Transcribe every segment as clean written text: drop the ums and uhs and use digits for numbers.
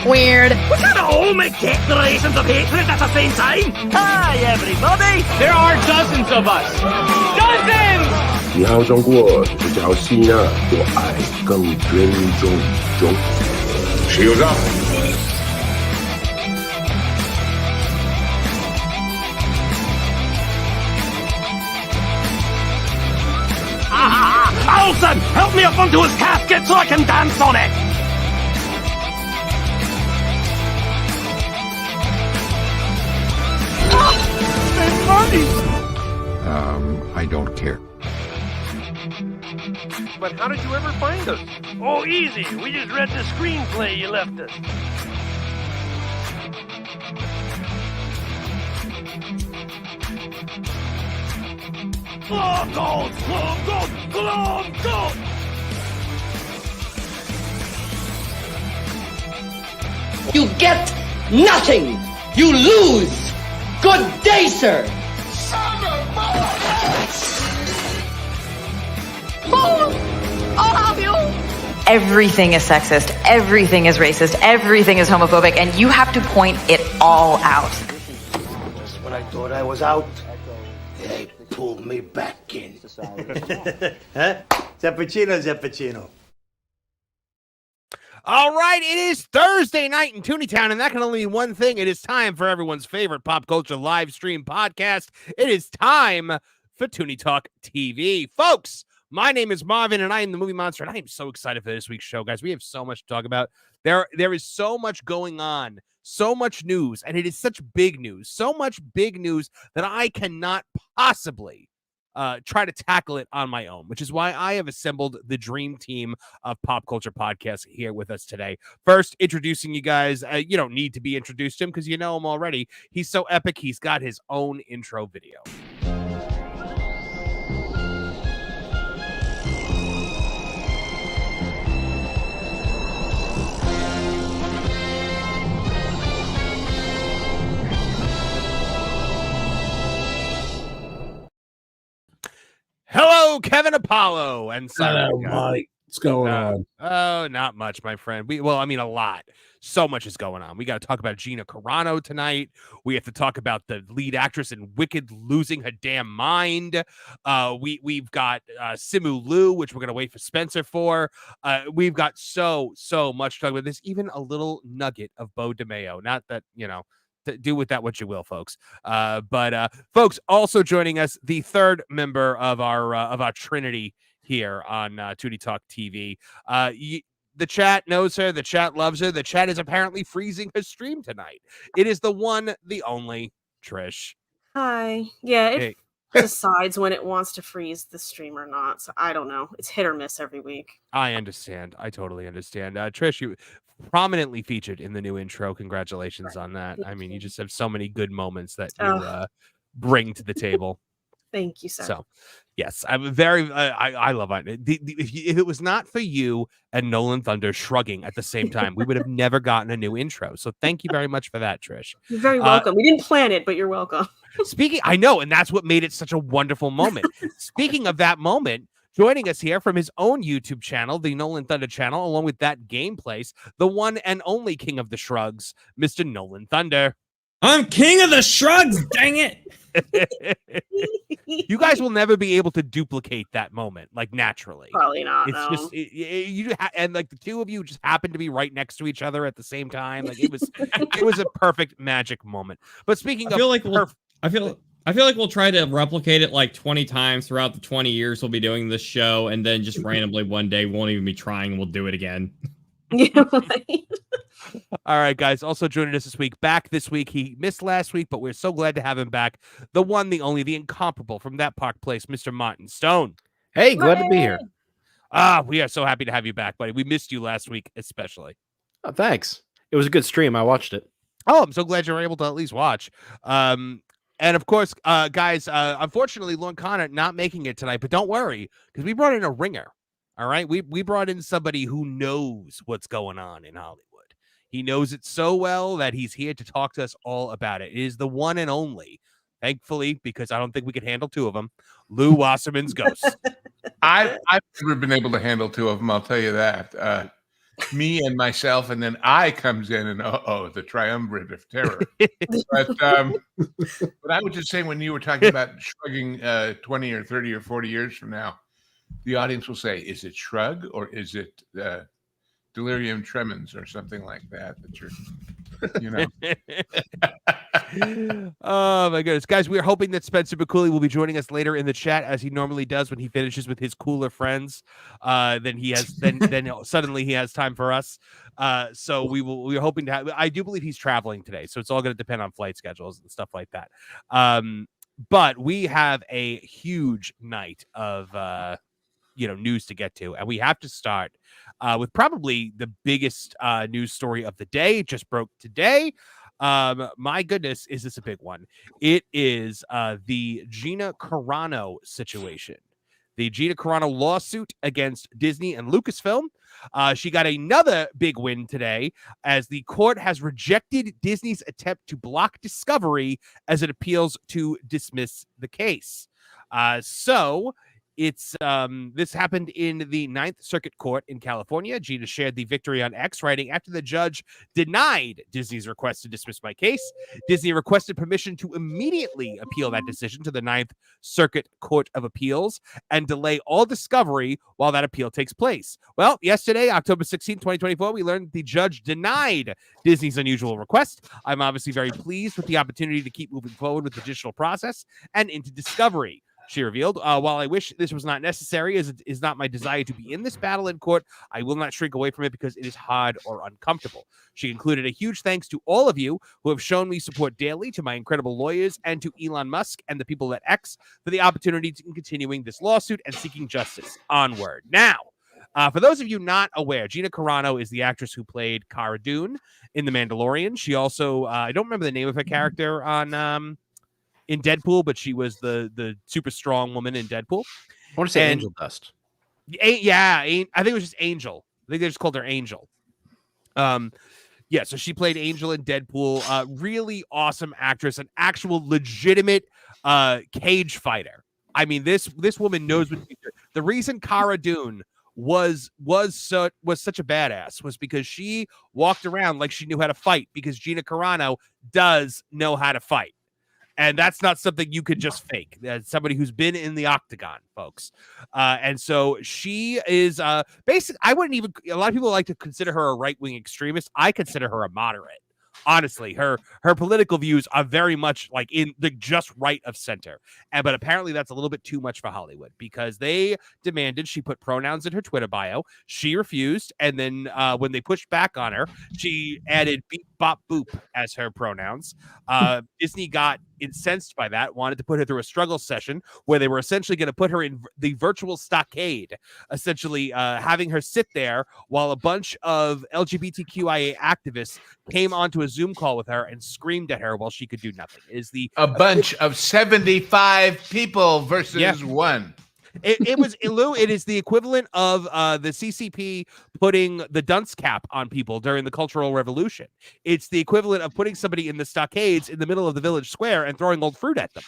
Weird. We can't all make declarations of hatred at the same time. Hi, everybody. There are dozens of us. Dozens! 你好中国，这条西呢，我爱更尊重中。石油上。Alson, help me up onto his casket so I can dance on it. I don't care. But how did you ever find us? Oh, easy. We just read the screenplay you left us. Oh, gold! Gold! Gold! Gold! You get nothing! You lose! Good day, sir! I'll help you. Everything is sexist, everything is racist, everything is homophobic, and you have to point it all out. Just when I thought I was out, they pulled me back in. Huh? Zappuccino. All right, it is Thursday night in Tooney Town, and that can only mean one thing. It is time for everyone's favorite pop culture live stream podcast. It is time for Tooney Talk TV. Folks, my name is Marvin, and I am the Movie Monster, and I am so excited for this week's show, guys. We have so much to talk about. There is so much going on, so much news, and it is such big news, so much big news that I cannot possibly try to tackle it on my own, which is why I have assembled the dream team of pop culture podcasts here with us today. First, introducing you guys. You don't need to be introduced to him because you know him already. He's so epic, he's got his own intro video. Hello, Kevin Apollo and Hello, Mike. What's going on? Oh, not much, my friend. A lot. So much is going on. We got to talk about Gina Carano tonight. We have to talk about the lead actress in Wicked losing her damn mind. We've got Simu Liu, which we're gonna wait for Spencer for. We've got so much to talk about. There's even a little nugget of Bo DeMeo. Not that do with that what you will, folks. But folks, also joining us, the third member of our trinity here on Tooney Talk TV. The chat knows her. The chat loves her. The chat is apparently freezing her stream tonight. It is the one, the only Trish. Hi. Yeah, it decides when it wants to freeze the stream or not. So I don't know. It's hit or miss every week. I understand. I totally understand. Trish, you prominently featured in the new intro. Congratulations on that. I mean, you just have so many good moments that you bring to the table. Thank you, sir. So, yes, I'm very. I love it. If it was not for you and Nolan Thunder shrugging at the same time, we would have never gotten a new intro. So, thank you very much for that, Trish. You're very welcome. We didn't plan it, but you're welcome. I know, and that's what made it such a wonderful moment. Speaking of that moment, joining us here from his own YouTube channel, the Nolan Thunder channel, along with that gameplays, the one and only King of the Shrugs, Mr. Nolan Thunder. I'm King of the Shrugs, dang it! You guys will never be able to duplicate that moment, like, naturally. Probably not. It's just and like the two of you just happened to be right next to each other at the same time. Like it was a perfect magic moment. But speaking I feel like we'll try to replicate it like 20 times throughout the 20 years we'll be doing this show, and then just randomly one day won't even be trying and we'll do it again. Yeah, right. All right, guys. Also joining us back this week. He missed last week, but we're so glad to have him back. The one, the only, the incomparable from That Park Place, Mr. Martin Stone. Hey, glad to be here. We are so happy to have you back, buddy. We missed you last week, especially. Oh, thanks. It was a good stream. I watched it. Oh, I'm so glad you were able to at least watch. And of course, guys, unfortunately, Lorne Connor not making it tonight, but don't worry, because we brought in a ringer. All right. We brought in somebody who knows what's going on in Hollywood. He knows it so well that he's here to talk to us all about it. It is the one and only, thankfully, because I don't think we could handle two of them, Lou Wasserman's Ghost. I've never been able to handle two of them, I'll tell you that. Me and myself, and then I comes in, and the triumvirate of terror. But I was just saying, when you were talking about shrugging 20 or 30 or 40 years from now, the audience will say, is it shrug or is it delirium tremens or something like that you're, Oh my goodness, guys, we're hoping that Spencer McCooley will be joining us later in the chat, as he normally does when he finishes with his cooler friends. Then suddenly he has time for us. So we're hoping to have, I do believe he's traveling today, so it's all going to depend on flight schedules and stuff like that. But we have a huge night of news to get to, and we have to start with probably the biggest news story of the day. It just broke today. My goodness, is this a big one? It is the Gina Carano situation. The Gina Carano lawsuit against Disney and Lucasfilm. She got another big win today, as the court has rejected Disney's attempt to block Discovery as it appeals to dismiss the case. So it's this happened in the Ninth Circuit Court in California. Gina shared the victory on X, writing, after the judge denied Disney's request to dismiss my case, Disney requested permission to immediately appeal that decision to the Ninth Circuit Court of Appeals and delay all discovery while that appeal takes place. Well, yesterday, October 16, 2024, we learned the judge denied Disney's unusual request. I'm obviously very pleased with the opportunity to keep moving forward with the judicial process and into discovery, she revealed. While I wish this was not necessary, as it is not my desire to be in this battle in court, I will not shrink away from it because it is hard or uncomfortable. She included a huge thanks to all of you who have shown me support daily, to my incredible lawyers, and to Elon Musk and the people at X for the opportunity to continuing this lawsuit and seeking justice. Onward. Now, for those of you not aware, Gina Carano is the actress who played Cara Dune in The Mandalorian. She also, I don't remember the name of her character on in Deadpool, but she was the super strong woman in Deadpool. I want to say Angel Dust. Yeah, I think it was just Angel. I think they just called her Angel. Yeah, so she played Angel in Deadpool. Really awesome actress, an actual legitimate cage fighter. I mean, this woman knows what she's doing. The reason Cara Dune was such a badass was because she walked around like she knew how to fight, because Gina Carano does know how to fight. And that's not something you could just fake. That's somebody who's been in the octagon, folks. And so she is basically, I wouldn't even, a lot of people like to consider her a right-wing extremist. I consider her a moderate. Honestly, her political views are very much like in the just right of center. But apparently that's a little bit too much for Hollywood, because they demanded she put pronouns in her Twitter bio. She refused. And then when they pushed back on her, she added beep, bop, boop as her pronouns. Disney got incensed by that, wanted to put her through a struggle session where they were essentially going to put her in the virtual stockade, essentially having her sit there while a bunch of LGBTQIA activists came onto a Zoom call with her and screamed at her while she could do nothing. A bunch of 75 people versus one. It is the equivalent of the CCP putting the dunce cap on people during the Cultural Revolution. It's the equivalent of putting somebody in the stockades in the middle of the village square and throwing old fruit at them.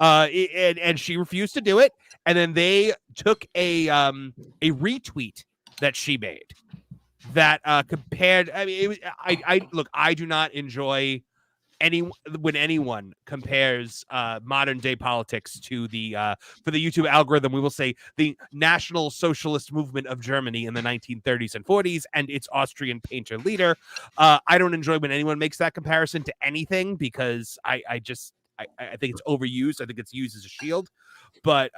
And she refused to do it. And then they took a retweet that she made that compared. I mean, I do not enjoy when anyone compares modern day politics to the for the YouTube algorithm, we will say the National Socialist Movement of Germany in the 1930s and 40s and its Austrian painter leader. I don't enjoy when anyone makes that comparison to anything, because I think it's overused. I think it's used as a shield. But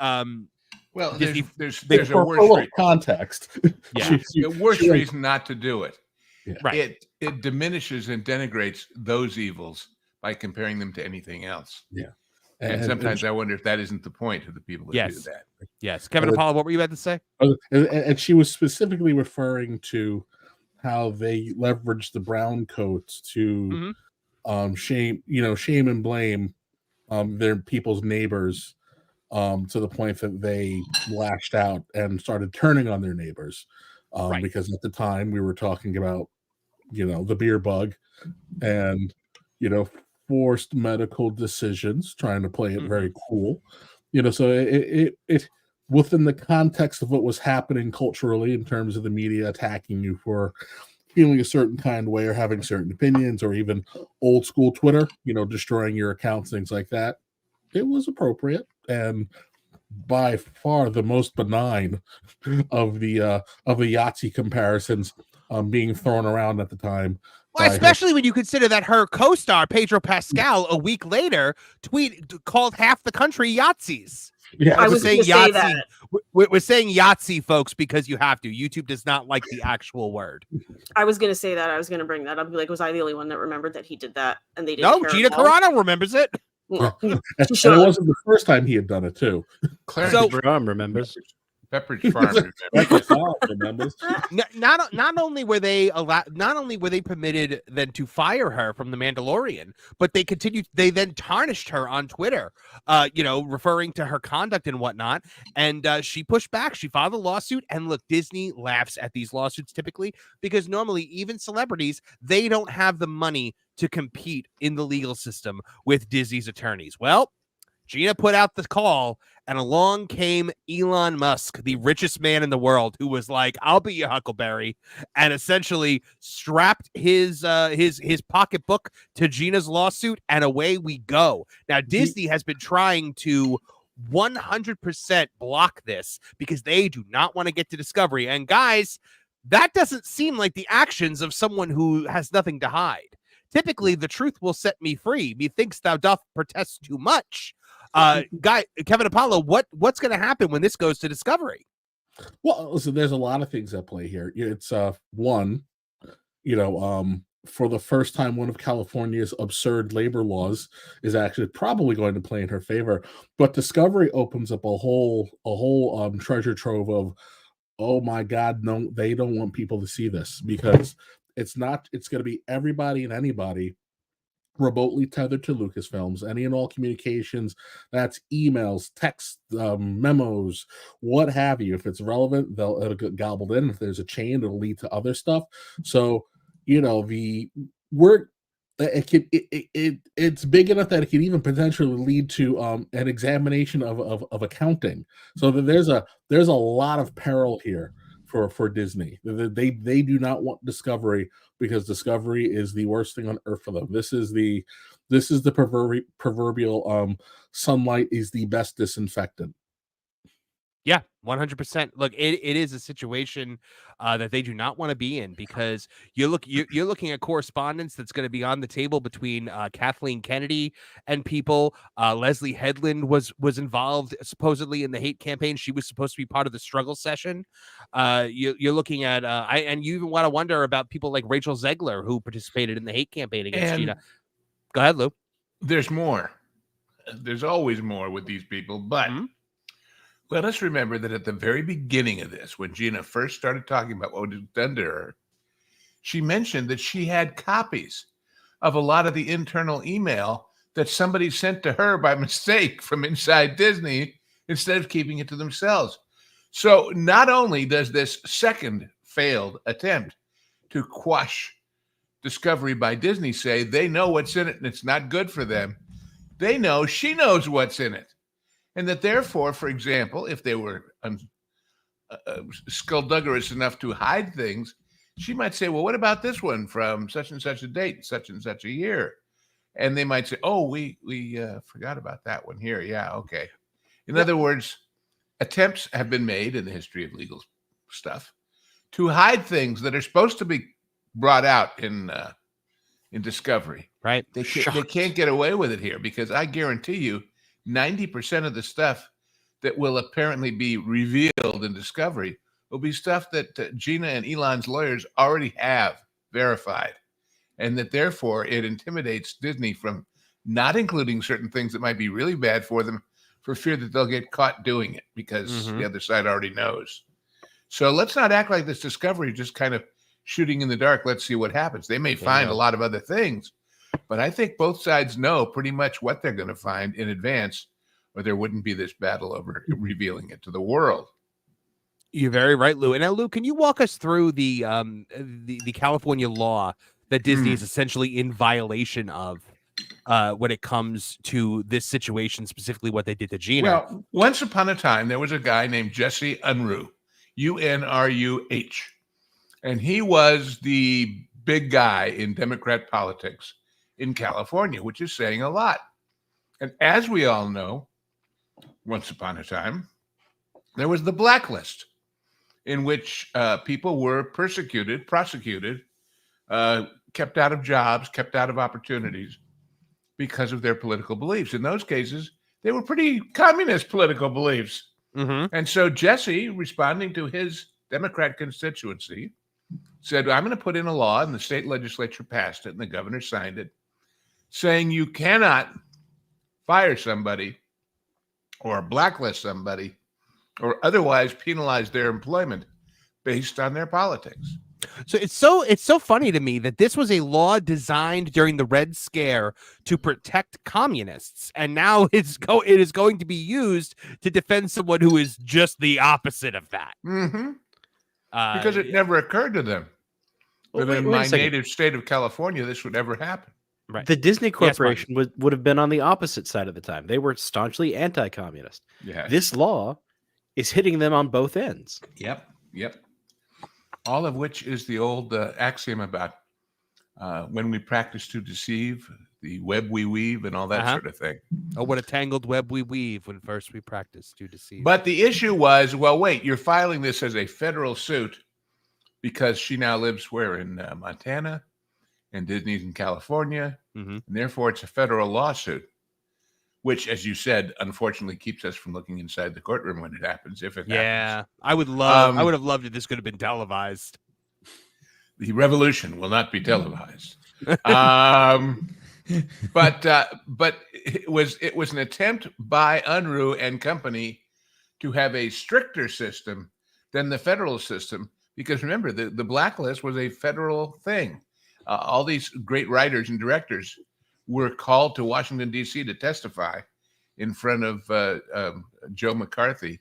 Well, Disney, there's a for worse a little reason. context. Yeah. The worst reason not to do it. Yeah. Right. It diminishes and denigrates those evils by comparing them to anything else. Yeah. And sometimes I wonder if that isn't the point of the people that do that. Yes. Kevin Apollo, what were you about to say? And she was specifically referring to how they leveraged the brown coats to shame and blame their people's neighbors to the point that they lashed out and started turning on their neighbors. Because at the time we were talking about, the beer bug and, forced medical decisions, trying to play it very cool. So it within the context of what was happening culturally in terms of the media attacking you for feeling a certain kind of way or having certain opinions, or even old school Twitter, destroying your accounts, things like that. It was appropriate and by far the most benign of the Yahtzee comparisons being thrown around at the time. Well, especially when you consider that her co-star Pedro Pascal a week later called half the country Yahtzees. Yeah, I was saying Yahtzee. That. We're saying Yahtzee, folks, because you have to. YouTube does not like the actual word. I was going to say that. I was going to bring that up. Like, was I the only one that remembered that he did that? And they didn't. No, Gina Carano remembers it. Well, and it wasn't the first time he had done it too. Clarence Brown remembers. Pepperidge Farm remembers. Not only were they permitted then to fire her from The Mandalorian, but they then tarnished her on Twitter, referring to her conduct and whatnot. And she pushed back. She filed a lawsuit. And look, Disney laughs at these lawsuits typically because normally even celebrities, they don't have the money to compete in the legal system with Disney's attorneys. Well, Gina put out the call, and along came Elon Musk, the richest man in the world, who was like, "I'll be your Huckleberry," and essentially strapped his pocketbook to Gina's lawsuit, and away we go. Now, Disney has been trying to 100% block this because they do not want to get to Discovery. And guys, that doesn't seem like the actions of someone who has nothing to hide. Typically, the truth will set me free. Methinks thou doth protest too much. Kevin Apollo, what's going to happen when this goes to Discovery? Well, listen, there's a lot of things at play here. It's one, for the first time, one of California's absurd labor laws is actually probably going to play in her favor. But Discovery opens up a whole treasure trove of, oh my God, no, they don't want people to see this because it's going to be everybody and anybody remotely tethered to Lucasfilms, any and all communications, that's emails, text, memos, what have you. If it's relevant, it'll get gobbled in. If there's a chain, it'll lead to other stuff. So, it's big enough that it can even potentially lead to an examination of accounting. So that there's a lot of peril here for Disney. They do not want Discovery because Discovery is the worst thing on earth for them. This is the proverbial sunlight is the best disinfectant. Yeah, 100%. Look, it is a situation that they do not want to be in because you're looking at correspondence that's going to be on the table between Kathleen Kennedy and people. Leslie Headland was involved supposedly in the hate campaign. She was supposed to be part of the struggle session. You're looking at and you even want to wonder about people like Rachel Zegler who participated in the hate campaign against Gina. Go ahead, Lou. There's more. There's always more with these people, but. Let us remember that at the very beginning of this, when Gina first started talking about what was done to her, she mentioned that she had copies of a lot of the internal email that somebody sent to her by mistake from inside Disney instead of keeping it to themselves. So not only does this second failed attempt to quash Discovery by Disney say they know what's in it and it's not good for them, they know she knows what's in it. And that therefore, for example, if they were skullduggerous enough to hide things, she might say, well, what about this one from such and such a date, such and such a year? And they might say, oh, we forgot about that one here. Yeah, okay. In other words, attempts have been made in the history of legal stuff to hide things that are supposed to be brought out in Discovery. Right. They can't get away with it here because I guarantee you, 90% of the stuff that will apparently be revealed in Discovery will be stuff that Gina and Elon's lawyers already have verified, and that therefore it intimidates Disney from not including certain things that might be really bad for them for fear that they'll get caught doing it because the other side already knows. So let's not act like this Discovery is just kind of shooting in the dark. Let's see what happens. They may find a lot of other things, but I think both sides know pretty much what they're going to find in advance, or there wouldn't be this battle over revealing it to the world. You're very right, Lou. And now, Lou, can you walk us through the California law that Disney is essentially in violation of when it comes to this situation, specifically what they did to Gina? Well, once upon a time, there was a guy named Jesse Unruh, Unruh, and he was the big guy in Democrat politics in California, which is saying a lot. And as we all know, once upon a time, there was the blacklist, in which people were persecuted, prosecuted, kept out of jobs, kept out of opportunities because of their political beliefs. In those cases, they were pretty communist political beliefs. And so Jesse, responding to his Democrat constituency, said, I'm going to put in a law, and the state legislature passed it, and the governor signed it, saying you cannot fire somebody or blacklist somebody or otherwise penalize their employment based on their politics. So it's so funny to me that this was a law designed during the Red Scare to protect communists, and now it is going to be used to defend someone who is just the opposite of that. Because it never occurred to them that in my native state of California this would ever happen. Right. The Disney Corporation would have been on the opposite side of the time. They were staunchly anti-communist. Yeah. This law is hitting them on both ends. Yep. All of which is the old axiom about when we practice to deceive, the web we weave, and all that sort of thing. Oh, what a tangled web we weave when first we practice to deceive. But the issue was, well, wait, you're filing this as a federal suit because she now lives where? In Montana, and Disney's in California, and therefore it's a federal lawsuit, which, as you said, unfortunately keeps us from looking inside the courtroom when it happens, if it happens. I would have loved if this could have been televised. The revolution will not be televised. But it was an attempt by Unruh and company to have a stricter system than the federal system, because remember, the blacklist was a federal thing. All these great writers and directors were called to Washington, D.C. to testify in front of Joe McCarthy.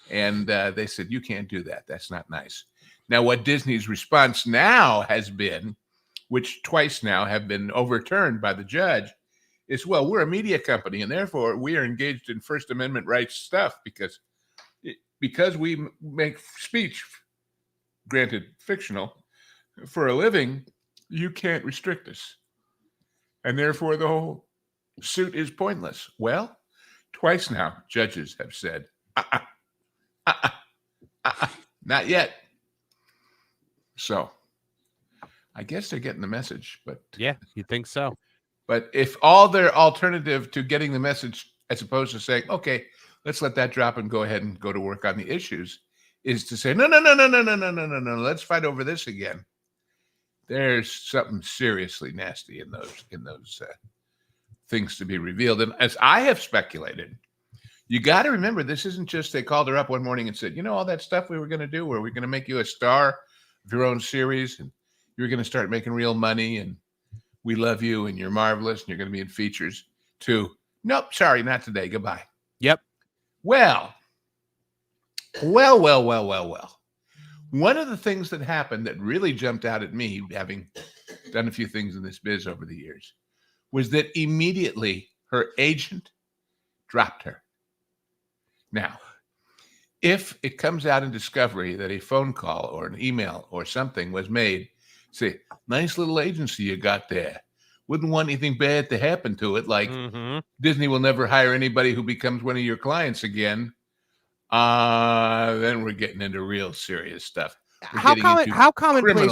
And they said, you can't do that. That's not nice. Now, what Disney's response now has been, which twice now have been overturned by the judge, is, well, we're a media company, and therefore we are engaged in First Amendment rights stuff because we make speech, granted fictional, for a living. You can't restrict us. And therefore the whole suit is pointless. Well, twice now, judges have said, not yet. So I guess they're getting the message, but yeah, you think so. But if all their alternative to getting the message, as opposed to saying, okay, let's let that drop and go ahead and go to work on the issues, is to say, no, let's fight over this again. There's something seriously nasty in those things to be revealed. And as I have speculated, you got to remember, this isn't just they called her up one morning and said, you know, all that stuff we were going to do where we're going to make you a star of your own series and you're going to start making real money and we love you and you're marvelous and you're going to be in features, to, nope, sorry, not today. Goodbye. Yep. Well. One of the things that happened that really jumped out at me, having done a few things in this biz over the years, was that immediately her agent dropped her. Now, if it comes out in Discovery that a phone call or an email or something was made, say, nice little agency you got there. Wouldn't want anything bad to happen to it. Like Disney will never hire anybody who becomes one of your clients again. Then we're getting into real serious stuff. How commonplace?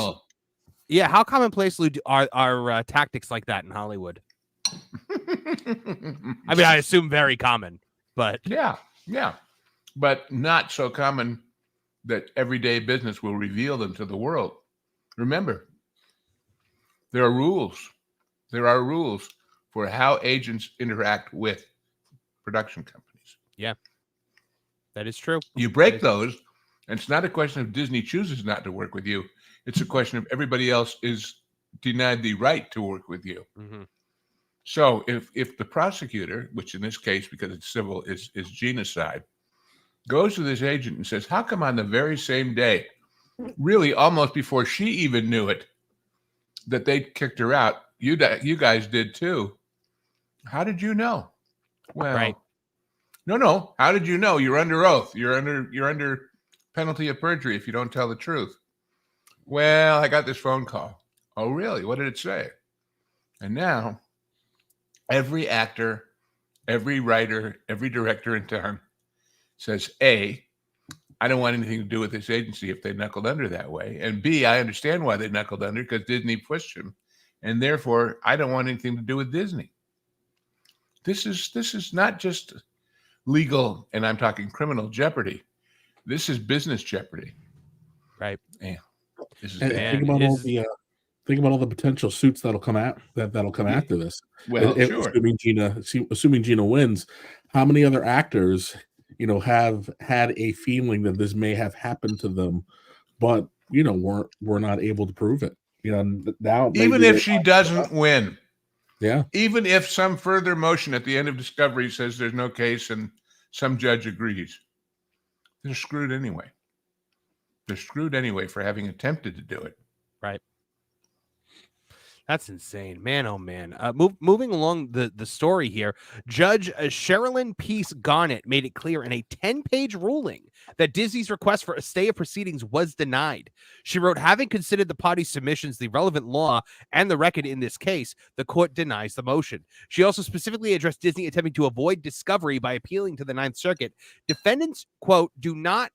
Yeah, how commonplace, Lou, are tactics like that in Hollywood? I mean, I assume very common, but yeah. but not so common that everyday business will reveal them to the world. Remember, there are rules. There are rules for how agents interact with production companies. Yeah, that is true. You break those, and it's not a question of Disney chooses not to work with you. It's a question of everybody else is denied the right to work with you. Mm-hmm. So if the prosecutor, which in this case, because it's civil, is Gina's side, goes to this agent and says, how come on the very same day, really almost before she even knew it, that they kicked her out? You guys did too. How did you know? Well, right. No. How did you know? You're under oath. You're under penalty of perjury if you don't tell the truth. Well, I got this phone call. Oh, really? What did it say? And now every actor, every writer, every director in town says, A, I don't want anything to do with this agency if they knuckled under that way. And B, I understand why they knuckled under, because Disney pushed them. And therefore, I don't want anything to do with Disney. This is not just legal, and I'm talking criminal jeopardy. This is business jeopardy. Right. Yeah. This is think about all the potential suits that'll come after this. Well, sure. Assuming Gina wins, how many other actors, have had a feeling that this may have happened to them, but were not able to prove it. Now even if she doesn't win, yeah, even if some further motion at the end of discovery says there's no case and some judge agrees, they're screwed anyway. They're screwed anyway for having attempted to do it. Right. That's insane, man. Oh man. Moving along the story here, Judge Sherilyn Peace Garnett made it clear in a 10-page ruling that Disney's request for a stay of proceedings was denied. She wrote, having considered the party's submissions, the relevant law, and the record in this case, the court denies the motion. She also specifically addressed Disney attempting to avoid discovery by appealing to the Ninth Circuit. Defendants, quote, do not,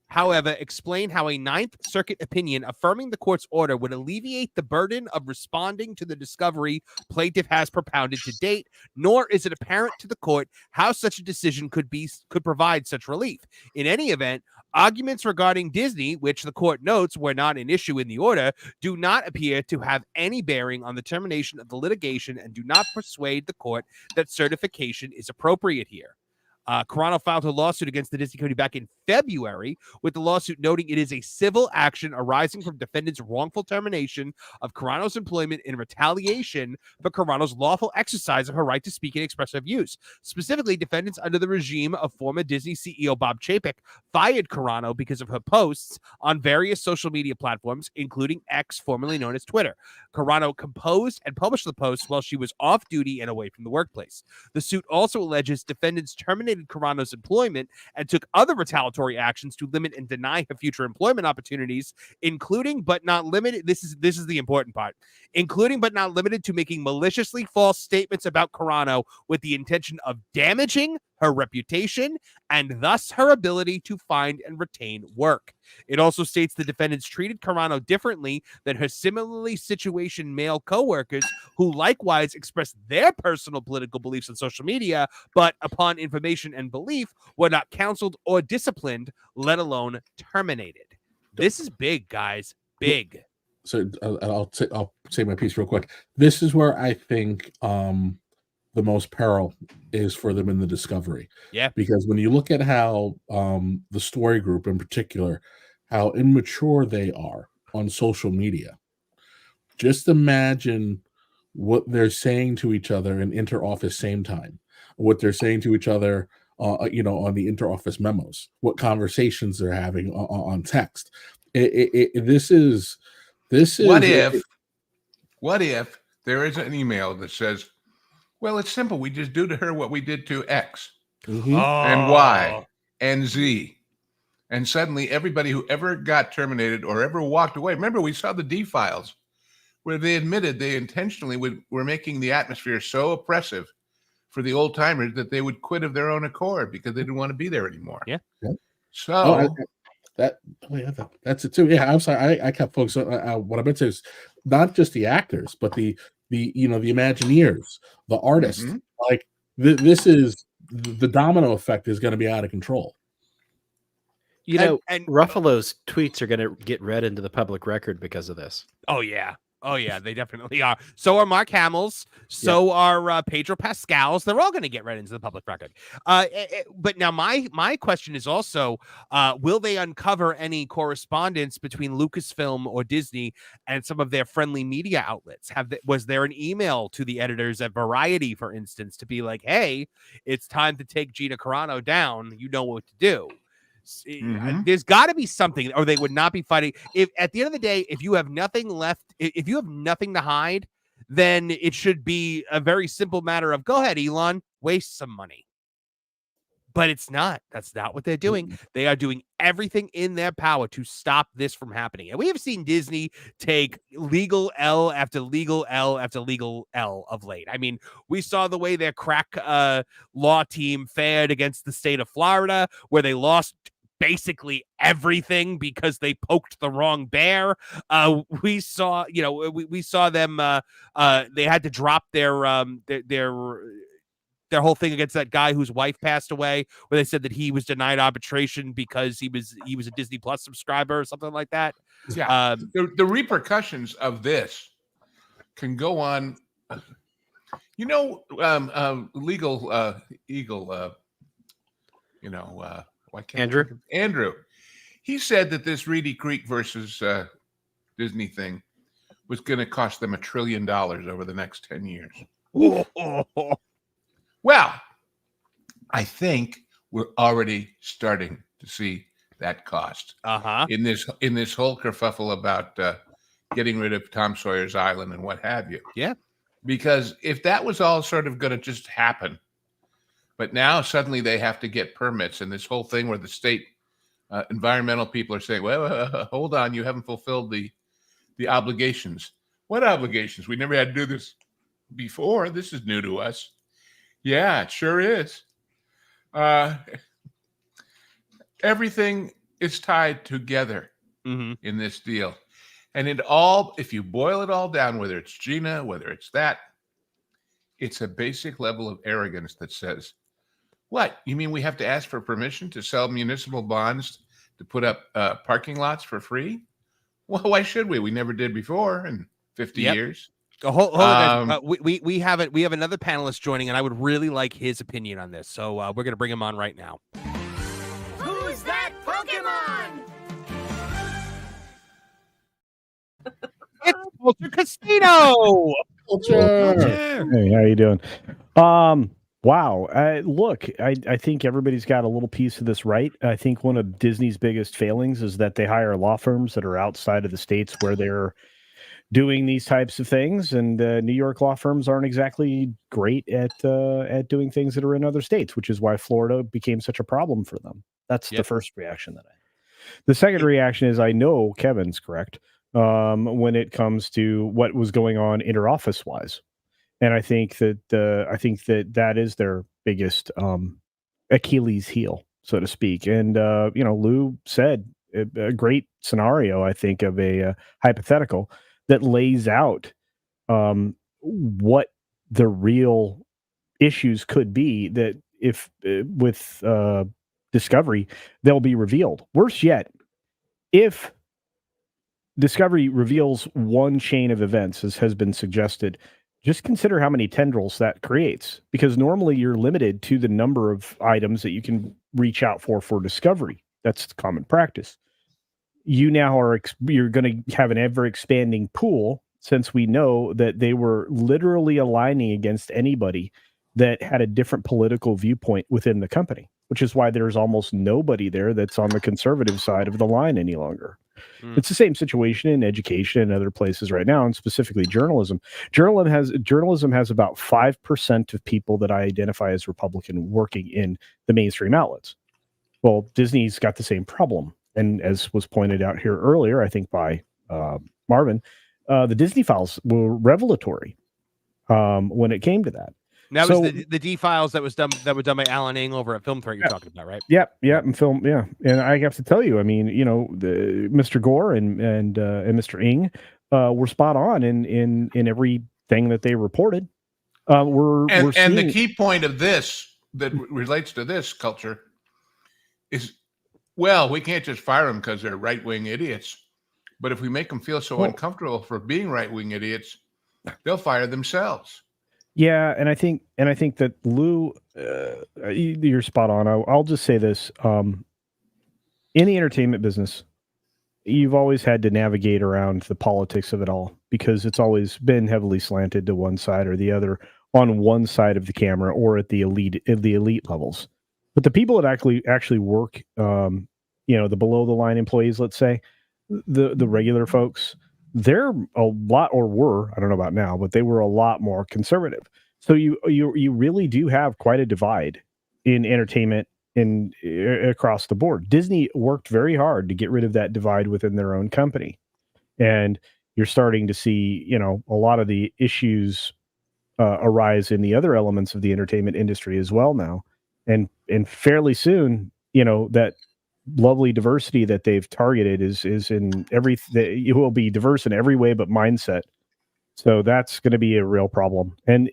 however, explain how a Ninth Circuit opinion affirming the court's order would alleviate the burden of responding to the discovery plaintiff has propounded to date, nor is it apparent to the court how such a decision could provide such relief. In any event, arguments regarding Disney, which the court notes were not an issue in the order, do not appear to have any bearing on the termination of the litigation and do not persuade the court that certification is appropriate here. Carano filed a lawsuit against the Disney company back in February, with the lawsuit noting it is a civil action arising from defendants' wrongful termination of Carano's employment in retaliation for Carano's lawful exercise of her right to speak and express her views. Specifically, defendants under the regime of former Disney CEO Bob Chapek fired Carano because of her posts on various social media platforms, including X, formerly known as Twitter. Carano composed and published the posts while she was off duty and away from the workplace. The suit also alleges defendants terminated Carano's employment and took other retaliatory actions to limit and deny her future employment opportunities, including but not limited. This is the important part. Including but not limited to making maliciously false statements about Carano with the intention of damaging her reputation and thus her ability to find and retain work. It also states the defendants treated Carano differently than her similarly situated male coworkers who likewise expressed their personal political beliefs on social media, but upon information and belief were not counseled or disciplined, let alone terminated. This is big, guys. Big. So I'll say my piece real quick. This is where I think the most peril is for them in the discovery. Yeah. Because when you look at how the story group in particular, how immature they are on social media, just imagine what they're saying to each other in inter-office same time, what they're saying to each other, on the inter-office memos, what conversations they're having on text. This is what if there is an email that says, well, it's simple. We just do to her what we did to X and Y and Z. And suddenly everybody who ever got terminated or ever walked away, remember we saw the D files where they admitted they intentionally were making the atmosphere so oppressive for the old timers that they would quit of their own accord because they didn't want to be there anymore. Yeah. So that's it too. Yeah, I'm sorry. I kept focused on what I meant to say is not just the actors, but the Imagineers, the artists. Like this is the domino effect is going to be out of control. You know, Ruffalo's tweets are going to get read into the public record because of this. Oh yeah. Oh yeah, they definitely are. So are Mark Hamill's. So are Pedro Pascal's. They're all going to get read into the public record. But now my question is also, will they uncover any correspondence between Lucasfilm or Disney and some of their friendly media outlets? Was there an email to the editors at Variety, for instance, to be like, hey, it's time to take Gina Carano down. You know what to do. There's got to be something, or they would not be fighting. If at the end of the day, if you have nothing left, if you have nothing to hide, then it should be a very simple matter of go ahead, Elon, waste some money. But it's not. That's not what they're doing. They are doing everything in their power to stop this from happening. And we have seen Disney take legal L after legal L after legal L of late. I mean, we saw the way their crack law team fared against the state of Florida, where they lost basically everything because they poked the wrong bear. We saw, we saw them. They had to drop their whole thing against that guy whose wife passed away, where they said that he was denied arbitration because he was a Disney Plus subscriber or something like that. Yeah, the repercussions of this can go on. Legal Eagle. Why can't Andrew? He said that this Reedy Creek versus Disney thing was going to cost them $1 trillion over the next 10 years. Well, I think we're already starting to see that cost in this whole kerfuffle about getting rid of Tom Sawyer's Island and what have you. Yeah, because if that was all sort of going to just happen, but now suddenly they have to get permits, and this whole thing where the state environmental people are saying, well, hold on, you haven't fulfilled the obligations. What obligations? We never had to do this before. This is new to us. Yeah, it sure is. Everything is tied together in this deal. And if you boil it all down, whether it's Gina, whether it's that, it's a basic level of arrogance that says, what? You mean we have to ask for permission to sell municipal bonds to put up parking lots for free? Well, why should we? We never did before in 50 years. Hold on, guys. We have another panelist joining, and I would really like his opinion on this. So we're going to bring him on right now. Who's that Pokemon? It's Culture Casino. Hey, how you doing? Wow. Look, I think everybody's got a little piece of this right. I think one of Disney's biggest failings is that they hire law firms that are outside of the states where they're doing these types of things, and New York law firms aren't exactly great at doing things that are in other states, which is why Florida became such a problem for them. That's the first reaction that I have. The second reaction is I know Kevin's correct when it comes to what was going on interoffice wise. And I think that that is their biggest Achilles heel, so to speak. And Lou said a great scenario, I think, of a hypothetical that lays out what the real issues could be. That if with Discovery, they'll be revealed. Worse yet, if Discovery reveals one chain of events, as has been suggested, just consider how many tendrils that creates, because normally you're limited to the number of items that you can reach out for Discovery. That's common practice. You now you're going to have an ever expanding pool, since we know that they were literally aligning against anybody that had a different political viewpoint within the company, which is why there's almost nobody there that's on the conservative side of the line any longer. It's the same situation in education and other places right now, and specifically journalism. Journalism has about 5% of people that I identify as Republican working in the mainstream outlets. Well, Disney's got the same problem. And as was pointed out here earlier, I think by Marvin, the Disney files were revelatory when it came to that. That was the D files that were done by Alan Ng over at Film Threat. You're talking about, right? Yep, and film, yeah. And I have to tell you, I mean, the Mr. Gore and Mr. Ng were spot on in everything that they reported. And the key point of this that relates to this culture is Well, we can't just fire them because they're right-wing idiots. But if we make them feel so uncomfortable for being right-wing idiots, they'll fire themselves. Yeah, and I think that Lou, you're spot on. I'll just say this: in the entertainment business, you've always had to navigate around the politics of it all because it's always been heavily slanted to one side or the other, on one side of the camera or at the elite levels. But the people that actually work, the below the line employees, let's say, the regular folks, they're a lot, or were, I don't know about now, but they were a lot more conservative. So you really do have quite a divide in entertainment across the board. Disney worked very hard to get rid of that divide within their own company, and you're starting to see, a lot of the issues arise in the other elements of the entertainment industry as well now, and fairly soon, that lovely diversity that they've targeted is in it will be diverse in every way but mindset. So that's going to be a real problem, and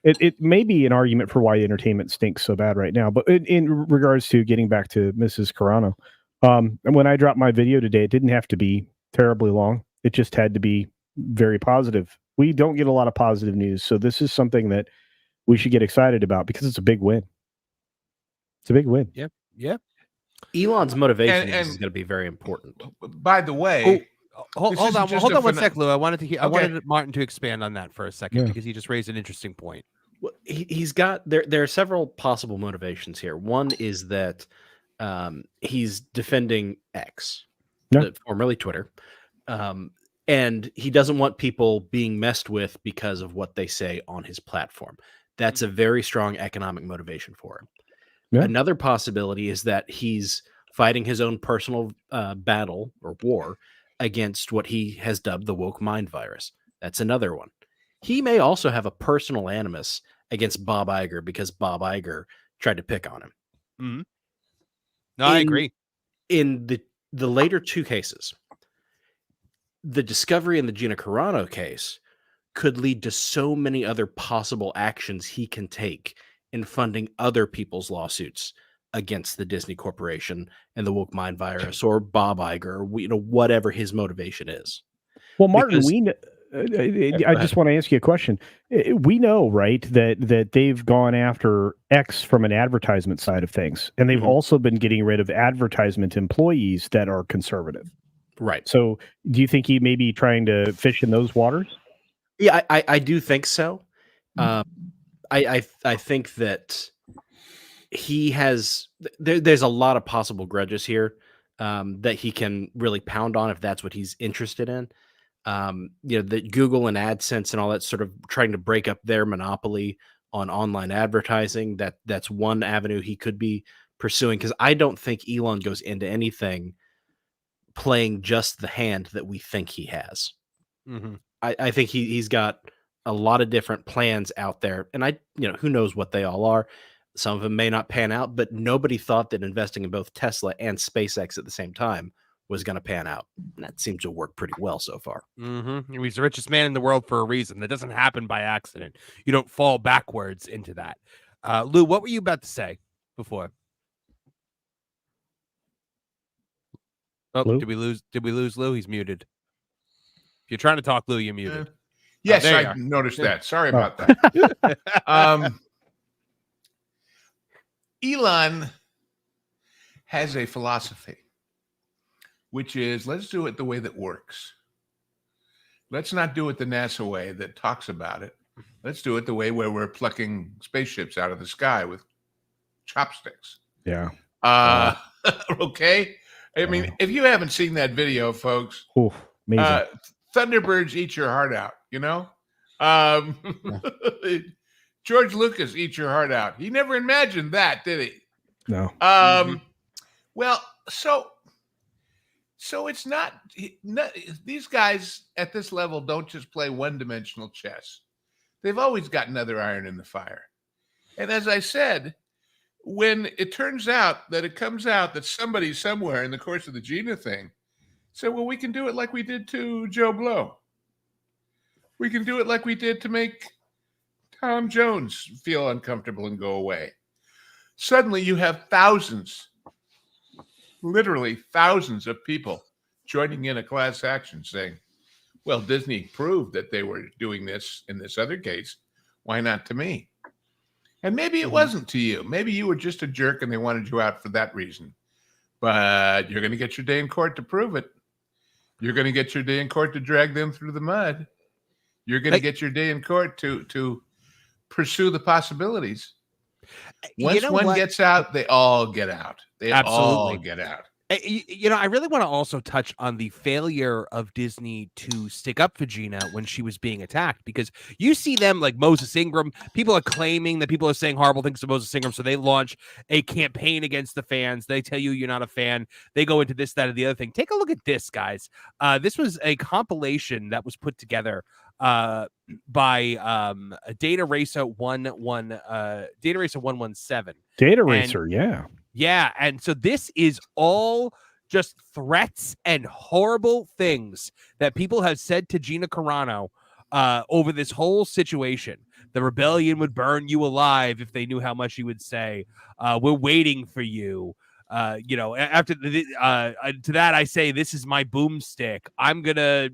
it may be an argument for why entertainment stinks so bad right now. But in regards to getting back to Mrs. Carano, and when I dropped my video today, it didn't have to be terribly long. It just had to be very positive. We don't get a lot of positive news, so this is something that we should get excited about because it's a big win. It's a big win. Yep. Elon's motivation is going to be very important. By the way, hold on one sec, Lou. I wanted Martin to expand on that for a second because he just raised an interesting point. Well, he's got there are several possible motivations here. One is that he's defending X, formerly Twitter, and he doesn't want people being messed with because of what they say on his platform. That's a very strong economic motivation for him. Yeah. Another possibility is that he's fighting his own personal battle or war against what he has dubbed the woke mind virus. That's another one. He may also have a personal animus against Bob Iger because Bob Iger tried to pick on him. Mm-hmm. No, I agree. In the later two cases, the Discovery and the Gina Carano case could lead to so many other possible actions he can take in funding other people's lawsuits against the Disney Corporation and the woke mind virus or Bob Iger, or whatever his motivation is. Well, Martin, I just want to ask you a question. We know, right, that they've gone after X from an advertisement side of things, and they've also been getting rid of advertisement employees that are conservative. Right. So do you think he may be trying to fish in those waters? Yeah, I do think so. I think that he has there's a lot of possible grudges here that he can really pound on if that's what he's interested in. The Google and AdSense and all that, sort of trying to break up their monopoly on online advertising. That's one avenue he could be pursuing, because I don't think Elon goes into anything playing just the hand that we think he has. Mm-hmm. I think he's got a lot of different plans out there, and who knows what they all are. Some of them may not pan out, but nobody thought that investing in both Tesla and SpaceX at the same time was going to pan out. And that seems to work pretty well so far. Mm-hmm. He's the richest man in the world for a reason. That doesn't happen by accident. You don't fall backwards into that. Lou, what were you about to say before? Oh, Lou? Did we lose Lou? He's muted. If you're trying to talk, Lou, you're muted. Yes, I noticed that. Sorry about that. Elon has a philosophy, which is, let's do it the way that works. Let's not do it the NASA way that talks about it. Let's do it the way where we're plucking spaceships out of the sky with chopsticks. Yeah. Okay. I mean, if you haven't seen that video, folks, amazing. Thunderbirds eat your heart out, George Lucas eat your heart out. He never imagined that, did he? No. Well, so it's not these guys at this level don't just play one-dimensional chess. They've always got another iron in the fire. And as I said, when it turns out that it comes out that somebody somewhere in the course of the Gina thing said, well, we can do it like we did to Joe Blow. We can do it like we did to make Tom Jones feel uncomfortable and go away. Suddenly you have thousands literally thousands of people joining in a class action saying, well, Disney proved that they were doing this in this other case. Why not to me? And maybe it wasn't to you. Maybe you were just a jerk and they wanted you out for that reason. But you're going to get your day in court to prove it. You're going to get your day in court to drag them through the mud. You're going to get your day in court to pursue the possibilities. Once one gets out, they all get out. They all get out. I really want to also touch on the failure of Disney to stick up for Gina when she was being attacked, because you see them like Moses Ingram. People are claiming that people are saying horrible things to Moses Ingram, so they launch a campaign against the fans. They tell you you're not a fan. They go into this, that, or the other thing. Take a look at this, guys. This was a compilation that was put together by Data Racer 117. Data Racer, yeah. Yeah, and so this is all just threats and horrible things that people have said to Gina Carano over this whole situation. The rebellion would burn you alive if they knew how much you would say. We're waiting for you. After to that, I say, this is my boomstick. I'm gonna,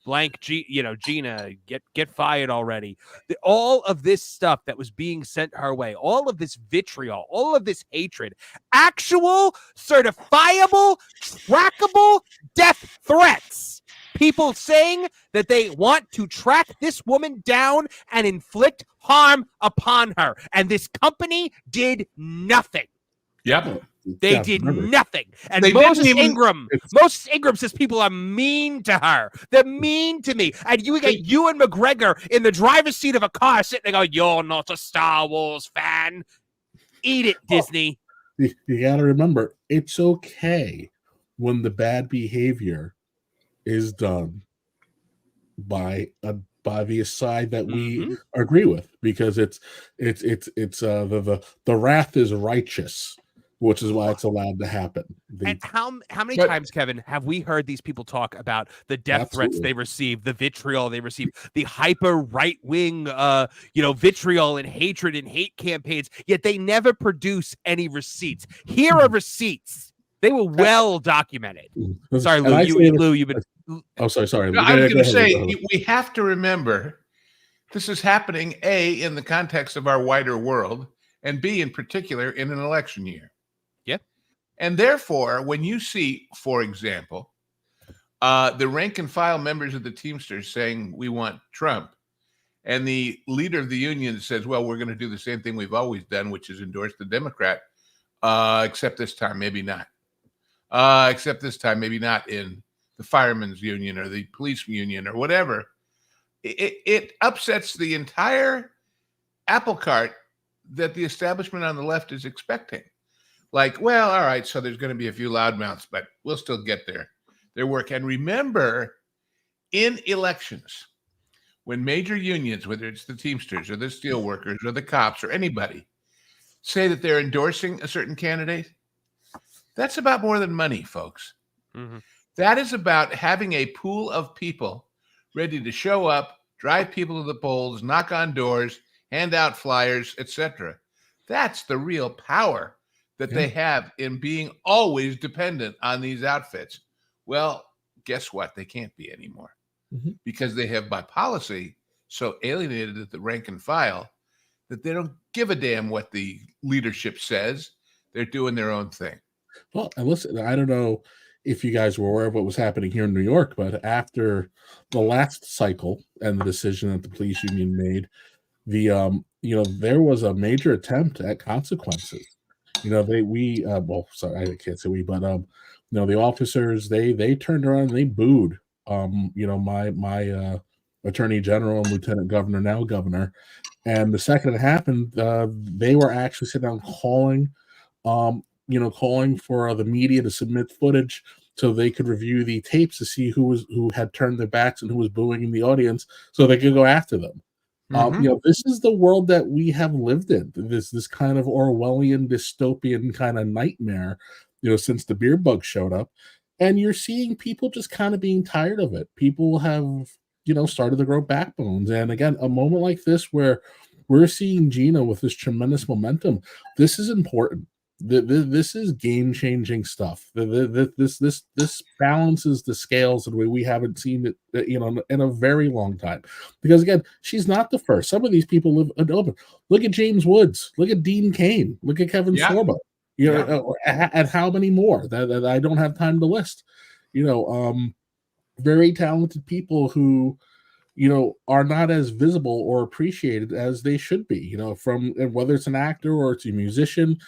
blank Gina, get fired already. All of this stuff that was being sent her way, all of this vitriol, all of this hatred, actual certifiable, trackable death threats. People saying that they want to track this woman down and inflict harm upon her. And this company did nothing. Yep. They did nothing. And Moses Ingram says people are mean to her. They're mean to me. And you get Ewan McGregor in the driver's seat of a car sitting there going, you're not a Star Wars fan. Eat it, Disney. You got to remember, it's okay when the bad behavior is done by the side that we agree with, because it's the wrath is righteous, which is why it's allowed to happen. And how many times, Kevin, have we heard these people talk about the death threats they receive, the vitriol they receive, the hyper right-wing, vitriol and hatred and hate campaigns, yet they never produce any receipts. Here are receipts. They were well documented. Sorry, Lou, you've been... Oh, sorry. No, I was going to say, we have to remember this is happening, A, in the context of our wider world, and B, in particular, in an election year. Yeah. And therefore, when you see, for example, the rank and file members of the Teamsters saying we want Trump, and the leader of the union says, well, we're going to do the same thing we've always done, which is endorse the Democrat, except this time, maybe not. Except this time, maybe not in the firemen's union or the police union or whatever. It upsets the entire apple cart that the establishment on the left is expecting. Like, well, all right, so there's going to be a few loudmouths, but we'll still get their work. And remember, in elections, when major unions, whether it's the Teamsters or the steelworkers or the cops or anybody, say that they're endorsing a certain candidate, that's about more than money, folks. Mm-hmm. That is about having a pool of people ready to show up, drive people to the polls, knock on doors, hand out flyers, etc. That's the real power that they have in being always dependent on these outfits. Well, guess what? They can't be anymore because they have, by policy, so alienated the rank and file that they don't give a damn what the leadership says. They're doing their own thing. Well, and listen, I don't know if you guys were aware of what was happening here in New York, but after the last cycle and the decision that the police union made, there was a major attempt at consequences. I can't say we, but the officers, they turned around and they booed my attorney general and lieutenant governor, now governor. And the second it happened, they were actually sitting down calling for the media to submit footage so they could review the tapes to see who had turned their backs and who was booing in the audience, so they could go after them. This is the world that we have lived in. This kind of Orwellian dystopian kind of nightmare, since the beer bug showed up, and you're seeing people just kind of being tired of it. People have, started to grow backbones, and again, a moment like this where we're seeing Gina with this tremendous momentum, this is important. This is game-changing stuff. This balances the scales in a way we haven't seen it, in a very long time. Because again, she's not the first. Some of these people live open. Look at James Woods. Look at Dean Cain. Look at Kevin Sorbo. And how many more that I don't have time to list. Very talented people who, are not as visible or appreciated as they should be, from whether it's an actor or it's a musician,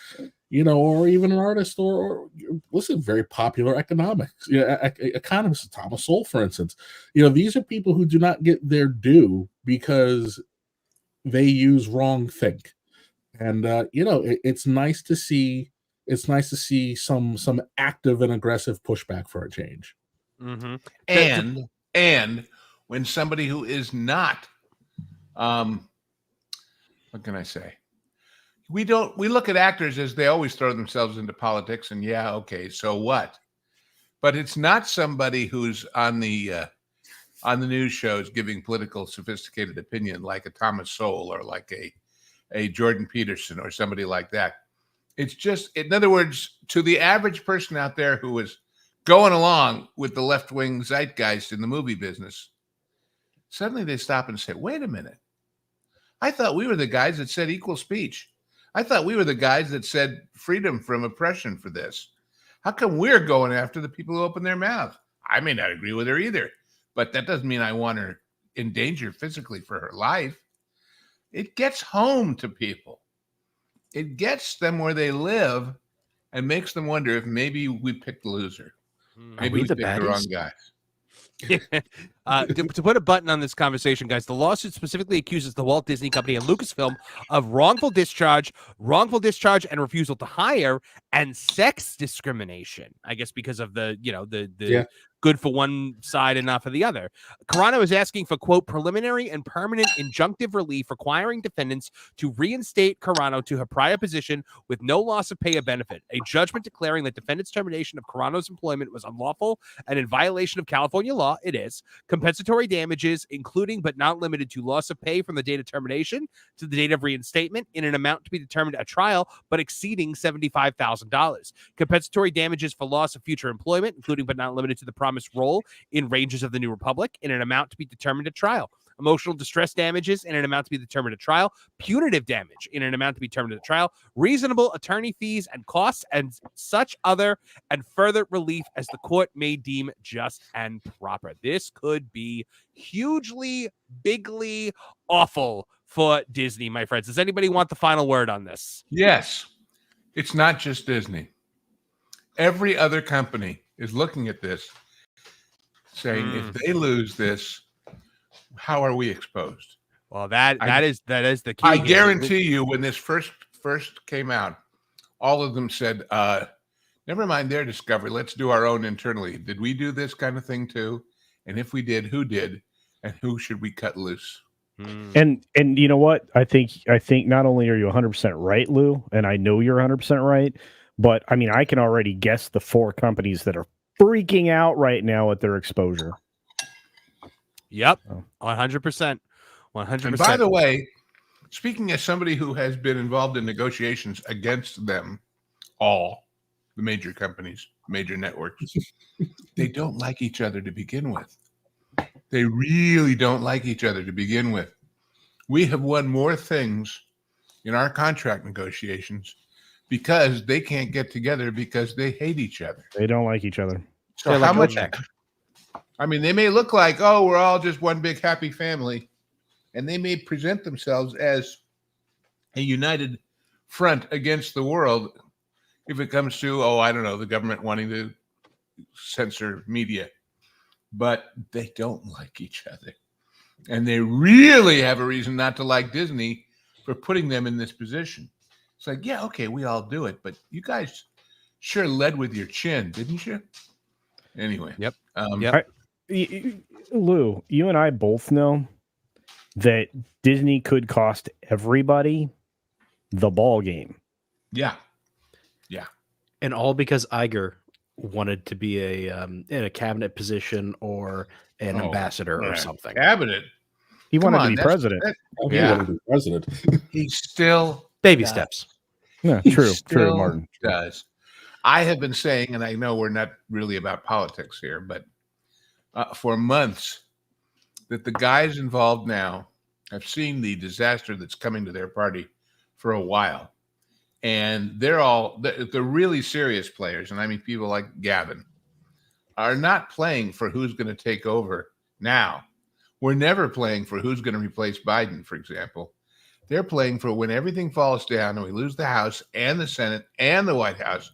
or even an artist or listen, very popular economist, Thomas Sowell, for instance. These are people who do not get their due because they use wrong think. And, it's nice to see some active and aggressive pushback for a change. Mm-hmm. And when somebody who is not, what can I say? We look at actors as they always throw themselves into politics, and so what? But it's not somebody who's on the news shows giving political sophisticated opinion like a Thomas Sowell or like a Jordan Peterson or somebody like that. It's just, in other words, to the average person out there who is going along with the left-wing zeitgeist in the movie business, suddenly they stop and say, wait a minute. I thought we were the guys that said equal speech. I thought we were the guys that said freedom from oppression for this. How come we're going after the people who open their mouth? I may not agree with her either, but that doesn't mean I want her in danger physically for her life. It gets home to people. It gets them where they live and makes them wonder if maybe we picked the loser. Maybe we picked the wrong guy. To put a button on this conversation, guys, the lawsuit specifically accuses the Walt Disney Company and Lucasfilm of wrongful discharge, and refusal to hire, and sex discrimination. I guess because of the good for one side and not for the other. Carano is asking for, quote, preliminary and permanent injunctive relief requiring defendants to reinstate Carano to her prior position with no loss of pay or benefit. A judgment declaring that defendants' termination of Carano's employment was unlawful and in violation of California law. It is. Compensatory damages, including but not limited to loss of pay from the date of termination to the date of reinstatement in an amount to be determined at trial, but exceeding $75,000. Compensatory damages for loss of future employment, including but not limited to the promised role in Rangers of the New Republic, in an amount to be determined at trial. Emotional distress damages in an amount to be determined at trial. Punitive damage in an amount to be determined at trial. Reasonable attorney fees and costs and such other and further relief as the court may deem just and proper. This could be hugely, bigly awful for Disney, my friends. Does anybody want the final word on this? Yes. It's not just Disney. Every other company is looking at this saying, if they lose this, how are we exposed? Well, that is the key. I guarantee you, when this first came out, all of them said, never mind their discovery. Let's do our own internally. Did we do this kind of thing too? And if we did, who did? And who should we cut loose? And you know what? I think not only are you 100% right, Lou, and I know you're 100% right, but I mean, I can already guess the 4 companies that are freaking out right now at their exposure. Yep, 100%. 100%. And by the way, speaking as somebody who has been involved in negotiations against them all, the major companies, major networks, they don't like each other to begin with. They really don't like each other to begin with. We have won more things in our contract negotiations because they can't get together because they hate each other. They don't like each other. So how much? I mean, they may look like, oh, we're all just one big happy family, and they may present themselves as a united front against the world if it comes to, I don't know, the government wanting to censor media. But they don't like each other. And they really have a reason not to like Disney for putting them in this position. It's like, yeah, okay, we all do it, but you guys sure led with your chin, didn't you? Anyway. Yep. Lou, you and I both know that Disney could cost everybody the ball game. Yeah. Yeah. And all because Iger wanted to be in a cabinet position or an ambassador or something. Cabinet. He wanted to be president. He wanted to be president. He's still baby steps. Yeah, true, Martin. does. I have been saying, and I know we're not really about politics here, but for months, that the guys involved now have seen the disaster that's coming to their party for a while. And they're really serious players. And I mean, people like Gavin are not playing for who's going to take over now. We're never playing for who's going to replace Biden, for example. They're playing for when everything falls down and we lose the House and the Senate and the White House,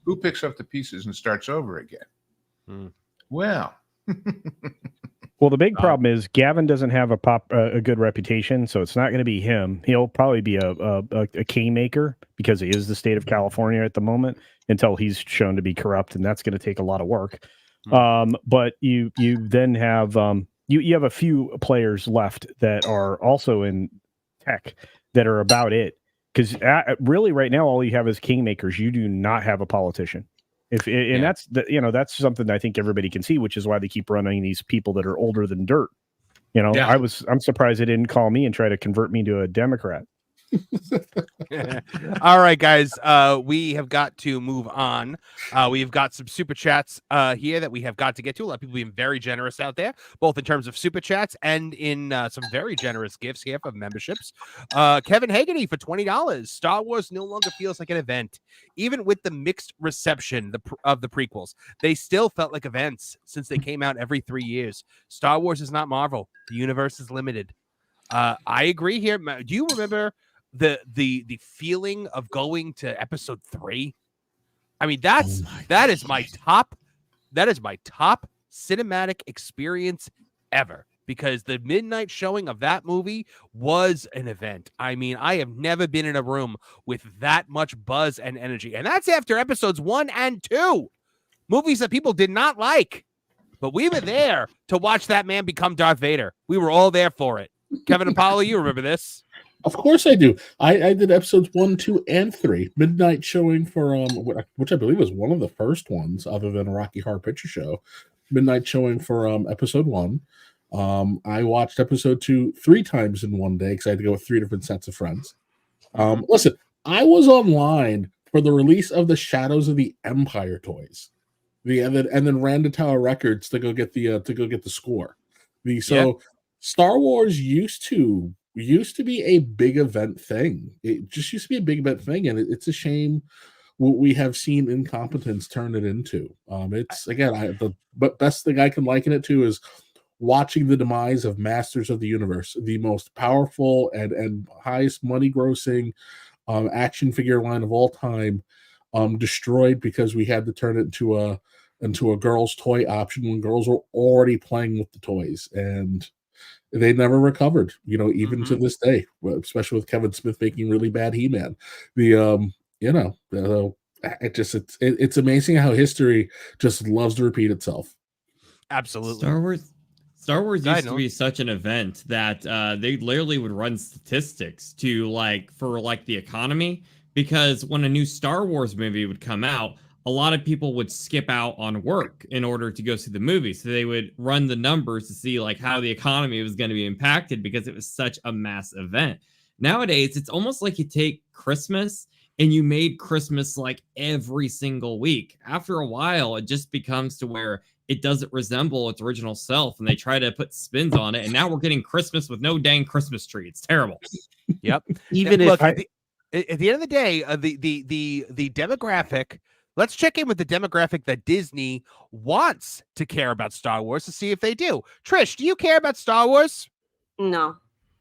who picks up the pieces and starts over again? Well, well, the big problem is Gavin doesn't have a good reputation, so it's not going to be him. He'll probably be a kingmaker because he is the state of California at the moment until he's shown to be corrupt, and that's going to take a lot of work. But you then have you have a few players left that are also in tech that are about it, because really right now all you have is kingmakers. You do not have a politician. That's that's something I think everybody can see, which is why they keep running these people that are older than dirt. I'm surprised they didn't call me and try to convert me to a Democrat. All right, guys, we have got to move on. We've got some super chats here that we have got to get to. A lot of people being very generous out there, both in terms of super chats and in some very generous gifts here for memberships. Kevin Haggerty for $20. Star Wars no longer feels like an event. Even with the mixed reception of the prequels, they still felt like events since they came out every 3 years. Star Wars is not Marvel. The universe is limited. I agree here. Do you remember the feeling of going to episode 3? I mean, that is my top cinematic experience ever, because the midnight showing of that movie was an event. I mean, I have never been in a room with that much buzz and energy, and that's after episodes 1 and 2, movies that people did not like, but we were there to watch that man become Darth Vader. We were all there for it. Kevin Apollo, you remember this? Of course I do. I did episodes 1, 2, and 3. Midnight showing for which I believe was one of the first ones other than a Rocky Horror Picture Show. Midnight showing for episode 1. I watched episode 2 3 times in one day because I had to go with 3 different sets of friends. Listen, I was online for the release of the Shadows of the Empire toys. And then ran to Tower Records to go get the score. Star Wars used to be a big event thing. It just used to be a big event thing, and it's a shame what we have seen incompetence turn it into. It's again, the best thing I can liken it to is watching the demise of Masters of the Universe, the most powerful and highest money grossing action figure line of all time, destroyed because we had to turn it into a girls' toy option when girls were already playing with the toys, and they never recovered, even to this day, especially with Kevin Smith making really bad He-Man. It's amazing how history just loves to repeat itself. Absolutely. Star Wars used to be such an event that they literally would run statistics for the economy, because when a new Star Wars movie would come out, a lot of people would skip out on work in order to go see the movie. So they would run the numbers to see how the economy was going to be impacted, because it was such a mass event. Nowadays, it's almost like you take Christmas and you made Christmas every single week. After a while, it just becomes to where it doesn't resemble its original self, and they try to put spins on it. And now we're getting Christmas with no dang Christmas tree. It's terrible. Yep. At the end of the day, the demographic. Let's check in with the demographic that Disney wants to care about Star Wars to see if they do. Trish, do you care about Star Wars? No.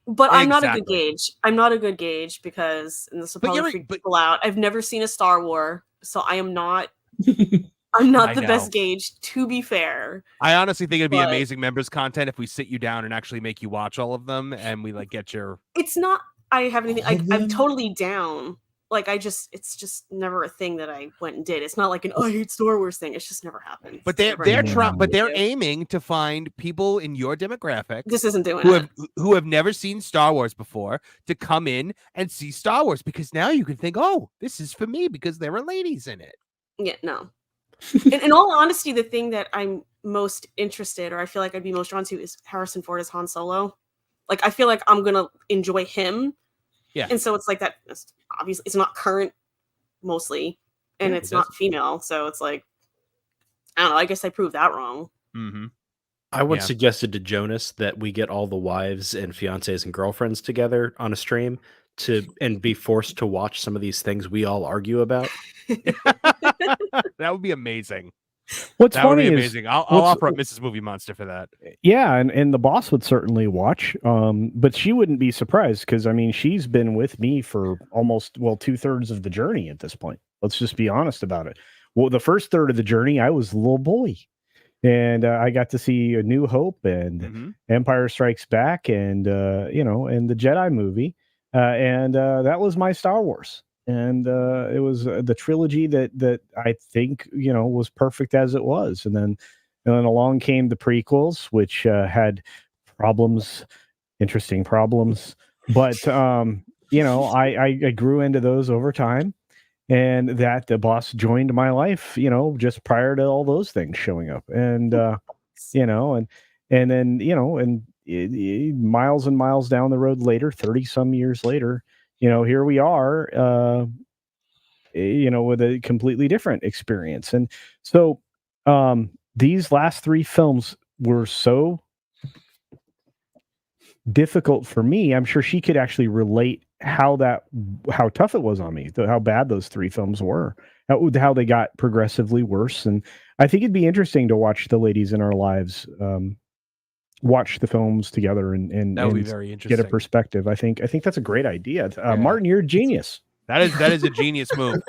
But I'm not a good gauge. I'm not a good gauge because, and this will probably freak people out, I've never seen a Star Wars, so I am not I'm not the best gauge, to be fair. I honestly think it'd be amazing members content if we sit you down and actually make you watch all of them, and we get your... It's not I have anything I'm totally down. It's just never a thing that I went and did. It's not like I hate Star Wars thing. It's just never happened. But they're aiming to find people in your demographic. This isn't doing it. Who have never seen Star Wars before to come in and see Star Wars, because now you can think, oh, this is for me because there are ladies in it. Yeah, no. in all honesty, the thing that I'm most interested, or I feel like I'd be most drawn to, is Harrison Ford as Han Solo. I feel like I'm gonna enjoy him. Yeah. And so it's that. Obviously, it's not current, mostly. and it's not female. So it's like, I don't know. I guess I proved that wrong. Mm-hmm. I once suggested to Jonas that we get all the wives and fiancés and girlfriends together on a stream and be forced to watch some of these things we all argue about. That would be amazing. What's that funny would be is amazing. I'll offer up Mrs. Movie Monster for that. Yeah, and the boss would certainly watch, but she wouldn't be surprised because I mean she's been with me for almost 2/3 of the journey at this point. Let's just be honest about it. Well, the first third of the journey, I was a little boy, and I got to see A New Hope and Empire Strikes Back, and and the Jedi movie, and that was my Star Wars. And it was the trilogy that I think was perfect as it was, and then along came the prequels, which had problems, interesting problems, but I grew into those over time, and that the boss joined my life, just prior to all those things showing up, and miles and miles down the road later, 30 some years later. Here we are, with a completely different experience. And so these last 3 films were so difficult for me. I'm sure she could actually relate how tough it was on me, how bad those 3 films were, how they got progressively worse. And I think it'd be interesting to watch the ladies in our lives watch the films together and that would be very interesting. Get a perspective. I think that's a great idea. Martin, you're a genius. That is a genius move.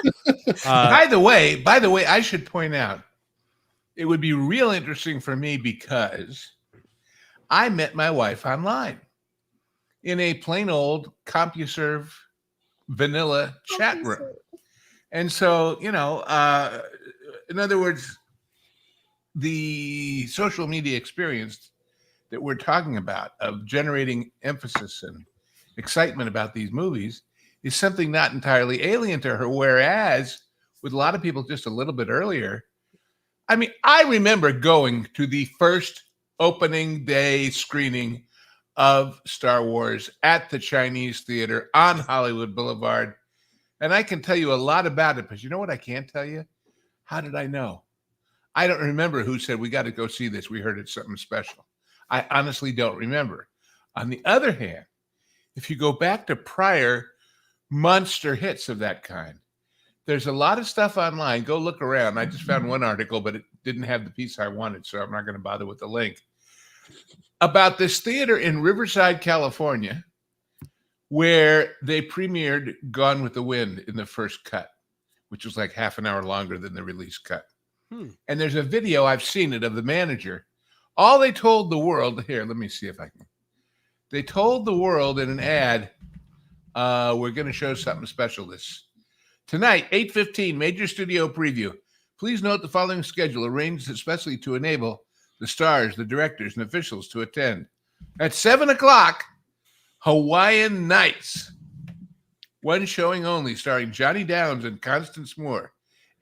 By the way, I should point out, it would be real interesting for me because I met my wife online in a plain old CompuServe vanilla chat room. And so, in other words, the social media experience that we're talking about of generating emphasis and excitement about these movies is something not entirely alien to her. Whereas with a lot of people just a little bit earlier, I mean, I remember going to the first opening day screening of Star Wars at the Chinese Theater on Hollywood Boulevard. And I can tell you a lot about it, but you know what I can't tell you? How did I know? I don't remember who said, we got to go see this. We heard it's something special. I honestly don't remember. On the other hand, if you go back to prior monster hits of that kind, there's a lot of stuff online. Go look around. I just found one article, but it didn't have the piece I wanted, so I'm not going to bother with the link. About this theater in Riverside, California, where they premiered Gone with the Wind in the first cut, which was like half an hour longer than the release cut. And there's a video, I've seen it, of the manager. All they told the world, here, let me see if I can. They told the world in an ad, we're going to show something special this tonight, 8:15, major studio preview. Please note the following schedule arranged especially to enable the stars, the directors, and officials to attend. At 7 o'clock, Hawaiian Nights. One showing only, starring Johnny Downs and Constance Moore.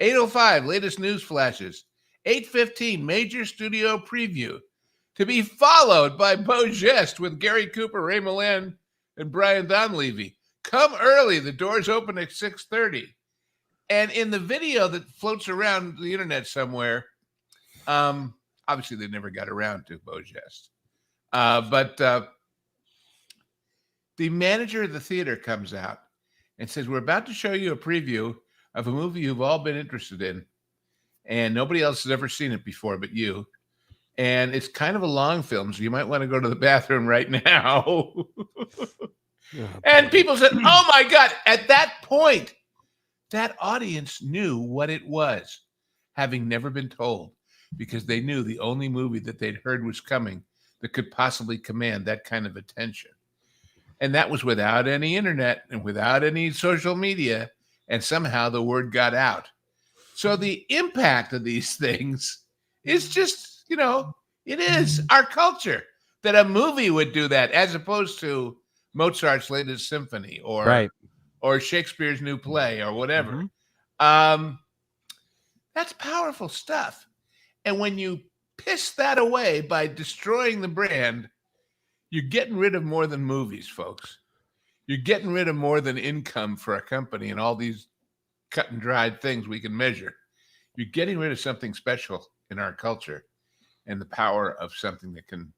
8:05, latest news flashes. 8:15, major studio preview. To be followed by Beau Geste with Gary Cooper, Ray Milland, and Brian Donlevy. Come early. The doors open at 6:30. And in the video that floats around the internet somewhere, obviously they never got around to Beau Geste. But the manager of the theater comes out and says, we're about to show you a preview of a movie you've all been interested in. And nobody else has ever seen it before but you. And it's kind of a long film, so you might want to go to the bathroom right now. And people said, oh my God, at that point, that audience knew what it was, having never been told, because they knew the only movie that they'd heard was coming that could possibly command that kind of attention. And that was without any internet and without any social media. And somehow the word got out. So the impact of these things is just, it is our culture that a movie would do that, as opposed to Mozart's latest symphony or Shakespeare's new play or whatever. That's powerful stuff. And when you piss that away by destroying the brand, you're getting rid of more than movies, folks. You're getting rid of more than income for a company and all these cut and dried things we can measure. You're getting rid of something special in our culture and the power of something that can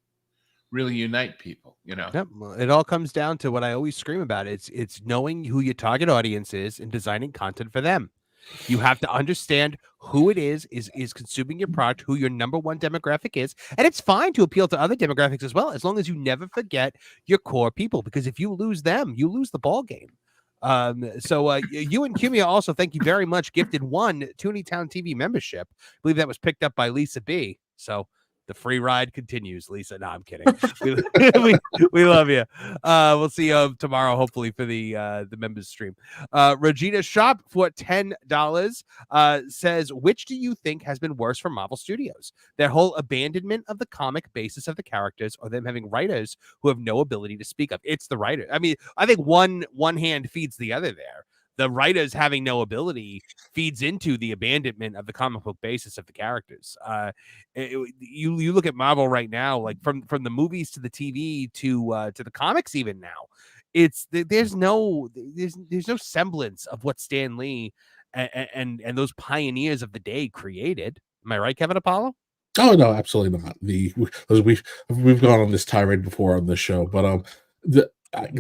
really unite people, you know. Yep. Well, it all comes down to what I always scream about. It's knowing who your target audience is and designing content for them. You have to understand who it is consuming your product, who your number one demographic is, and it's fine to appeal to other demographics as well, as long as you never forget your core people, because if you lose them, you lose the ball game. So you and Kimia also, thank you very much, gifted one Tooney Town TV membership. I believe that was picked up by Lisa B. So the free ride continues, Lisa. No, I'm kidding. we love you. We'll see you tomorrow, hopefully, for the members stream. Regina Shop for $10 says, which do you think has been worse for Marvel Studios? Their whole abandonment of the comic basis of the characters, or them having writers who have no ability to speak of? It's the writer. I mean, I think one hand feeds the other there. The writers having no ability feeds into the abandonment of the comic book basis of the characters. You look at Marvel right now, like from the movies to the TV to the comics, even now, there's no semblance of what Stan Lee and those pioneers of the day created. Am I right, Kevin Apollo? Oh no, absolutely not. We've gone on this tirade before on this show, but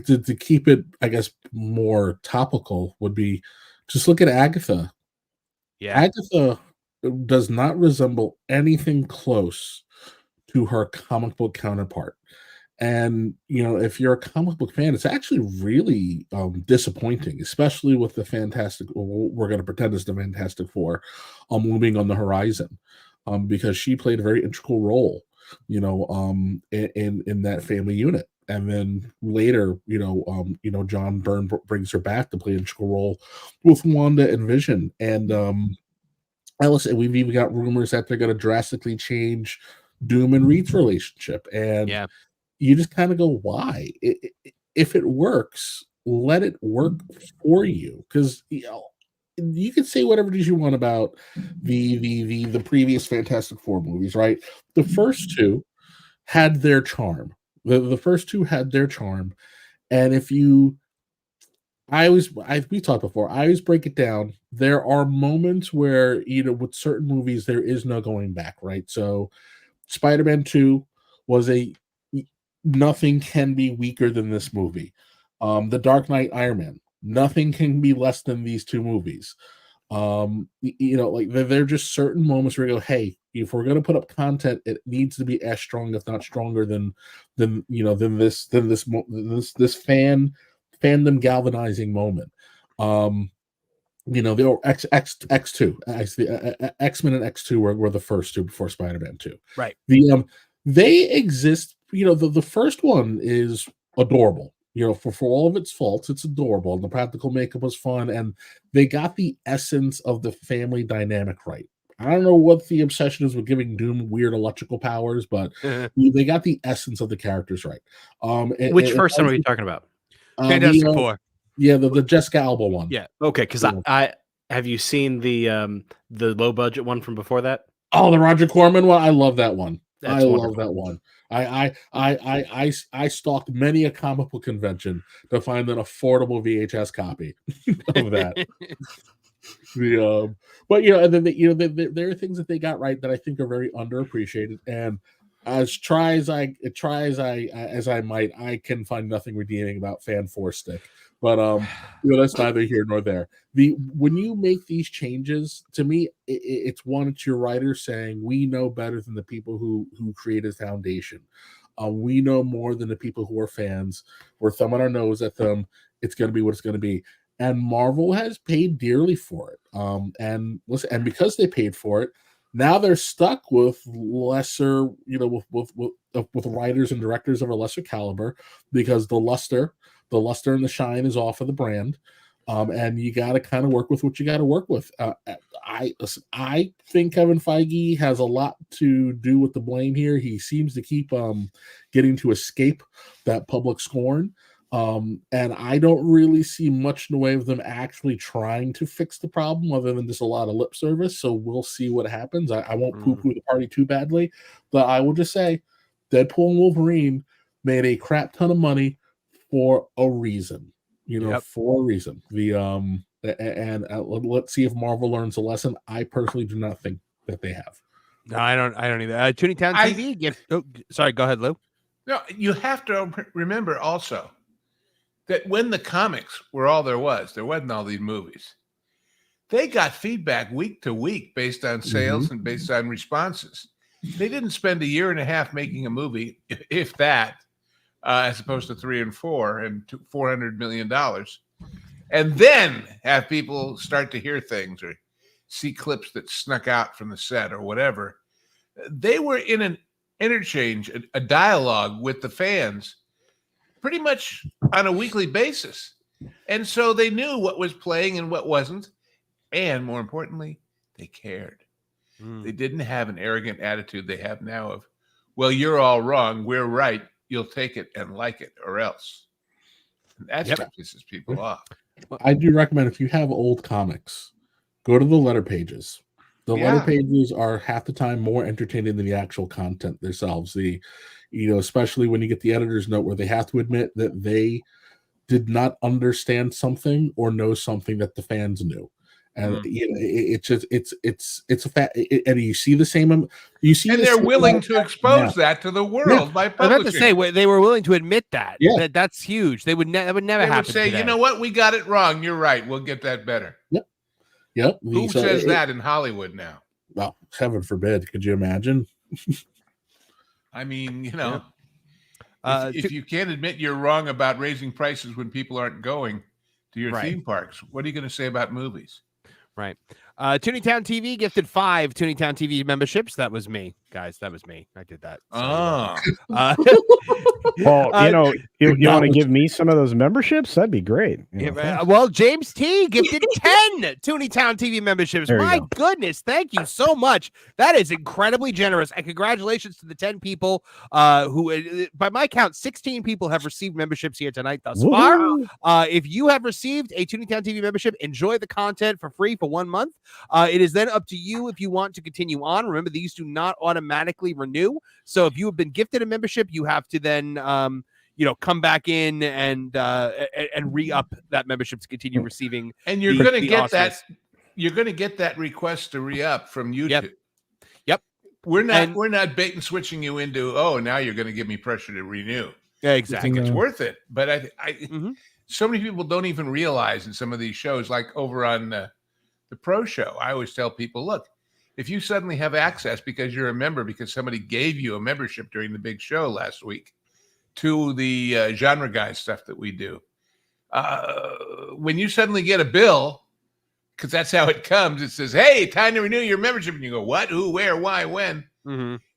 to keep it, I guess, more topical would be just look at Agatha. Yeah, Agatha does not resemble anything close to her comic book counterpart. And, you know, if you're a comic book fan, it's actually really disappointing, especially with the Fantastic, we're going to pretend it's the Fantastic Four looming on the horizon, because she played a very integral role, you know, in that family unit. And then later, John Byrne brings her back to play an integral role with Wanda and Vision. And we've even got rumors that they're going to drastically change Doom and Reed's relationship. And you just kind of go, why? If it works, let it work for you. Because, you know, you can say whatever it is you want about the previous Fantastic Four movies, right? The first two had their charm. The first two had their charm, and we talked before, I always break it down. There are moments where, you know, with certain movies, there is no going back, right? So Spider-Man 2 was nothing can be weaker than this movie. The Dark Knight Iron Man, nothing can be less than these two movies. You know, like there are just certain moments where you go, hey, if we're going to put up content, it needs to be as strong, if not stronger, than this fandom galvanizing moment. You know, the X2, X-Men and X2 were the first two before Spider-Man 2. Right. They exist. You know, the first one is adorable. You know, for all of its faults, it's adorable, and the practical makeup was fun, and they got the essence of the family dynamic right. I don't know what the obsession is with giving Doom weird electrical powers, but they got the essence of the characters right. Which first one are you talking about? Fantastic Four. Yeah, the Jessica Alba one. Yeah. Okay, because I have you seen the low budget one from before that? Oh, the Roger Corman one. I love that one. That's wonderful. Love that one. I stalked many a comic book convention to find an affordable VHS copy of that. But you know, and then there are things that they got right that I think are very underappreciated. And as I might, I can find nothing redeeming about Fan Four Stick. But you know, that's neither here nor there. When you make these changes, to me, it's your writers saying, we know better than the people who created Foundation. We know more than the people who are fans. We're thumbing our nose at them. It's going to be what it's going to be. And Marvel has paid dearly for it. And listen, and because they paid for it, now they're stuck with lesser, you know, with writers and directors of a lesser caliber, because the luster and the shine is off of the brand. And you got to kind of work with what you got to work with. I think Kevin Feige has a lot to do with the blame here. He seems to keep getting to escape that public scorn. And I don't really see much in the way of them actually trying to fix the problem, other than just a lot of lip service. So we'll see what happens. I won't poo-poo the party too badly, but I will just say Deadpool and Wolverine made a crap ton of money for a reason. You know, for a reason. and let's see if Marvel learns a lesson. I personally do not think that they have. No, I don't either. Tooney Town TV gift. Oh, sorry, go ahead, Lou. No, you have to remember also that when the comics were all there wasn't all these movies. They got feedback week to week based on sales and based on responses. They didn't spend a year and a half making a movie, if that, as opposed to 3 and 4 and $400 million. And then have people start to hear things or see clips that snuck out from the set or whatever. They were in an interchange, a dialogue with the fans pretty much on a weekly basis. And so they knew what was playing and what wasn't. And more importantly, they cared. They didn't have an arrogant attitude they have now of, well, you're all wrong. We're right. You'll take it and like it or else. And that's what pisses people off. I do recommend, if you have old comics, go to the letter pages. The letter pages are half the time more entertaining than the actual content themselves. Especially when you get the editor's note where they have to admit that they did not understand something or know something that the fans knew. And it's a fact. And you see the same. And they're willing to expose that to the world by publishing. I was about to say they were willing to admit that. Yeah, that's huge. That would never happen. They would say, today. You know what, we got it wrong. You're right. We'll get that better. Yep. Who says that in Hollywood now? Well, heaven forbid. Could you imagine? I mean, if you can't admit you're wrong about raising prices when people aren't going to your theme parks, what are you going to say about movies? Right. Tooney Town TV gifted 5 Tooney Town TV memberships. That was me, guys. That was me. I did that. Well, you want to give me some of those memberships? That'd be great. Well, James T gifted 10 Tooney Town TV memberships. My goodness, thank you so much. That is incredibly generous. And congratulations to the 10 people who, by my count, 16 people have received memberships here tonight thus far. If you have received a Tooney Town TV membership, enjoy the content for free for 1 month. It is then up to you if you want to continue on. Remember, these do not automatically renew. So if you have been gifted a membership, you have to then come back in and re-up that membership to continue receiving. And you're going to get that. You're going to get that request to re-up from YouTube. Yep. We're not bait and switching you into, now you're going to give me pressure to renew. Yeah, exactly. I think it's worth it. But so many people don't even realize in some of these shows, like over on the Pro Show, I always tell people, look, if you suddenly have access because you're a member, because somebody gave you a membership during the big show last week to the Genre Guys stuff that we do, when you suddenly get a bill, because that's how it comes, it says, hey, time to renew your membership. And you go, what, who, where, why, when?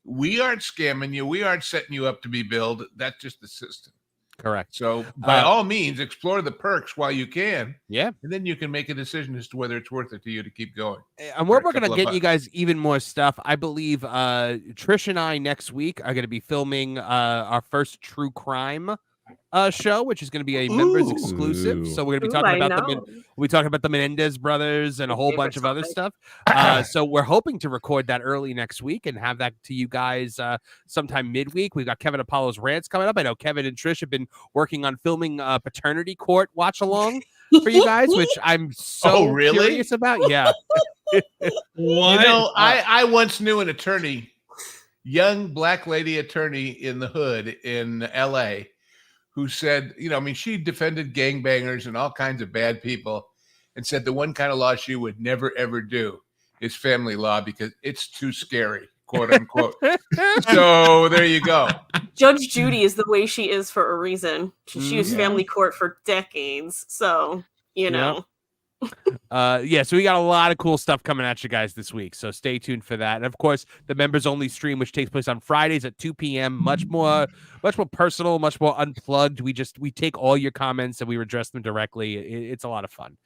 We aren't scamming you. We aren't setting you up to be billed. That's just the system. Correct. So by all means, explore the perks while you can. Yeah. And then you can make a decision as to whether it's worth it to you to keep going. And we're going to get you guys even more stuff. I believe Trish and I next week are going to be filming our first true crime show, which is going to be a members exclusive. So we're going to be talking about the Menendez brothers and a whole bunch of other stuff. So we're hoping to record that early next week and have that to you guys sometime midweek. We've got Kevin Apollo's rants coming up. I know Kevin and Trish have been working on filming paternity court watch along for you guys, which I'm so curious about. Yeah. I once knew an attorney, young black lady attorney in the hood in LA, who said, she defended gangbangers and all kinds of bad people and said the one kind of law she would never, ever do is family law because it's too scary, quote unquote. So there you go. Judge Judy is the way she is for a reason. She was family court for decades. So, so we got a lot of cool stuff coming at you guys this week, so stay tuned for that. And of course, the members only stream, which takes place on Fridays at 2 p.m. much more personal, much more unplugged. We take all your comments and we address them directly. It's a lot of fun.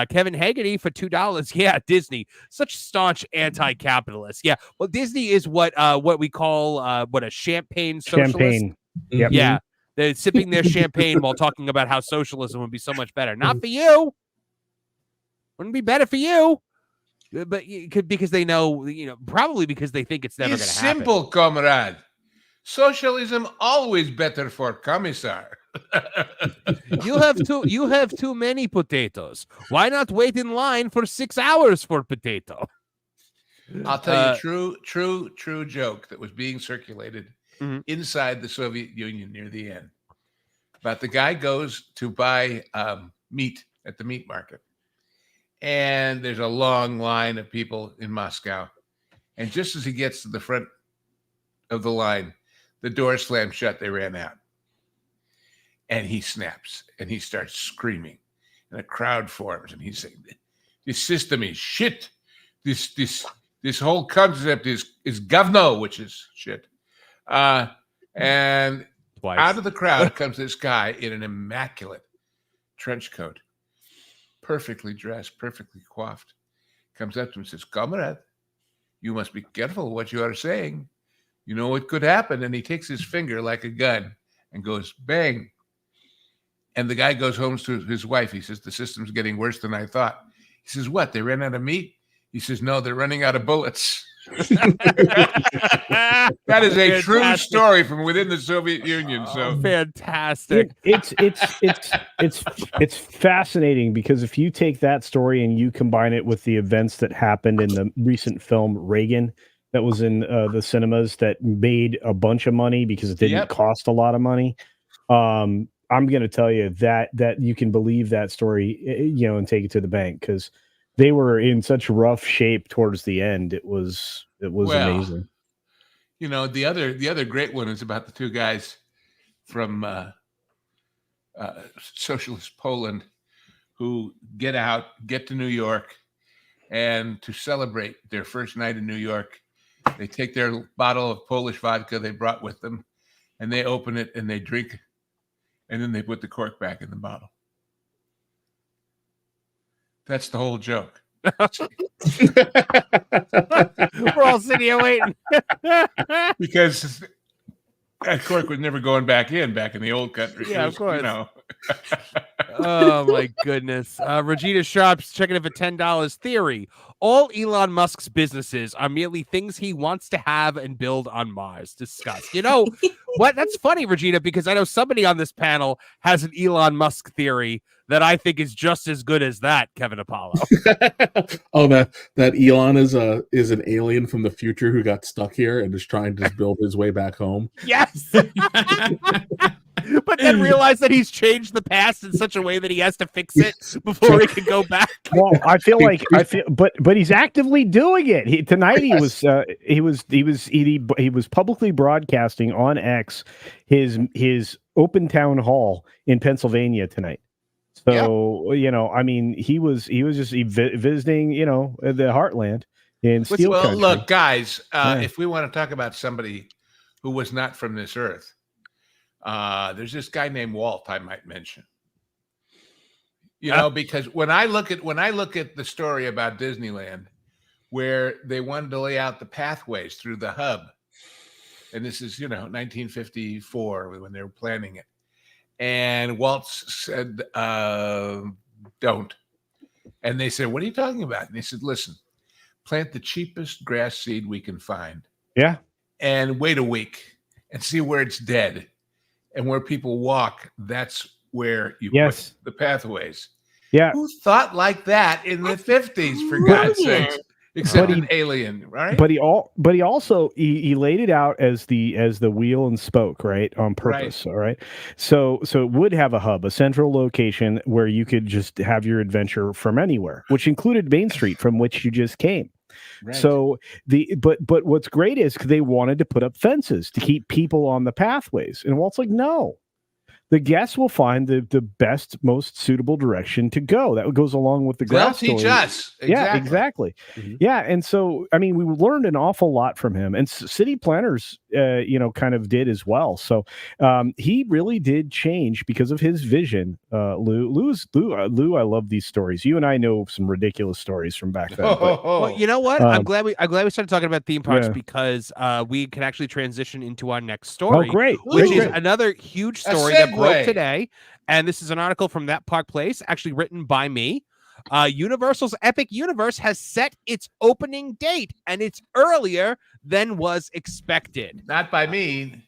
Kevin Haggerty for $2. Yeah, Disney, such staunch anti-capitalist. Yeah, well, Disney is what we call a champagne socialist. Champagne. Yep. Yeah, they're sipping their champagne while talking about how socialism would be so much better. Not for you. Wouldn't be better for you, but because they know, probably because they think it's never going to happen. Simple, comrade. Socialism always better for commissar. You have too many potatoes. Why not wait in line for 6 hours for potato? I'll tell you true joke that was being circulated inside the Soviet Union near the end. But the guy goes to buy meat at the meat market. And there's a long line of people in Moscow. And just as he gets to the front of the line, the door slams shut. They ran out. And he snaps and he starts screaming. And a crowd forms. And he's saying, this system is shit. This whole concept is govno, which is shit. And Twice. Out of the crowd comes this guy in an immaculate trench coat, perfectly dressed, perfectly coiffed. Comes up to him and says, "Comrade, you must be careful what you are saying. You know what could happen." And he takes his finger like a gun and goes, bang. And the guy goes home to his wife. He says, "The system's getting worse than I thought." He says, "What? They ran out of meat?" He says, "No, they're running out of bullets." That is a true story from within the Soviet Union. So fantastic. It's fascinating because if you take that story and you combine it with the events that happened in the recent film Reagan that was in the cinemas that made a bunch of money because it didn't cost a lot of money. I'm going to tell you that you can believe that story, and take it to the bank because they were in such rough shape towards the end. It was amazing. The other great one is about the two guys from socialist Poland who get to New York, and to celebrate their first night in New York, they take their bottle of Polish vodka they brought with them, and they open it and they drink, and then they put the cork back in the bottle. That's the whole joke. We're all sitting here waiting. Because that cork was never going back in the old country. Yeah, of course. Oh my goodness. Regina Sharp's checking in for $10. Theory: all Elon Musk's businesses are merely things he wants to have and build on Mars. Discuss. You know what? That's funny, Regina, because I know somebody on this panel has an Elon Musk theory that I think is just as good as that, Kevin Apollo. Oh, that Elon is an alien from the future who got stuck here and is trying to build his way back home. Yes. But then realize that he's changed the past in such a way that he has to fix it before he can go back. Well, but he's actively doing it. Tonight he was publicly broadcasting on X his open town hall in Pennsylvania tonight. So he was just visiting the heartland in Steel Country. Look, guys, if we want to talk about somebody who was not from this earth, there's this guy named Walt I might mention. Because when I look at the story about Disneyland, where they wanted to lay out the pathways through the hub, and this is 1954 when they were planning it, and Walt said, "Don't," and they said, "What are you talking about?" And he said, "Listen, plant the cheapest grass seed we can find, and wait a week and see where it's dead." And where people walk, that's where you put the pathways. Yeah. Who thought like that in the 50s, for God's sakes? Except an alien, right? But he also laid it out as the wheel and spoke, right? On purpose. Right. All right. So it would have a hub, a central location where you could just have your adventure from anywhere, which included Main Street, from which you just came. Right. So but what's great is they wanted to put up fences to keep people on the pathways, and Walt's like, no, the guests will find the best, most suitable direction to go. That goes along with the grass. They'll teach us. Exactly. Yeah, exactly. Mm-hmm. Yeah, and so we learned an awful lot from him, and city planners, kind of did as well. So he really did change because of his vision. Lou, I love these stories. You and I know some ridiculous stories from back then. Well, you know what? I'm glad we started talking about theme parks because we can actually transition into our next story. Oh, great! Which is another huge story that broke today, and this is an article from That Park Place, actually written by me. Universal's Epic Universe has set its opening date, and it's earlier than was expected. Not by me.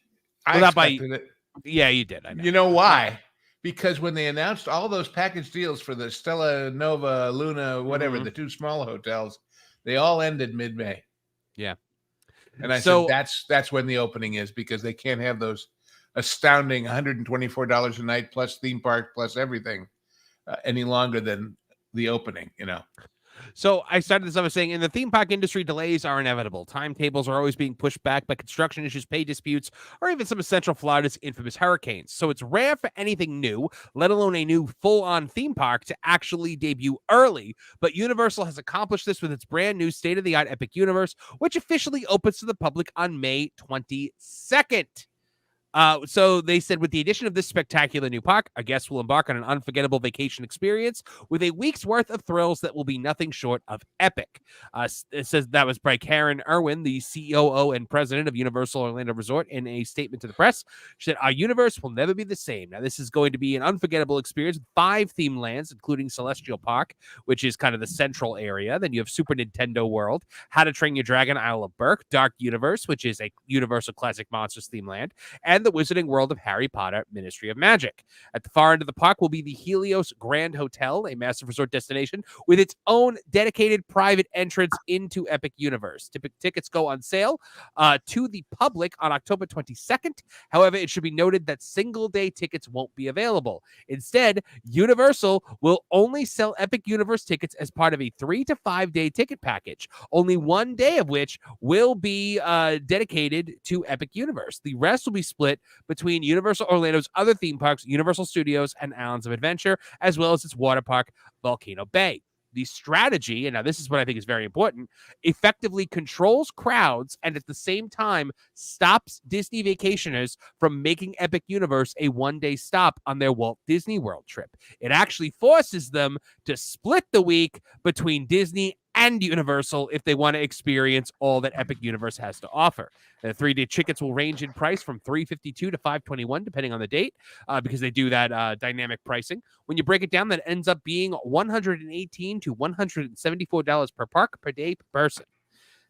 Not by it. Yeah, you did. I know. You know why? because when they announced all those package deals for the Stella, Nova, Luna, whatever, the two small hotels, they all ended mid-May. Yeah. And I said, that's when the opening is, because they can't have those astounding $124 a night plus theme park plus everything any longer than the opening, you know. So I started this off saying, in the theme park industry, delays are inevitable. Timetables are always being pushed back by construction issues, pay disputes, or even some of Central Florida's infamous hurricanes. So it's rare for anything new, let alone a new full-on theme park, to actually debut early. But Universal has accomplished this with its brand new state-of-the-art Epic Universe, which officially opens to the public on May 22nd. So they said, with the addition of this spectacular new park, our guests will embark on an unforgettable vacation experience with a week's worth of thrills that will be nothing short of epic. It says that was by Karen Irwin, the COO and president of Universal Orlando Resort, in a statement to the press. She said, our universe will never be the same. Now, this is going to be an unforgettable experience with 5 theme lands, including Celestial Park, which is kind of the central area. Then you have Super Nintendo World, How to Train Your Dragon, Isle of Berk, Dark Universe, which is a Universal Classic Monsters theme land, and the Wizarding World of Harry Potter, Ministry of Magic. At the far end of the park will be the Helios Grand Hotel, a massive resort destination with its own dedicated private entrance into Epic Universe. Tickets go on sale to the public on October 22nd. However, it should be noted that single-day tickets won't be available. Instead, Universal will only sell Epic Universe tickets as part of a 3 to 5 day ticket package, only one day of which will be dedicated to Epic Universe. The rest will be split between Universal Orlando's other theme parks, Universal Studios and Islands of Adventure, as well as its water park, Volcano Bay. The strategy, and now this is what I think is very important, effectively controls crowds and at the same time stops Disney vacationers from making Epic Universe a one-day stop on their Walt Disney World trip. It actually forces them to split the week between Disney and Universal if they want to experience all that Epic Universe has to offer. The 3-day tickets will range in price from $352 to $521, depending on the date, because they do that dynamic pricing. When you break it down, that ends up being $118 to $174 per park per day per person.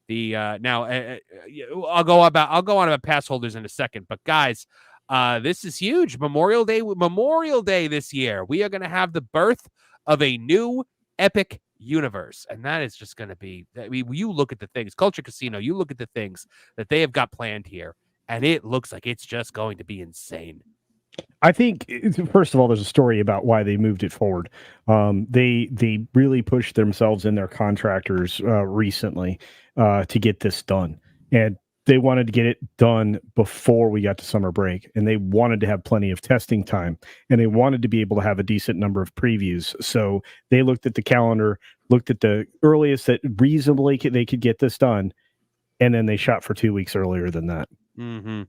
I'll go on about pass holders in a second, but guys, this is huge. Memorial Day this year, we are going to have the birth of a new Epic Universe, and that is just going to be, you look at the things, Culture Casino, you look at the things that they have got planned here, and it looks like it's just going to be insane. I think, first of all, there's a story about why they moved it forward. They really pushed themselves and their contractors recently to get this done, and they wanted to get it done before we got to summer break, and they wanted to have plenty of testing time, and they wanted to be able to have a decent number of previews. So they looked at the calendar, looked at the earliest that reasonably they could get this done, and then they shot for 2 weeks earlier than that. Mm-hmm.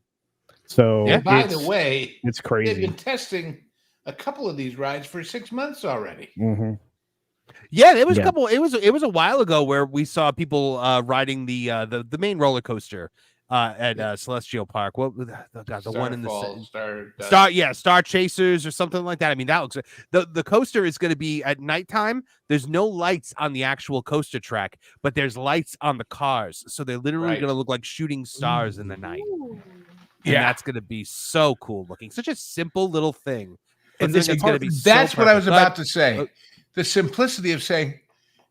So, yeah, by the way, it's crazy. They've been testing a couple of these rides for 6 months already. Mm-hmm. Yeah, there was a couple. It was a while ago where we saw people riding the main roller coaster at Celestial Park. What the one in the Star Chasers or something like that. I mean, that looks the coaster is going to be at nighttime. There's no lights on the actual coaster track, but there's lights on the cars, so they're literally going to look like shooting stars in the night. And that's going to be so cool looking. Such a simple little thing. And this is going to be. That's what I was about to say. The simplicity of saying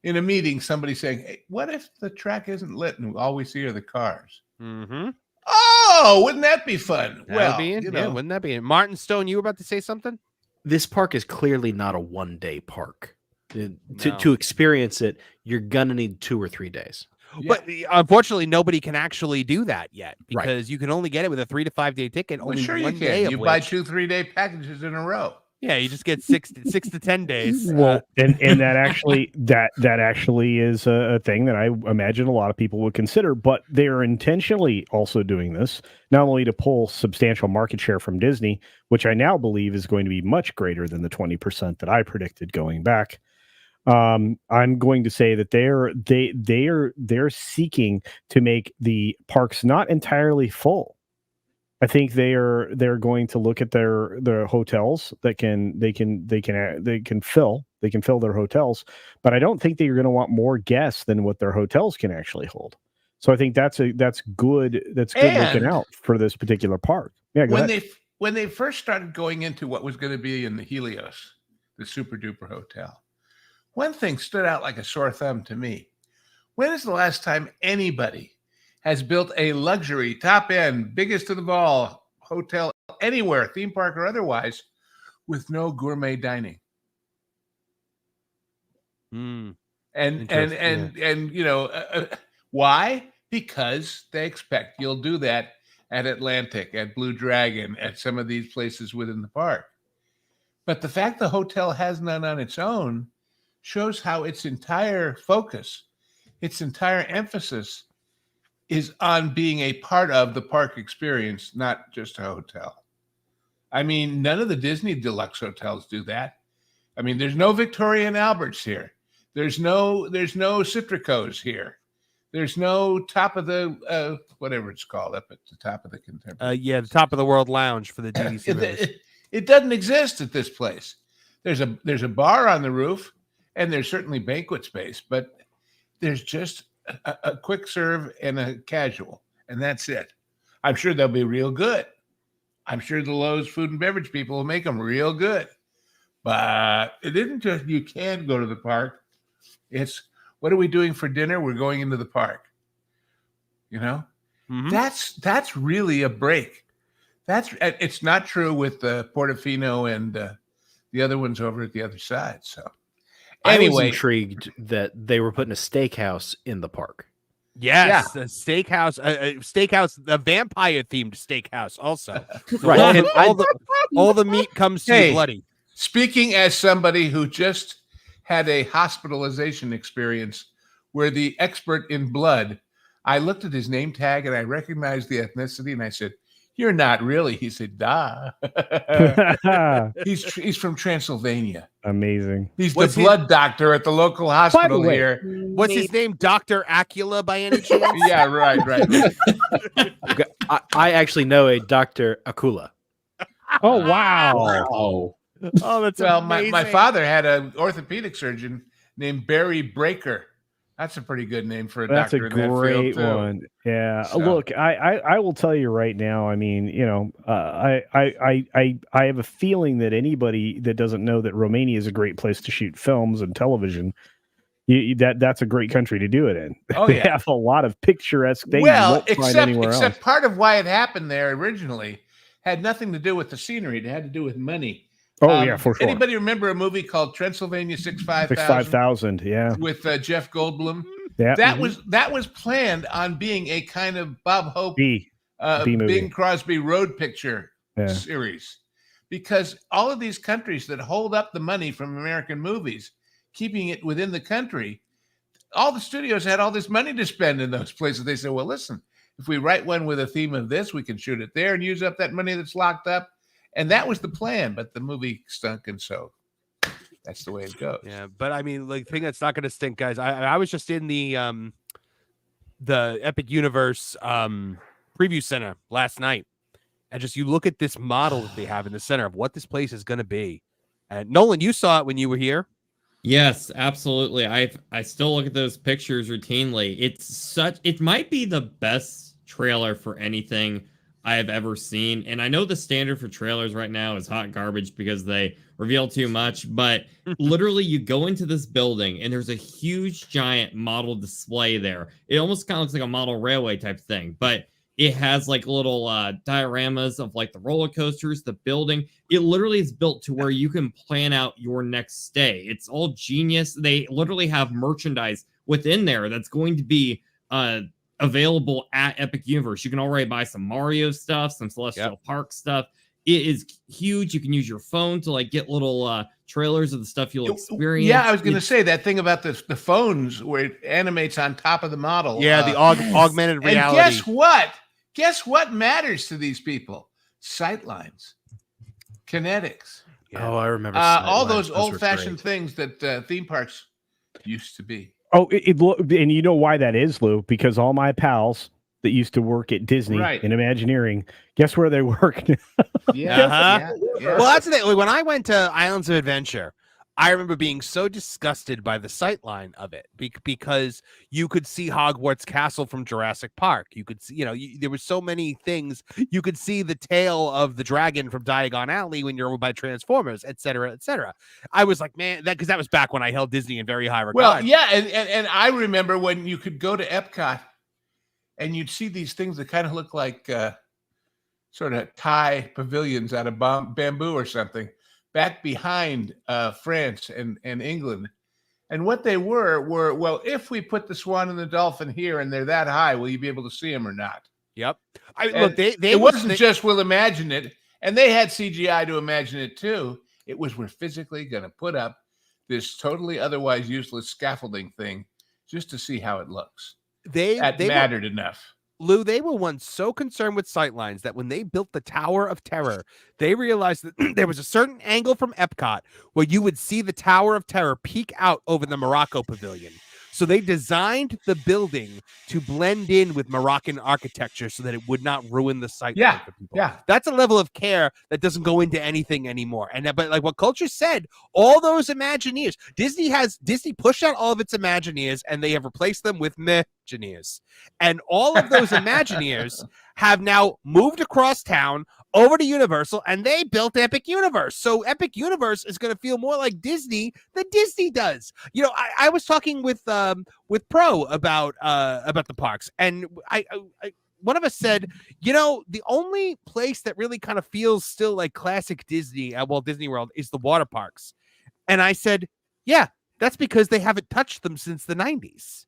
in a meeting, somebody saying, hey, what if the track isn't lit and all we see are the cars? Mm-hmm. Oh, wouldn't that be fun? Wouldn't that be it? Martin Stone, you were about to say something? This park is clearly not a one-day park. To experience it, you're going to need 2 or 3 days. But unfortunately, nobody can actually do that yet because you can only get it with a 3 to 5 day ticket. Well, sure you can. You buy 2 3-day packages in a row. Yeah, you just get 6 to 10 days. Well, and that actually that actually is a thing that I imagine a lot of people would consider. But they are intentionally also doing this not only to pull substantial market share from Disney, which I now believe is going to be much greater than the 20% that I predicted going back. I'm going to say that they're seeking to make the parks not entirely full. I think they're going to look at their hotels that they can fill their hotels, but I don't think they're going to want more guests than what their hotels can actually hold. So I think that's good looking out for this particular park. Yeah, when they first started going into what was going to be in the Helios, the super duper hotel, one thing stood out like a sore thumb to me. When is the last time anybody has built a luxury, top end, biggest of all hotel anywhere, theme park or otherwise, with no gourmet dining? And you know, why? Because they expect you'll do that at Atlantic, at Blue Dragon, at some of these places within the park. But the fact the hotel has none on its own shows how its entire focus, its entire emphasis is on being a part of the park experience, not just a hotel. I mean, none of the Disney deluxe hotels do that. I mean, there's no Victoria and Alberts here. There's no Citricos here. There's no top of the whatever it's called up at the top of the contemporary. Yeah, the top of the world lounge for the DVC. It doesn't exist at this place. There's a bar on the roof, and there's certainly banquet space, but there's just a quick serve and a casual, and that's it. I'm sure they'll be real good. I'm sure the Lowe's food and beverage people will make them real good. But it isn't just you can go to the park. It's what are we doing for dinner? We're going into the park. You know, that's really a break. It's not true with Portofino and the other ones over at the other side. So anyway, I was intrigued that they were putting a steakhouse in the park. Yes, the steakhouse, the vampire themed steakhouse also. So Right. all the meat comes to you bloody. Speaking as somebody who just had a hospitalization experience where the expert in blood, I looked at his name tag and I recognized the ethnicity and I said, "You're not really." He said, "Da." He's from Transylvania. Amazing. He's the blood doctor at the local hospital here. What's his name? Dr. Acula by any chance? Yeah, right. I actually know a Dr. Akula. Oh, wow. Oh, that's well. amazing. My father had an orthopedic surgeon named Barry Breaker. That's a pretty good name for a doctor. That's a great one. Yeah. So. Look, I will tell you right now. I mean, you know, I have a feeling that anybody that doesn't know that Romania is a great place to shoot films and television, that's a great country to do it in. Oh, they have a lot of picturesque things. Well, except part of why it happened there originally had nothing to do with the scenery. It had to do with money. Oh, yeah, for sure. Anybody remember a movie called Transylvania 65000? 65000, yeah. With Jeff Goldblum? Yeah. That was planned on being a kind of Bob Hope, B movie. Bing Crosby road picture series. Because all of these countries that hold up the money from American movies, keeping it within the country, all the studios had all this money to spend in those places. They said, well, listen, if we write one with a theme of this, we can shoot it there and use up that money that's locked up. And that was the plan, but the movie stunk, and so that's the way it goes. Yeah, but I mean, like, the thing that's not going to stink, guys. I was just in the Epic Universe preview center last night, and just you look at this model that they have in the center of what this place is going to be. And Nolan, you saw it when you were here. Yes, absolutely. I still look at those pictures routinely. It might be the best trailer for anything I have ever seen. And I know the standard for trailers right now is hot garbage because they reveal too much, but literally you go into this building and there's a huge giant model display there. It almost kind of looks like a model railway type thing, but it has like little dioramas of like the roller coasters, the building. It literally is built to where you can plan out your next stay. It's all genius. They literally have merchandise within there that's going to be available at Epic Universe. You can already buy some Mario stuff, some Celestial Park stuff. It is huge. You can use your phone to like get little trailers of the stuff you'll experience. Yeah, I was going to say that thing about the phones where it animates on top of the model. Yeah, the augmented reality. And guess what? Guess what matters to these people? Sightlines, kinetics. Yeah. Oh, I remember all those old-fashioned things that theme parks used to be. Oh, and you know why that is, Lou? Because all my pals that used to work at Disney in Imagineering, guess where they work now? Well, that's the thing. When I went to Islands of Adventure, I remember being so disgusted by the sightline of it because you could see Hogwarts Castle from Jurassic Park. You could see, there were so many things. You could see the tail of the dragon from Diagon Alley when you're by Transformers, et cetera, et cetera. I was like, man, because that was back when I held Disney in very high regard. Well, yeah, and I remember when you could go to Epcot and you'd see these things that kind of look like sort of Thai pavilions out of bamboo or something, back behind France and England. And what they were, well, if we put the swan and the dolphin here and they're that high, will you be able to see them or not? Yep. Look, it wasn't just we'll imagine it. And they had CGI to imagine it too. It was we're physically going to put up this totally otherwise useless scaffolding thing just to see how it looks. That mattered enough. Lou, they were once so concerned with sightlines that when they built the Tower of Terror, they realized that there was a certain angle from Epcot where you would see the Tower of Terror peek out over the Morocco Pavilion. So they designed the building to blend in with Moroccan architecture so that it would not ruin the sight line for people. Yeah. That's a level of care that doesn't go into anything anymore. But like what Culture said, all those Imagineers, Disney pushed out all of its Imagineers and they have replaced them with Imagineers. And all of those Imagineers have now moved across town over to Universal, and they built Epic Universe. So Epic Universe is going to feel more like Disney than Disney does. I was talking with Pro about the parks, and I one of us said, the only place that really kind of feels still like classic Disney at Walt Disney World is the water parks. And I said, yeah, that's because they haven't touched them since the 90s.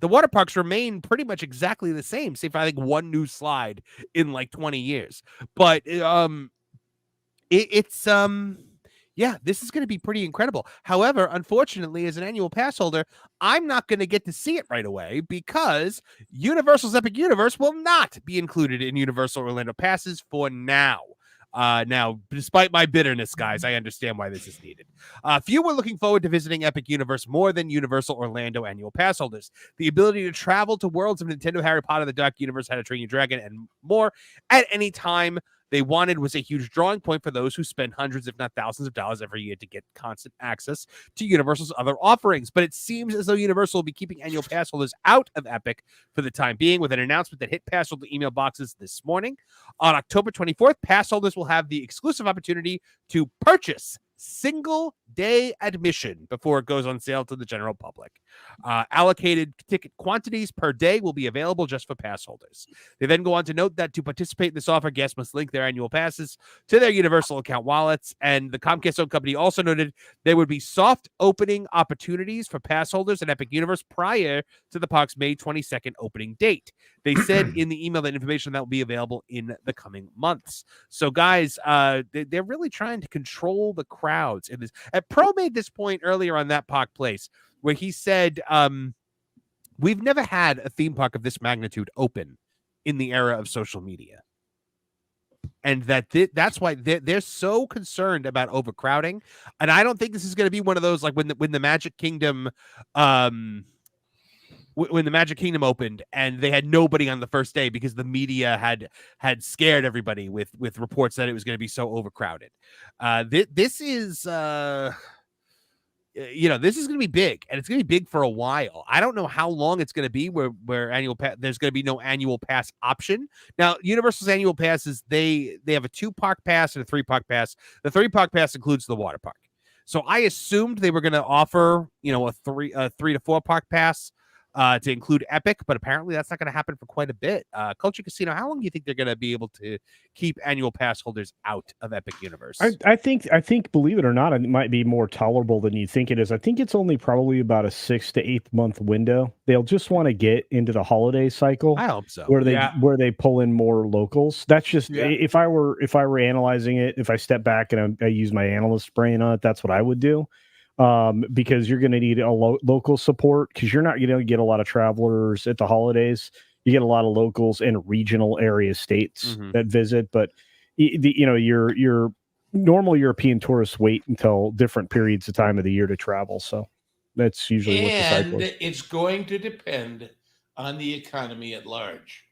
The water parks remain pretty much exactly the same, save for I think one new slide in like 20 years. But this is going to be pretty incredible. However, unfortunately, as an annual pass holder, I'm not going to get to see it right away because Universal's Epic Universe will not be included in Universal Orlando passes for now. Now, despite my bitterness, guys, I understand why this is needed. Few were looking forward to visiting Epic Universe more than Universal Orlando annual pass holders. The ability to travel to worlds of Nintendo, Harry Potter, the Dark Universe, How to Train Your Dragon, and more at any time they wanted was a huge drawing point for those who spend hundreds, if not thousands of dollars every year to get constant access to Universal's other offerings. But it seems as though Universal will be keeping annual pass holders out of Epic for the time being, with an announcement that hit pass holder email boxes this morning. On October 24th, pass holders will have the exclusive opportunity to purchase single-day admission before it goes on sale to the general public. Allocated ticket quantities per day will be available just for pass holders. They then go on to note that to participate in this offer, guests must link their annual passes to their Universal account wallets, and the Comcast-owned company also noted there would be soft opening opportunities for pass holders at Epic Universe prior to the park's May 22nd opening date. They said in the email that information that will be available in the coming months. So, guys, they're really trying to control the crowds in this. Pro made this point earlier on That Park Place, where he said, we've never had a theme park of this magnitude open in the era of social media. And that's why they're so concerned about overcrowding. And I don't think this is going to be one of those like when the Magic Kingdom when the Magic Kingdom opened and they had nobody on the first day because the media had scared everybody with reports that it was going to be so overcrowded. This is this is going to be big, and it's going to be big for a while. I don't know how long it's going to be where there's going to be no annual pass option. Now, Universal's annual passes, they have a 2-park pass and a 3-park pass. The 3-park pass includes the water park. So I assumed they were going to offer, a 3 to 4 park pass to include Epic, but apparently that's not going to happen for quite a bit. Culture Casino, how long do you think they're going to be able to keep annual pass holders out of Epic Universe? I think, believe it or not, it might be more tolerable than you think it is. I think it's only probably about a 6 to 8 month window. They'll just want to get into the holiday cycle. I hope so. Where they pull in more locals. That's just if I were analyzing it, if I step back and I use my analyst brain on it, that's what I would do. Because you're going to need a local support, because you're not going to get a lot of travelers at the holidays. You get a lot of locals and regional area states that visit, but your normal European tourists wait until different periods of time of the year to travel. So that's usually what the cycle is. And it's going to depend on the economy at large.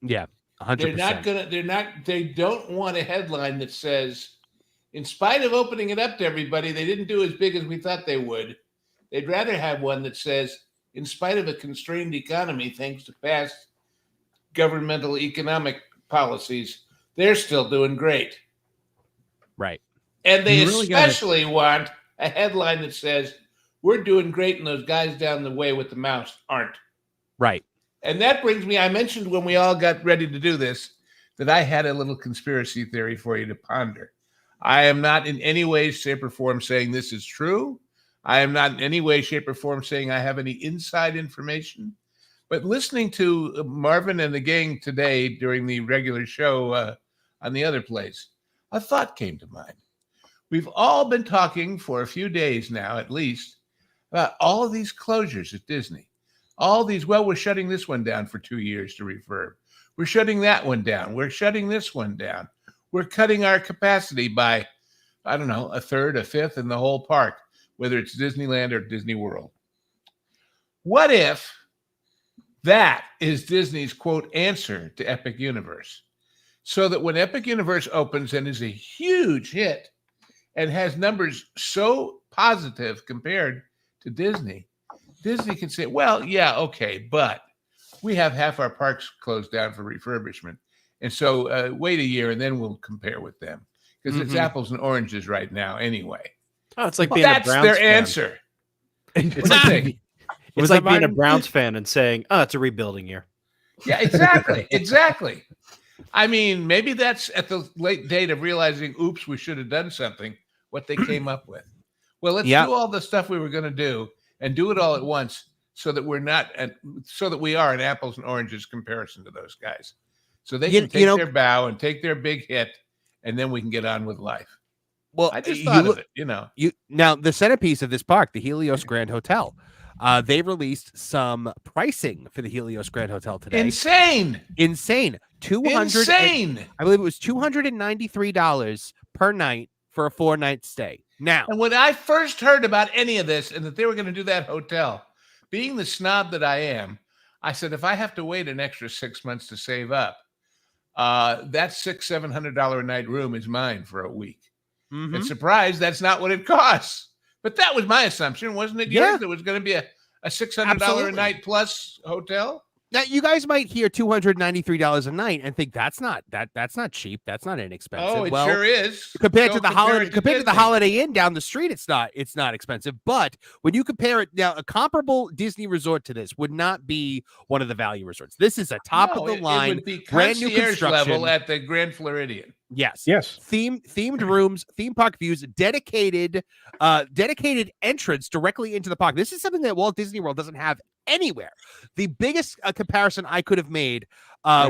Yeah, 100%. They don't want a headline that says in spite of opening it up to everybody, they didn't do as big as we thought they would. They'd rather have one that says, in spite of a constrained economy, thanks to past governmental economic policies, they're still doing great. Right. And they especially want a headline that says, we're doing great and those guys down the way with the mouse aren't. Right. And that brings me, I mentioned when we all got ready to do this, that I had a little conspiracy theory for you to ponder. I am not in any way, shape, or form saying this is true. I am not in any way, shape, or form saying I have any inside information. But listening to Marvin and the gang today during the regular show on the other place, a thought came to mind. We've all been talking for a few days now, at least, about all of these closures at Disney. All these, well, we're shutting this one down for 2 years to refurb. We're shutting that one down. We're shutting this one down. We're cutting our capacity by, I don't know, a third, a fifth in the whole park, whether it's Disneyland or Disney World. What if that is Disney's, quote, answer to Epic Universe? So that when Epic Universe opens and is a huge hit and has numbers so positive compared to Disney, Disney can say, well, yeah, okay, but we have half our parks closed down for refurbishment. And so wait a year and then we'll compare with them. Because it's apples and oranges right now anyway. Oh, it's like being a Browns fan. That's their answer. It's like being a Browns fan and saying, oh, it's a rebuilding year. Yeah, exactly. Exactly. I mean, maybe that's at the late date of realizing, oops, we should have done something, what they came up with. Well, let's do all the stuff we were going to do and do it all at once so that we're not, so that we are an apples and oranges comparison to those guys. So they can take their bow and take their big hit, and then we can get on with life. Well, I just thought of it, Now, the centerpiece of this park, the Helios Grand Hotel, they released some pricing for the Helios Grand Hotel today. Insane. Insane. I believe it was $293 per night for a 4-night stay. Now, and when I first heard about any of this and that they were going to do that hotel, being the snob that I am, I said, if I have to wait an extra 6 months to save up, that $600-700 a night room is mine for a week. And surprised that's not what it costs. But that was my assumption, wasn't it? Yours? It was going to be a $600 a night plus hotel. Now, you guys might hear $293 a night and think that's not cheap. That's not inexpensive. Oh, it sure is. Compared to the Holiday Inn down the street, it's not expensive. But when you compare it now, a comparable Disney resort to this would not be one of the value resorts. This is a top of the line, it would be brand new construction level at the Grand Floridian. Yes. Themed rooms, theme park views, dedicated entrance directly into the park. This is something that Walt Disney World doesn't have anywhere. The biggest comparison I could have made,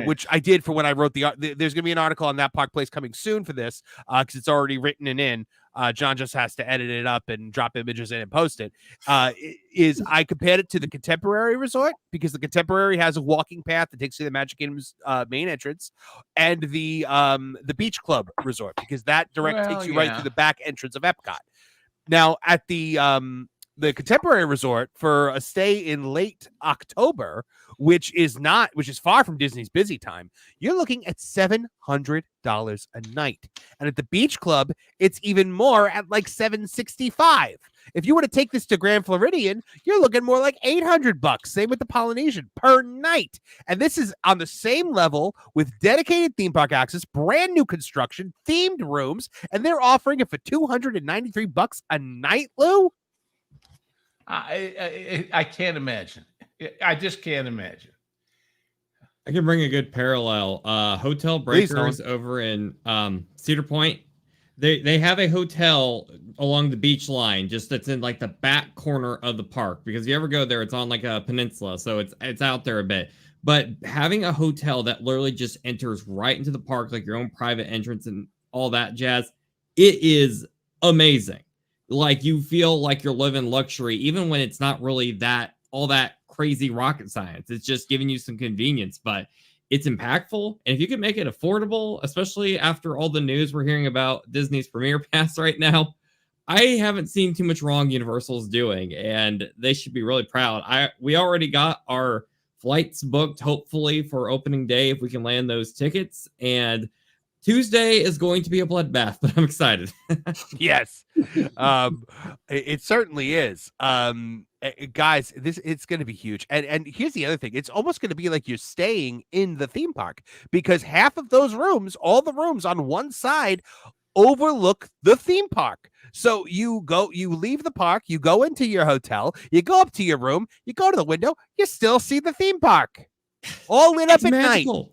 which I did for when I wrote there's going to be an article on That Park Place coming soon for this, because it's already written and in. John just has to edit it up and drop images in and post it. Is I compared it to the Contemporary Resort, because the Contemporary has a walking path that takes you to the Magic Kingdom's main entrance, and the Beach Club Resort, because that takes you right through the back entrance of Epcot. Now, at the Contemporary Resort, for a stay in late October, which is far from Disney's busy time, you're looking at $700 a night. And at the Beach Club, it's even more at like $765. If you were to take this to Grand Floridian, you're looking more like $800. Same with the Polynesian per night. And this is on the same level with dedicated theme park access, brand new construction, themed rooms, and they're offering it for $293 a night, Lou. I can't imagine. I just can't imagine. I can bring a good parallel. Hotel Breakers over in Cedar Point. They have a hotel along the beach line, just that's in like the back corner of the park. Because if you ever go there, it's on like a peninsula, so it's out there a bit. But having a hotel that literally just enters right into the park, like your own private entrance and all that jazz, it is amazing. Like, you feel like you're living luxury, even when it's not really all that crazy rocket science. It's just giving you some convenience, but it's impactful. And if you can make it affordable, especially after all the news we're hearing about Disney's Premier Pass right now, I haven't seen too much wrong Universal's doing, and they should be really proud. We already got our flights booked, hopefully, for opening day if we can land those tickets. And Tuesday is going to be a bloodbath, but I'm excited. Yes, it certainly is. Guys, it's going to be huge. And here's the other thing: it's almost going to be like you're staying in the theme park, because half of those rooms, all the rooms on one side, overlook the theme park. So you leave the park, you go into your hotel, you go up to your room, you go to the window, you still see the theme park, all lit up at magical night.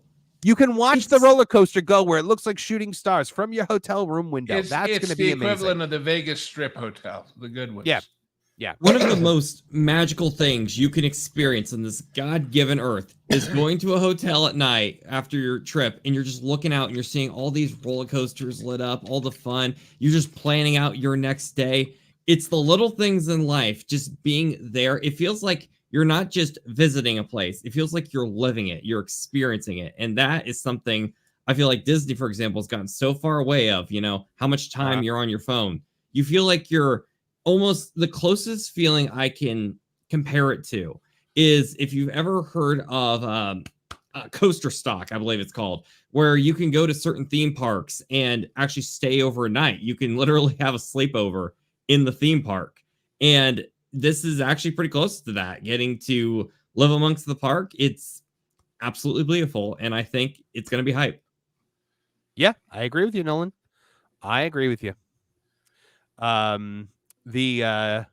You can watch the roller coaster go where it looks like shooting stars from your hotel room window. That's going to be amazing. It's the equivalent of the Vegas Strip Hotel, the good ones. Yeah. One of the most magical things you can experience on this God-given earth is going to a hotel at night after your trip, and you're just looking out and you're seeing all these roller coasters lit up, all the fun. You're just planning out your next day. It's the little things in life, just being there. It feels like you're not just visiting a place. It feels like you're living it. You're experiencing it. And that is something I feel like Disney, for example, has gotten so far away of, how much time you're on your phone. You feel like you're almost the closest feeling I can compare it to is if you've ever heard of coaster stock, I believe it's called, where you can go to certain theme parks and actually stay overnight. You can literally have a sleepover in the theme park. And this is actually pretty close to that, getting to live amongst the park. It's absolutely beautiful, and I think it's going to be hype. Yeah, I agree with you, Nolan. I agree with you. All right,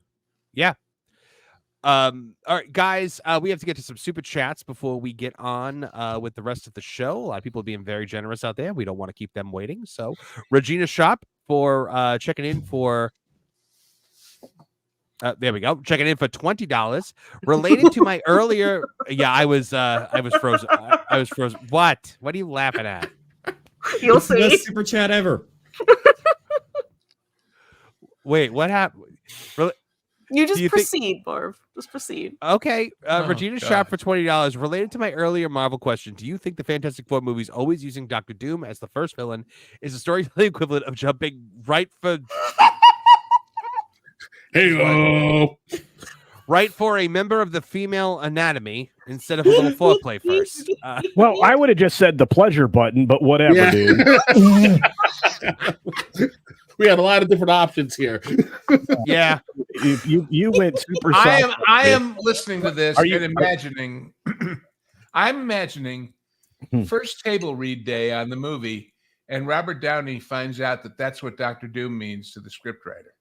guys, we have to get to some super chats before we get on with the rest of the show. A lot of people are being very generous out there. We don't want to keep them waiting. So Regina Shop for checking in for there we go. Checking in for $20. Related to my earlier, I was frozen. I was frozen. What are you laughing at? You'll see. Best super chat ever. Wait, what happened? You just proceed, Marv. Just proceed. Okay. Regina Shop for $20. Related to my earlier Marvel question, do you think the Fantastic Four movies always using Dr. Doom as the first villain is the storytelling equivalent of jumping right for right for a member of the female anatomy instead of a little foreplay first? Well, I would have just said the pleasure button, but whatever, dude. We had a lot of different options here. Yeah. You went super I am listening to this and imagining I'm imagining first table read day on the movie, and Robert Downey finds out that that's what Dr. Doom means to the scriptwriter.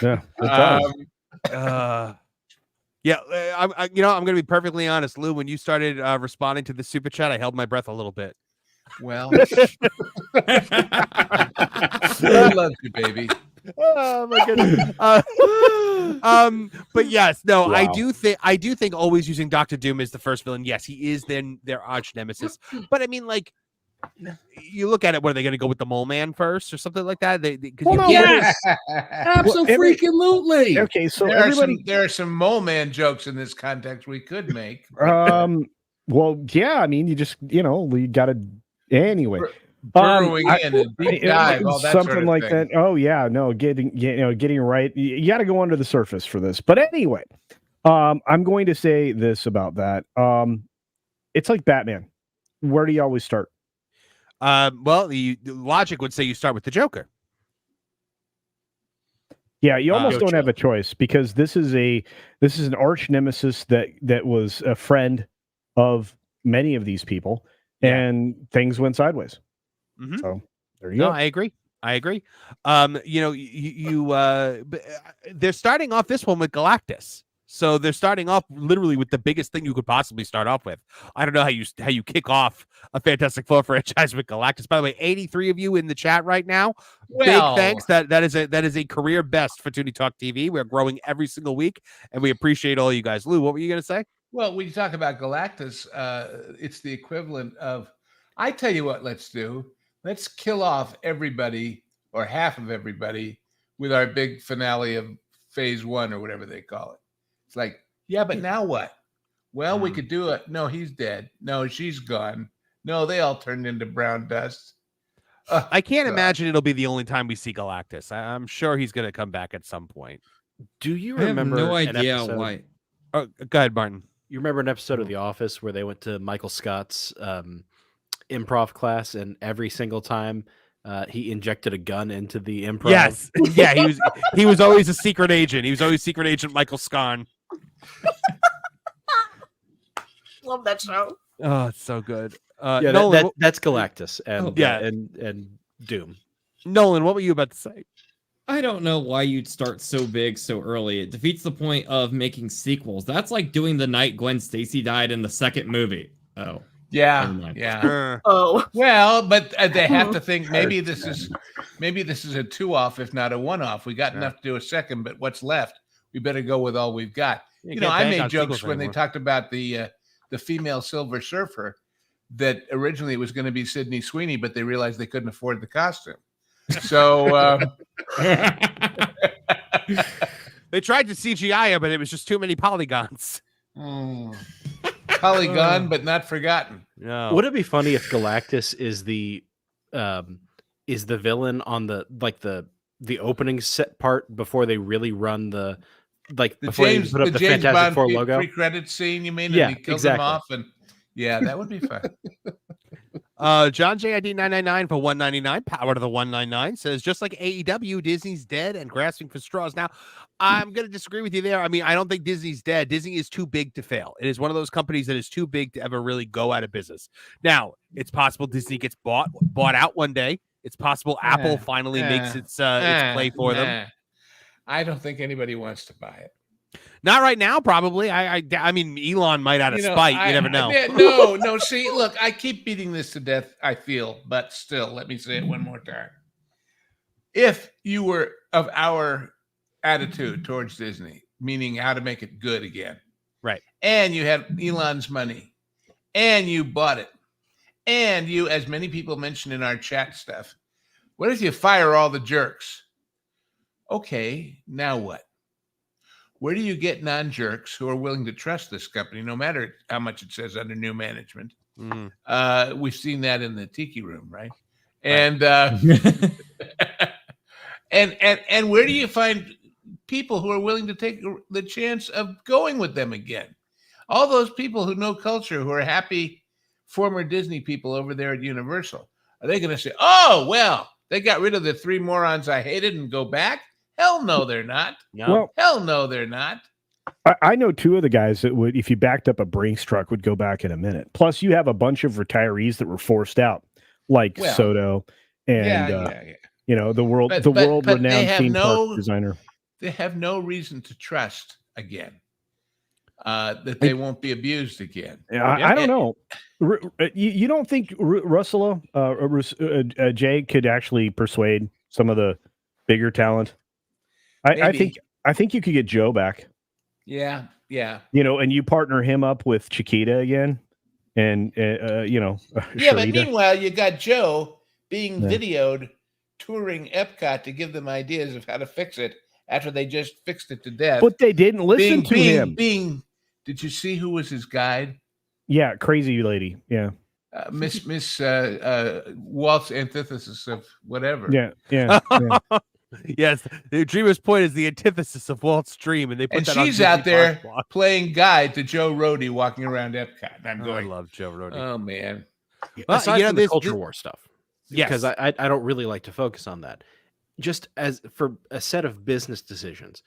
Yeah. I'm going to be perfectly honest, Lou. When you started responding to the super chat, I held my breath a little bit. Well, I love you, baby. Oh my goodness. But yes, no, wow. I do think always using Dr. Doom as the first villain. Yes, he is then their arch nemesis. But I mean, like, you look at it, what are they going to go with the Mole Man first or something like that? Yes, absolutely. Okay, so there are some Mole Man jokes in this context we could make. Well, yeah, I mean, you just you got to anyway. Burrowing in and deep dive, all that something sort of like thing. that. Oh yeah, no, getting right. You got to go under the surface for this. But anyway, I'm going to say this about that. It's like Batman. Where do you always start? Well, the logic would say you start with the Joker. Yeah, you almost don't have a choice, because this is an arch nemesis that was a friend of many of these people, and things went sideways. Mm-hmm. So there you go. I agree. They're starting off this one with Galactus. So they're starting off literally with the biggest thing you could possibly start off with. I don't know how you kick off a Fantastic Four franchise with Galactus. By the way, 83 of you in the chat right now. Well, big thanks. That is a career best for Tooney Talk TV. We're growing every single week, and we appreciate all you guys. Lou, what were you going to say? Well, when you talk about Galactus, it's the equivalent of, I tell you what, let's do. Let's kill off everybody or half of everybody with our big finale of phase 1 or whatever they call it. It's like, yeah, but now what? Well, we could do it. No, he's dead. No, she's gone. No, they all turned into brown dust. I can't imagine it'll be the only time we see Galactus. I'm sure he's going to come back at some point. Do you remember? I have no idea why. Oh, go ahead, Martin. You remember an episode of The Office where they went to Michael Scott's improv class, and every single time he injected a gun into the improv. Yes, yeah, he was always a secret agent. He was always secret agent Michael Scahn. Love that show. Oh, it's so good. Yeah, Nolan, that's Galactus and and Doom. Nolan, what were you about to say? I don't know why you'd start so big so early. It defeats the point of making sequels. That's like doing the night Gwen Stacy died in the second movie. Oh. Yeah. Oh. Well, but they have to think maybe this is a 2-off, if not a 1-off. We got enough to do a second, but what's left? We better go with all we've got. I made jokes when they talked about the female Silver Surfer that originally it was going to be Sydney Sweeney, but they realized they couldn't afford the costume. So they tried to CGI her, but it was just too many polygons. Polygon, but not forgotten. No. Would it be funny if Galactus is the villain on the opening set part before they really run before they put up the James Fantastic Bond Four logo? Pre-credit scene, you mean? Yeah, And he kills exactly. them off, and that would be fun. John JID 999 for 199, power to the 199, says just like AEW, Disney's dead and grasping for straws. Now, I'm going to disagree with you there. I mean, I don't think Disney's dead. Disney is too big to fail. It is one of those companies that is too big to ever really go out of business. Now, it's possible Disney gets bought out one day. It's possible Apple finally makes its play for them. I don't think anybody wants to buy it. Not right now, probably. I mean, Elon might out of spite. You never know. No. See, look, I keep beating this to death, I feel, but still, let me say it one more time. If you were of our attitude towards Disney, meaning how to make it good again, right? And you had Elon's money, and you bought it, and you, as many people mentioned in our chat stuff, what if you fire all the jerks? Okay, now what? Where do you get non-jerks who are willing to trust this company, no matter how much it says under new management? We've seen that in the Tiki Room, right? And and where do you find people who are willing to take the chance of going with them again? All those people who know culture, who are happy former Disney people over there at Universal, are they going to say, "Oh, well, they got rid of the 3 morons I hated and go back"? Hell no, they're not. No. Well, hell no, they're not. I know 2 of the guys that would, if you backed up a Brinks truck, would go back in a minute. Plus, you have a bunch of retirees that were forced out, like Soto and the world-renowned theme park designer. They have no reason to trust again that they won't be abused again. I don't know. You don't think Russell Jay could actually persuade some of the bigger talent? I think you could get Joe back. Yeah. And you partner him up with Chiquita again, and Yeah, but meanwhile, you got Joe being videoed touring Epcot to give them ideas of how to fix it after they just fixed it to death. But they didn't listen to him. Did you see who was his guide? Yeah, crazy lady. Yeah. Miss Walt's antithesis of whatever. Yeah. Yes, the Dreamer's Point is the antithesis of Walt's dream, and they put and that on she's out there playing guide to Joe Rohde walking around Epcot. And I'm going, I love Joe Rohde. Oh man. Well, aside from the culture war stuff, because I don't really like to focus on that. Just as for a set of business decisions,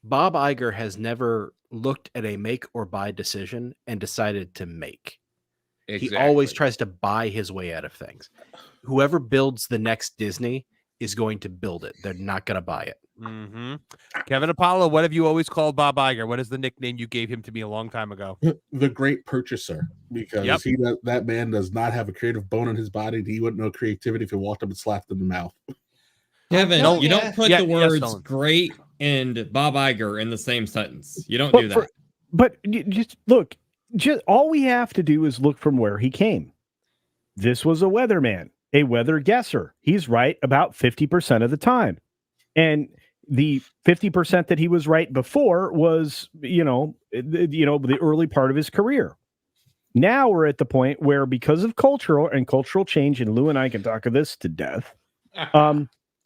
Bob Iger has never looked at a make or buy decision and decided to make. Exactly. He always tries to buy his way out of things. Whoever builds the next Disney is going to build it. They're not going to buy it. Mm-hmm. Kevin Apollo, what have you always called Bob Iger? What is the nickname you gave him to me a long time ago? The Great Purchaser, because that man does not have a creative bone in his body. He wouldn't know creativity if he walked up and slapped him in the mouth. Kevin, you don't put the words great and Bob Iger in the same sentence. You don't do that. But just look, all we have to do is look from where he came. This was a weatherman, a weather guesser. He's right about 50% of the time. And the 50% that he was right before was, the early part of his career. Now we're at the point where, because of cultural change, and Lou and I can talk of this to death,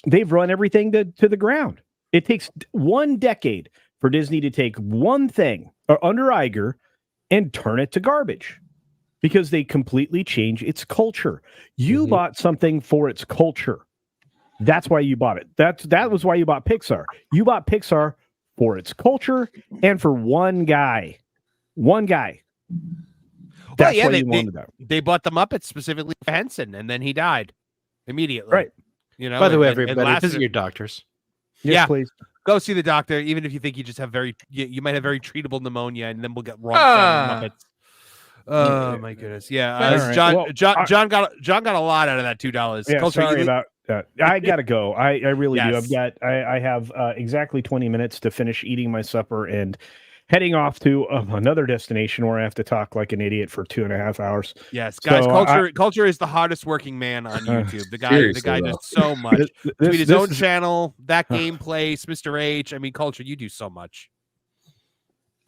they've run everything to the ground. It takes 1 decade for Disney to take one thing under Iger and turn it to garbage, because they completely change its culture. You bought something for its culture. That's why you bought it. That was why you bought Pixar. You bought Pixar for its culture and for one guy. One guy. That's why you wanted that. They bought the Muppets specifically for Henson, and then he died immediately. Right. You know. By the way, everybody, visit your doctors. Yes, please. Go see the doctor, even if you think you just have you might have very treatable pneumonia, and then we'll get wrong Muppets. Oh my goodness! Yeah, John got a lot out of that $2. Yeah, sorry about that. I gotta go. I really do. I have exactly 20 minutes to finish eating my supper and heading off to another destination where I have to talk like an idiot for 2.5 hours. Yes, guys. Culture is the hardest working man on YouTube. The guy does so much. Between his own channel, that gameplay, Mr. H. I mean, Culture, you do so much.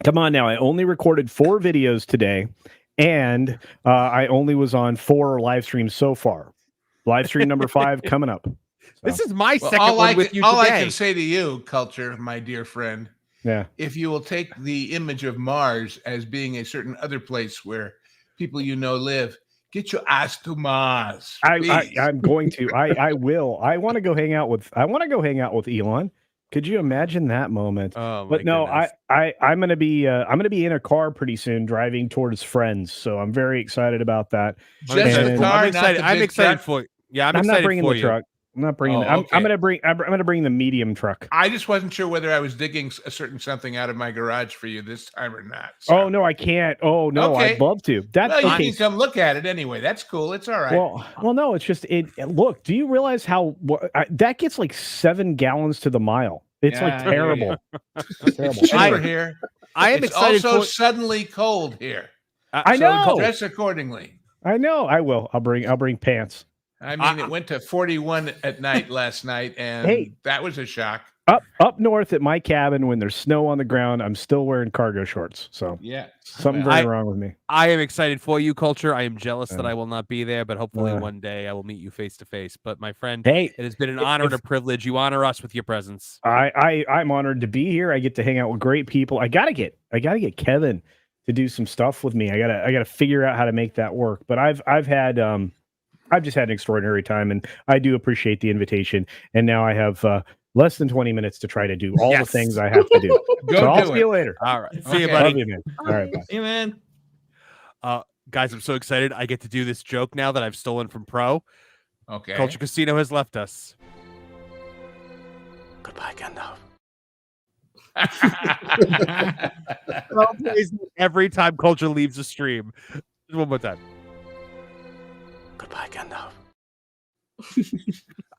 Come on now. I only recorded 4 videos today, and I only was on 4 live streams so far. Live stream number 5 coming up. So. This is my second one with you today. All I can say to you, Culture, my dear friend, if you will take the image of Mars as being a certain other place where people live, get your ass to Mars. I'm going to. I will. I want to go hang out with Elon. Could you imagine that moment? Oh, but no, I'm gonna be in a car pretty soon, driving towards friends. So I'm very excited about that. Just the car, I'm excited for you. Yeah, I'm excited not bringing for the you. truck. I'm not bringing. I'm gonna bring the medium truck. I just wasn't sure whether I was digging a certain something out of my garage for you this time or not. So. Oh no, I can't. Oh no, I'd love to. Well, you can come look at it anyway. That's cool. It's all right. Well, no, it's just it. Look, do you realize how that gets like 7 gallons to the mile? It's like terrible. It's cheaper here. I am excited. Also, suddenly cold here. I know. So dress accordingly. I know. I will. I'll bring pants. I mean, it went to 41 at night last night, and that was a shock. Up north at my cabin, when there's snow on the ground, I'm still wearing cargo shorts. So something very wrong with me. I am excited for you, Culture. I am jealous that I will not be there, but hopefully one day I will meet you face to face. But my friend, it has been an honor and a privilege. You honor us with your presence. I'm honored to be here. I get to hang out with great people. I gotta get Kevin to do some stuff with me. I gotta figure out how to make that work. But I've just had an extraordinary time, and I do appreciate the invitation. And now I have less than 20 minutes to try to do all the things I have to do. I'll see you later. All right. See you, buddy. Love you, man. All right. Bye. See you, man. Guys, I'm so excited. I get to do this joke now that I've stolen from Pro. Okay. Culture Casino has left us. Goodbye, Gandalf. Every time Culture leaves the stream. One more time. Goodbye, Gandalf.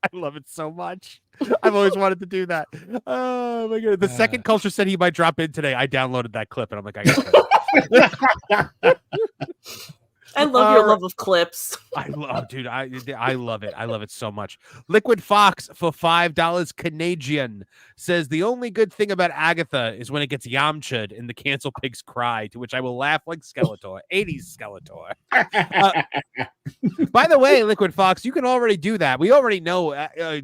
I love it so much. I've always wanted to do that. Oh my god! The second Culture said he might drop in today, I downloaded that clip, and I'm like, I got I love your love of clips. I love it. I love it so much. Liquid Fox for $5 Canadian says the only good thing about Agatha is when it gets Yamcha'd in the Cancel Pigs Cry, to which I will laugh like Skeletor. 80s Skeletor. By the way, Liquid Fox, you can already do that. We already know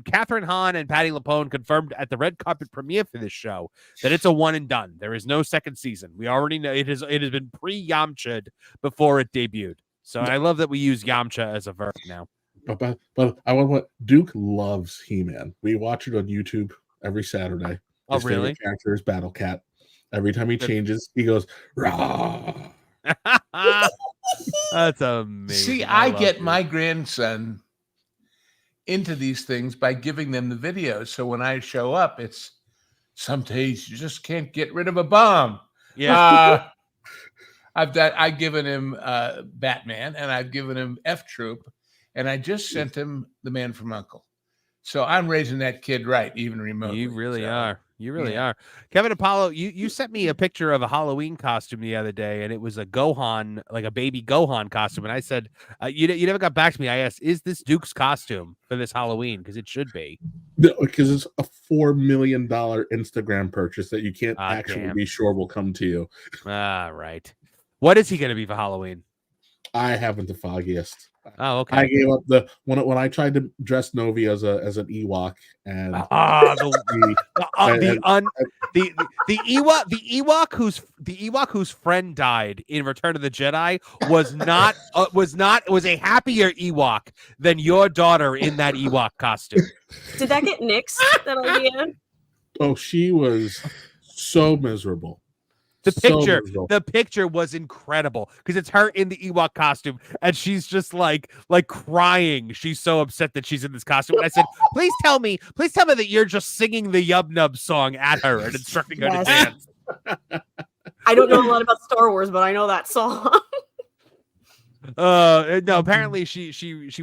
Catherine Hahn and Patty LuPone confirmed at the red carpet premiere for this show that it's a one and done. There is no second season. We already know it has been pre-Yamcha'd before it debuted. So I love that we use Yamcha as a verb now. But I want what Duke loves He-Man. We watch it on YouTube every Saturday. Oh, His really? favorite character is Battle Cat. Every time he changes, he goes rah. That's amazing. See, I get my grandson into these things by giving them the videos. So when I show up, it's some days you just can't get rid of a bomb. Yeah. I've given him Batman, and I've given him F Troop, and I just sent him The Man from U.N.C.L.E. So I'm raising that kid right, even remotely. You really are. You really are. Kevin Apollo, you sent me a picture of a Halloween costume the other day, and it was a Gohan, like a baby Gohan costume. And I said, you never got back to me. I asked, is this Duke's costume for this Halloween? Because it should be. No, because it's a $4 million Instagram purchase that you can't actually be sure will come to you. Right. What is he going to be for Halloween? I haven't the foggiest. Oh, okay. I gave up when I tried to dress Novi as an Ewok, and the Ewok whose friend died in Return of the Jedi was a happier Ewok than your daughter in that Ewok costume. Did that get nixed? That idea? Oh, she was so miserable. The picture was incredible because it's her in the Ewok costume and she's just like crying. She's so upset that she's in this costume. And I said, please tell me that you're just singing the Yub Nub song at her and instructing her to dance. I don't know a lot about Star Wars, but I know that song. No, apparently she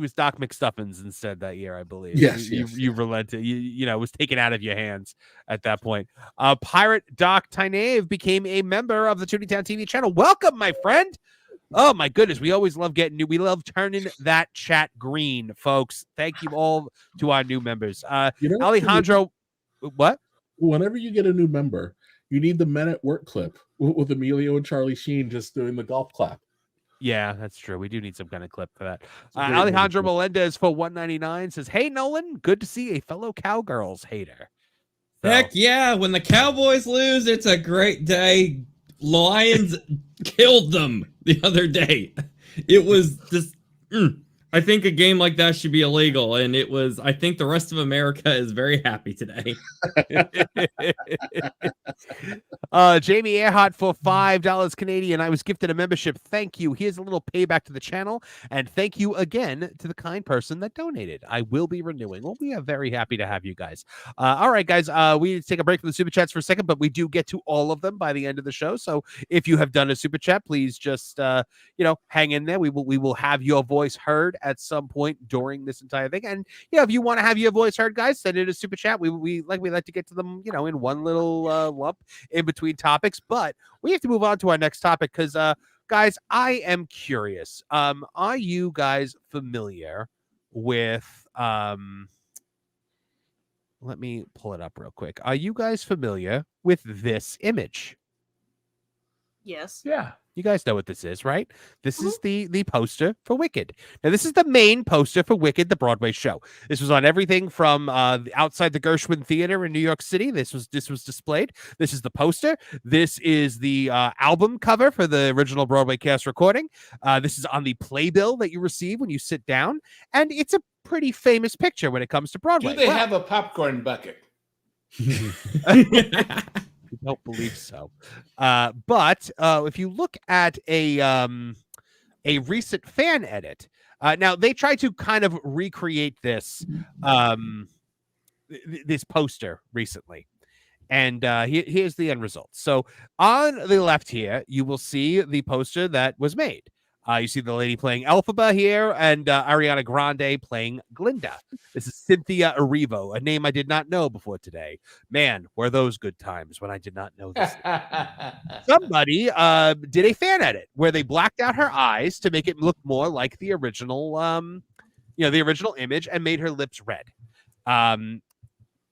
was Doc McStuffins instead that year, I believe. Yes, you relented. You know, it was taken out of your hands at that point. Pirate Doc Tynave became a member of the Tooney Talk TV channel. Welcome, my friend. Oh my goodness, we always love getting new. We love turning that chat green, folks. Thank you all to our new members. Alejandro, what? Whenever you get a new member, you need the Men at Work clip with Emilio and Charlie Sheen just doing the golf clap. Yeah, that's true. We do need some kind of clip for that. Alejandro Melendez for $1.99 says, "Hey Nolan, good to see a fellow Cowgirls hater." So. Heck yeah! When the Cowboys lose, it's a great day. Lions killed them the other day. It was just. I think a game like that should be illegal, and it was. I think the rest of America is very happy today. Jamie Earhart for $5 Canadian. I was gifted a membership. Thank you. Here's a little payback to the channel, and thank you again to the kind person that donated. I will be renewing. Well, we are very happy to have you guys. All right, guys. We need to take a break from the super chats for a second, but we do get to all of them by the end of the show. So if you have done a super chat, please just hang in there. We will have your voice heard at some point during this entire thing. And if you want to have your voice heard, guys, send it a super chat. We like to get to them, in one little lump in between topics. But we have to move on to our next topic because guys, I am curious. Are you guys familiar with let me pull it up real quick. Are you guys familiar with this image? Yes. Yeah. You guys know what this is, right? This is the poster for Wicked. Now, this is the main poster for Wicked, the Broadway show. This was on everything from outside the Gershwin Theater in New York City. This was displayed. This is the poster. This is the album cover for the original Broadway cast recording. This is on the playbill that you receive when you sit down. And it's a pretty famous picture when it comes to Broadway. Do they have a popcorn bucket? I don't believe so. But if you look at a recent fan edit, now they try to kind of recreate this this poster recently. And here's the end result. So on the left here, you will see the poster that was made. You see the lady playing Elphaba here and Ariana Grande playing Glinda. This is Cynthia Erivo, a name I did not know before today. Man, were those good times when I did not know this. Somebody did a fan edit where they blacked out her eyes to make it look more like the original, the original image and made her lips red.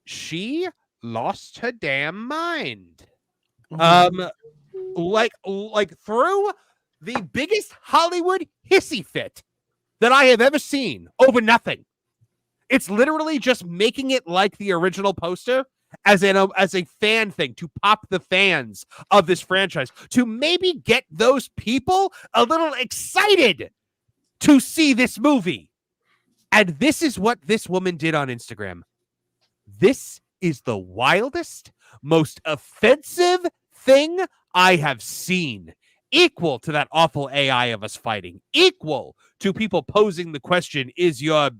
She lost her damn mind. Like through the biggest Hollywood hissy fit that I have ever seen over nothing. It's literally just making it like the original poster as a fan thing to pop the fans of this franchise, to maybe get those people a little excited to see this movie. And this is what this woman did on Instagram. This is the wildest, most offensive thing I have seen. Equal to that awful AI of us fighting. Equal to people posing the question, is your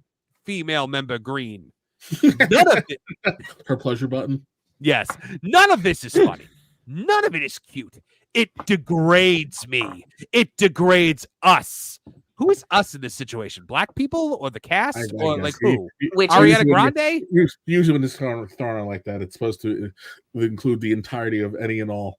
female member green? None of it. Her pleasure button. Yes. None of this is funny. None of it is cute. It degrades me. It degrades us. Who is us in this situation? Black people or the cast? Or like who? Ariana Grande? Usually when it's thrown on like that, it's supposed to include the entirety of any and all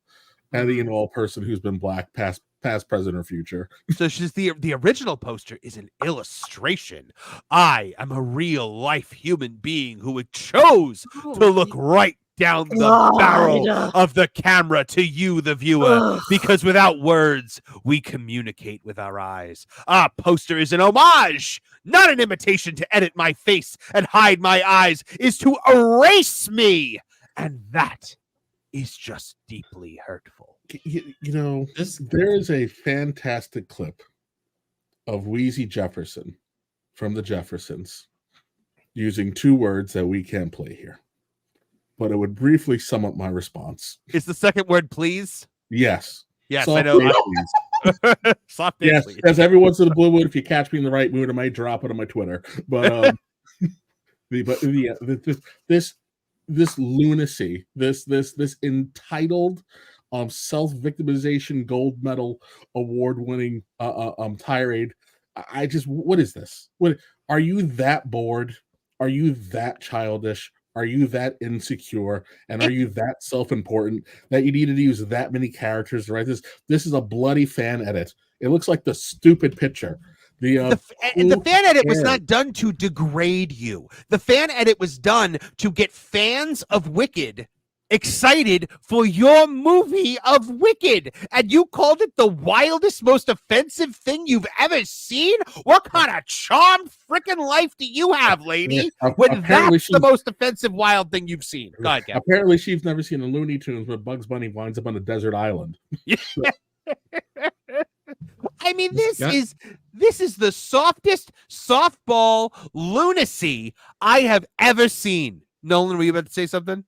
person who's been black, past, present, or future. So she's the original poster is an illustration. I am a real life human being who chose to look right down the barrel of the camera to you, the viewer, because without words, we communicate with our eyes. Our poster is an homage, not an imitation to edit my face and hide my eyes, is to erase me. And that is just deeply hurtful. You know, there is a fantastic clip of Wheezy Jefferson from the Jeffersons using 2 words that we can't play here, but it would briefly sum up my response. Is the second word please? Yes. Yes, Soft I know. Soft yes, please. as every once in a blue moon, if you catch me in the right mood, I might drop it on my Twitter. But this lunacy, this entitled self-victimization gold medal award-winning tirade. What is this? What are you that bored? Are you that childish? Are you that insecure? And are you that self-important that you needed to use that many characters to write this? This is a bloody fan edit. It looks like the stupid picture. The fan edit was not done to degrade you. The fan edit was done to get fans of Wicked excited for your movie of Wicked, and you called it the wildest, most offensive thing you've ever seen? What kind of charmed freaking life do you have, lady? When that's the most offensive, wild thing you've seen. Go ahead, Gavin. Apparently, she's never seen a Looney Tunes where Bugs Bunny winds up on a desert island. I mean, this is the softest softball lunacy I have ever seen. Nolan, were you about to say something?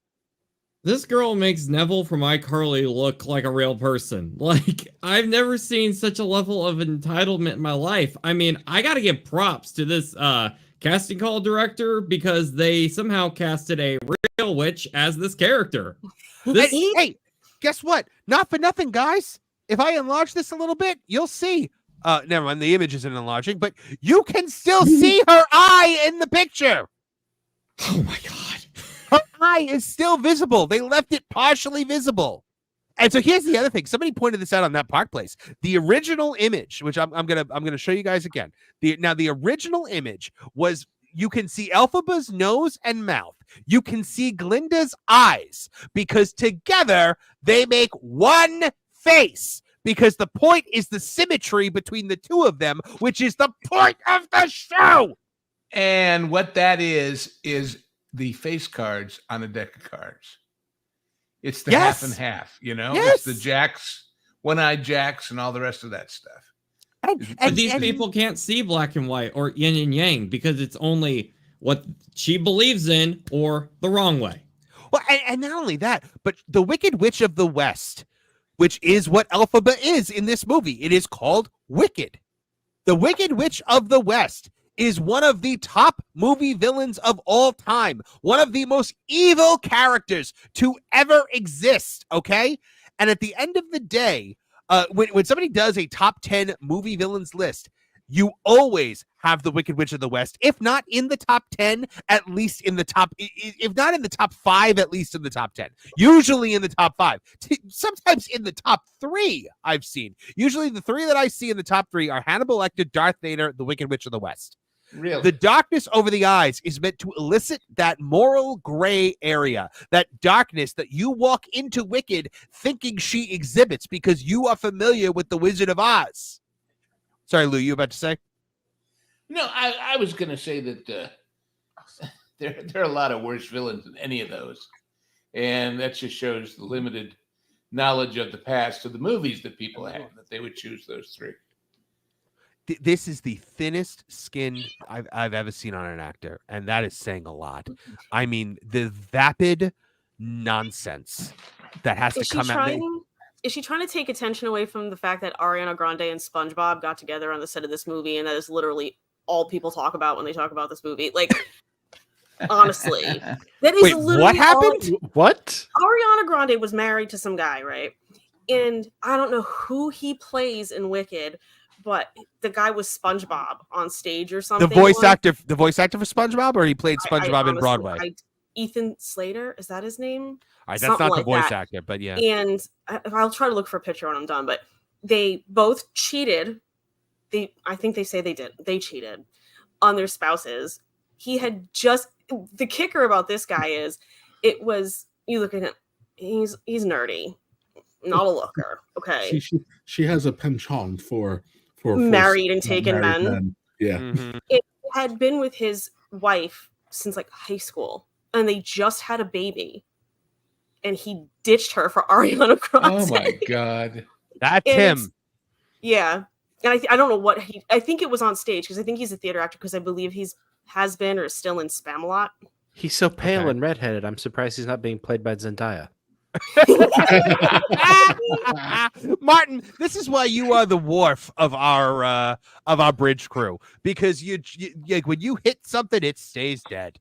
This girl makes Neville from iCarly look like a real person. Like, I've never seen such a level of entitlement in my life. I mean, I gotta give props to this casting call director because they somehow casted a real witch as this character. Hey, guess what? Not for nothing, guys. If I enlarge this a little bit, you'll see. Never mind, the image isn't enlarging, but you can still see her eye in the picture. Oh my God. Her eye is still visible. They left it partially visible. And so here's the other thing. Somebody pointed this out on that Park Place. The original image, which I'm gonna show you guys again. The original image was, you can see Elphaba's nose and mouth. You can see Glinda's eyes, because together they make one face, because the point is the symmetry between the two of them, which is the point of the show. And what that is the face cards on a deck of cards. It's the half and half, you know? It's the jacks, one-eyed jacks, and all the rest of that stuff. But these people can't see black and white or yin and yang because it's only what she believes in or the wrong way. Well, and not only that, but the Wicked Witch of the West, which is what Elphaba is in this movie. It is called Wicked. The Wicked Witch of the West is one of the top movie villains of all time. One of the most evil characters to ever exist, okay? And at the end of the day, when somebody does a top 10 movie villains list, you always have the Wicked Witch of the West. If not in the top 10, at least in the top, if not in the top 5, at least in the top 10. Usually in the top 5. Sometimes in the top 3, I've seen. Usually the 3 that I see in the top 3 are Hannibal Lecter, Darth Vader, the Wicked Witch of the West. Really? The darkness over the eyes is meant to elicit that moral gray area, that darkness that you walk into Wicked thinking she exhibits because you are familiar with the Wizard of Oz. Sorry, Lou, you about to say? No, I was going to say that there are a lot of worse villains than any of those. And that just shows the limited knowledge of the past of the movies that people have, that they would choose those 3. This is the thinnest skin I've ever seen on an actor, and that is saying a lot. I mean, the vapid nonsense that has to come out. Is she trying to take attention away from the fact that Ariana Grande and SpongeBob got together on the set of this movie, and that is literally all people talk about when they talk about this movie? Like, honestly, that is literally what happened? What? Ariana Grande was married to some guy, right? And I don't know who he plays in Wicked, but the guy was SpongeBob on stage or something. The voice actor for SpongeBob, or he played SpongeBob in Broadway? Ethan Slater, is that his name? All right, that's not the voice actor, but yeah. And I'll try to look for a picture when I'm done. But they both cheated. I think they say they did. They cheated on their spouses. He had just, the kicker about this guy is, it was You look at him. He's nerdy, not a looker. Okay. She has a penchant for married and taken men. Yeah. Mm-hmm. It had been with his wife since like high school, and they just had a baby, and he ditched her for Ariana Grande. Oh my god, that's him. Yeah, and I don't know what I think it was on stage because I think he's a theater actor because I believe has been or is still in Spamalot. He's so pale and redheaded. I'm surprised he's not being played by Zendaya. Martin, this is why you are the Worf of our bridge crew, because you when you hit something, it stays dead.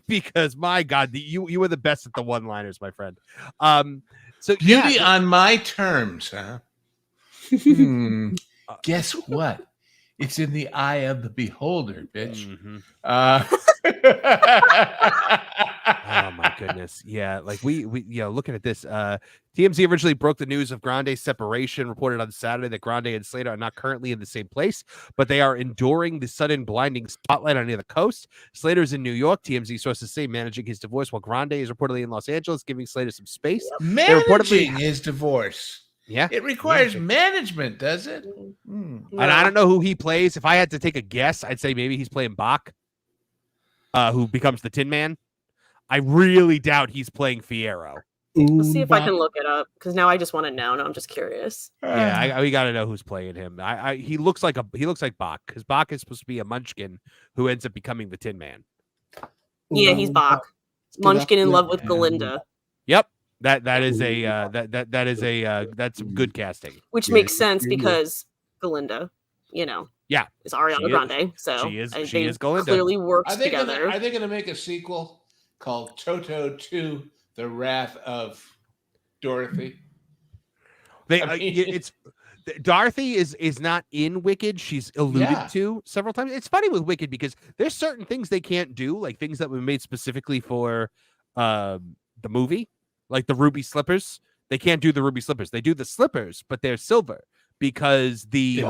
Because my God, you were the best at the one-liners, my friend. So beauty on my terms, huh? Guess what? It's in the eye of the beholder, bitch. Mm-hmm. Oh my goodness. Yeah, like we looking at this, TMZ originally broke the news of Grande's separation, reported on Saturday that Grande and Slater are not currently in the same place, but they are enduring the sudden blinding spotlight on the coast. Slater's in New York, TMZ sources say, managing his divorce, while Grande is reportedly in Los Angeles, giving Slater some space. Managing his divorce. Yeah. It requires management, does it? And I don't know who he plays. If I had to take a guess, I'd say maybe he's playing Bach, who becomes the Tin Man. I really doubt he's playing Fierro. Let's see if I can look it up because now I just want to know. No, I'm just curious. Yeah, we got to know who's playing him. He looks like Bach because Bach is supposed to be a Munchkin who ends up becoming the Tin Man. Yeah, he's Bach. Munchkin in love with Galinda. Yep. That's some good casting. Which makes sense because Galinda, is Ariana Grande. So she is Galinda. Clearly works together. Are they going to make a sequel called Toto 2: The Wrath of Dorothy? Dorothy is not in Wicked. She's alluded to several times. It's funny with Wicked because there's certain things they can't do, like things that were made specifically for the movie. Like the ruby slippers, they can't do the ruby slippers. They do the slippers, but they're silver because the.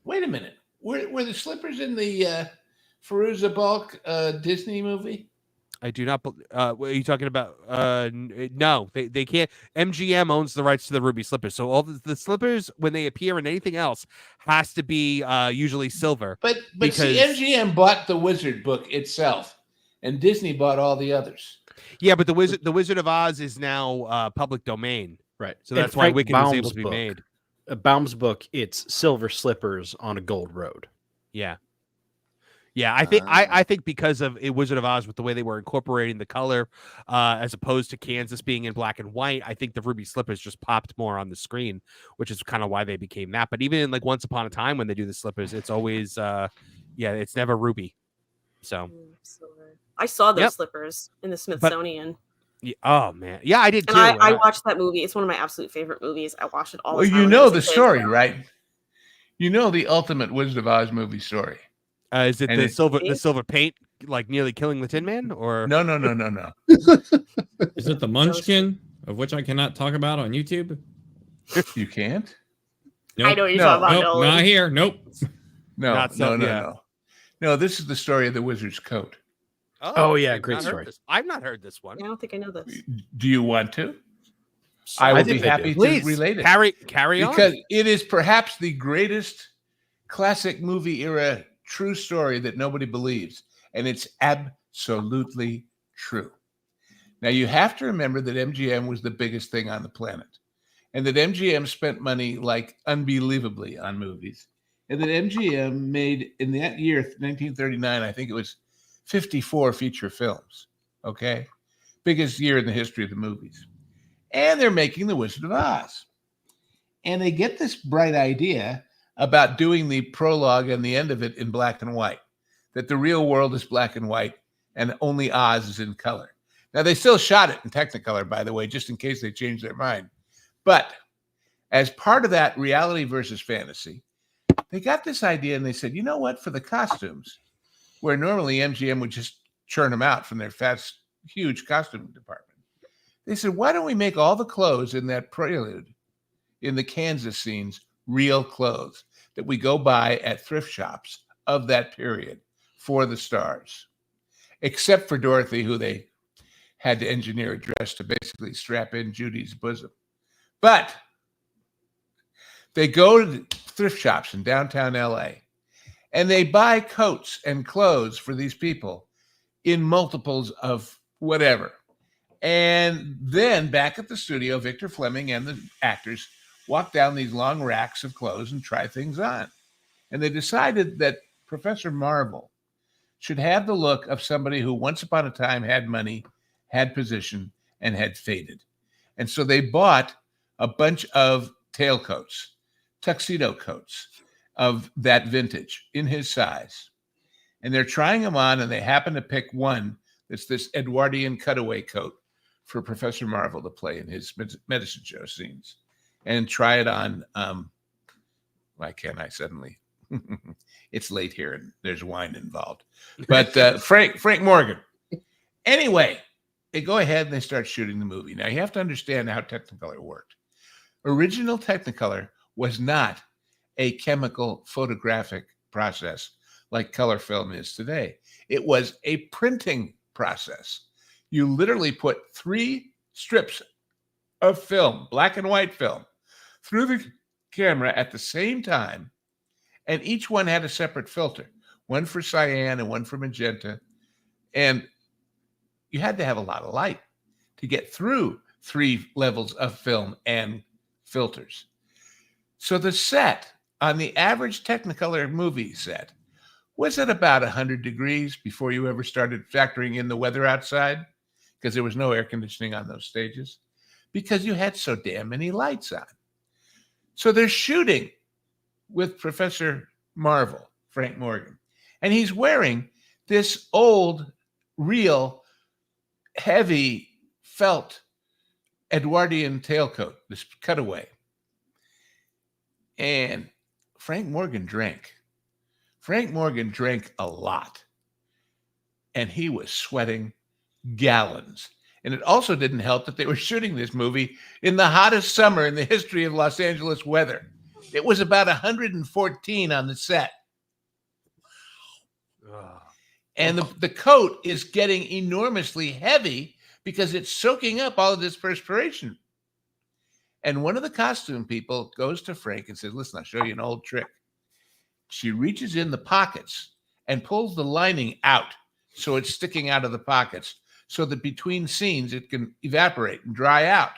Wait a minute. Were the slippers in the Fairuza Balk Disney movie? I do not. What are you talking about? No, they can't. MGM owns the rights to the ruby slippers, so all the slippers when they appear in anything else has to be usually silver. But see, MGM bought the Wizard book itself, and Disney bought all the others. Yeah, but the Wizard of Oz is now public domain, right? So that's why Wicked was able to be made. Baum's book, it's silver slippers on a gold road. Yeah, I think because of Wizard of Oz with the way they were incorporating the color, as opposed to Kansas being in black and white, I think the ruby slippers just popped more on the screen, which is kind of why they became that. But even in like Once Upon a Time when they do the slippers, it's always it's never ruby. So. I saw those slippers in the Smithsonian. Oh man, yeah, I did too. And I watched that movie. It's one of my absolute favorite movies. I watched it all the time. Well, you know the story, right? You know the ultimate Wizard of Oz movie story. Is it the silver paint like nearly killing the Tin Man, or no? Is it the Munchkin, of which I cannot talk about on YouTube? You can't. Nope. I know what you're talking about. Not here. Nope. No. No, this is the story of the Wizard's coat. Oh yeah, great story. I've not heard this one. I don't think I know this. Do you want to? I would be happy to relate it. Carry on. Because it is perhaps the greatest classic movie era true story that nobody believes. And it's absolutely true. Now, you have to remember that MGM was the biggest thing on the planet. And that MGM spent money like unbelievably on movies. And that MGM made, in that year, 1939, I think it was 54 feature films, okay? Biggest year in the history of the movies. And they're making The Wizard of Oz. And they get this bright idea about doing the prologue and the end of it in black and white, that the real world is black and white and only Oz is in color. Now, they still shot it in Technicolor, by the way, just in case they change their mind. But as part of that reality versus fantasy, they got this idea and they said, you know what, for the costumes, where normally MGM would just churn them out from their fast, huge costume department. They said, why don't we make all the clothes in that prelude, in the Kansas scenes, real clothes that we go buy at thrift shops of that period for the stars, except for Dorothy, who they had to engineer a dress to basically strap in Judy's bosom. But they go to the thrift shops in downtown LA and they buy coats and clothes for these people in multiples of whatever. And then back at the studio, Victor Fleming and the actors walk down these long racks of clothes and try things on. And they decided that Professor Marvel should have the look of somebody who once upon a time had money, had position, and had faded. And so they bought a bunch of tailcoats, tuxedo coats of that vintage in his size. And they're trying them on, and they happen to pick one that's this Edwardian cutaway coat for Professor Marvel to play in his medicine show scenes and try it on. Why can't I suddenly? It's late here and there's wine involved. But Frank Morgan. Anyway, they go ahead and they start shooting the movie. Now, you have to understand how Technicolor worked. Original Technicolor was not a chemical photographic process like color film is today. It was a printing process. You literally put 3 strips of film, black and white film, through the camera at the same time, and each one had a separate filter, one for cyan and one for magenta. And you had to have a lot of light to get through 3 levels of film and filters. So the set on the average Technicolor movie set was at about 100 degrees before you ever started factoring in the weather outside, because there was no air conditioning on those stages, because you had so damn many lights on. So they're shooting with Professor Marvel, Frank Morgan, and he's wearing this old, real, heavy felt Edwardian tailcoat, this cutaway. And Frank Morgan drank. Frank Morgan drank a lot, and he was sweating gallons. And it also didn't help that they were shooting this movie in the hottest summer in the history of Los Angeles weather. It was about 114 on the set. And the coat is getting enormously heavy because it's soaking up all of this perspiration. And one of the costume people goes to Frank and says, listen, I'll show you an old trick. She reaches in the pockets and pulls the lining out so it's sticking out of the pockets so that between scenes it can evaporate and dry out.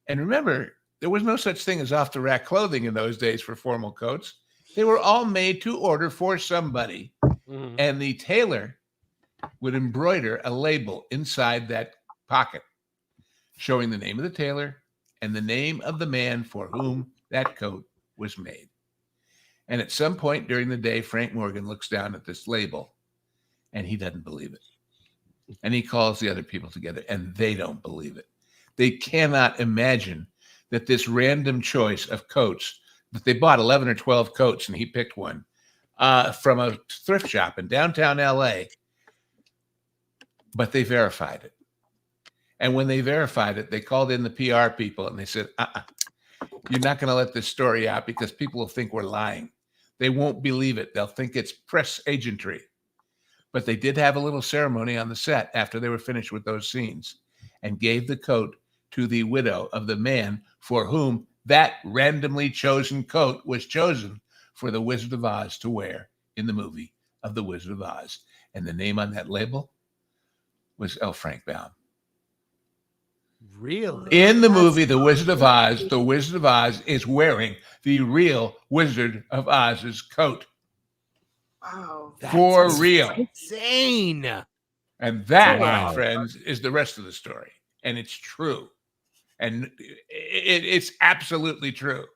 And remember, there was no such thing as off-the-rack clothing in those days for formal coats. They were all made to order for somebody. Mm-hmm. And the tailor would embroider a label inside that pocket showing the name of the tailor and the name of the man for whom that coat was made. And at some point during the day, Frank Morgan looks down at this label and he doesn't believe it. And he calls the other people together and they don't believe it. They cannot imagine that this random choice of coats, that they bought 11 or 12 coats and he picked one from a thrift shop in downtown LA, but they verified it. And when they verified it, they called in the PR people and they said, you're not going to let this story out because people will think we're lying. They won't believe it. They'll think it's press agentry. But they did have a little ceremony on the set after they were finished with those scenes and gave the coat to the widow of the man for whom that randomly chosen coat was chosen for the Wizard of Oz to wear in the movie of The Wizard of Oz. And the name on that label was L. Frank Baum. Really? In the movie The Wizard of Oz, the Wizard of Oz is wearing the real Wizard of Oz's coat. Wow. For real. Insane. And that, my friends, is the rest of the story. And it's true. And it's absolutely true.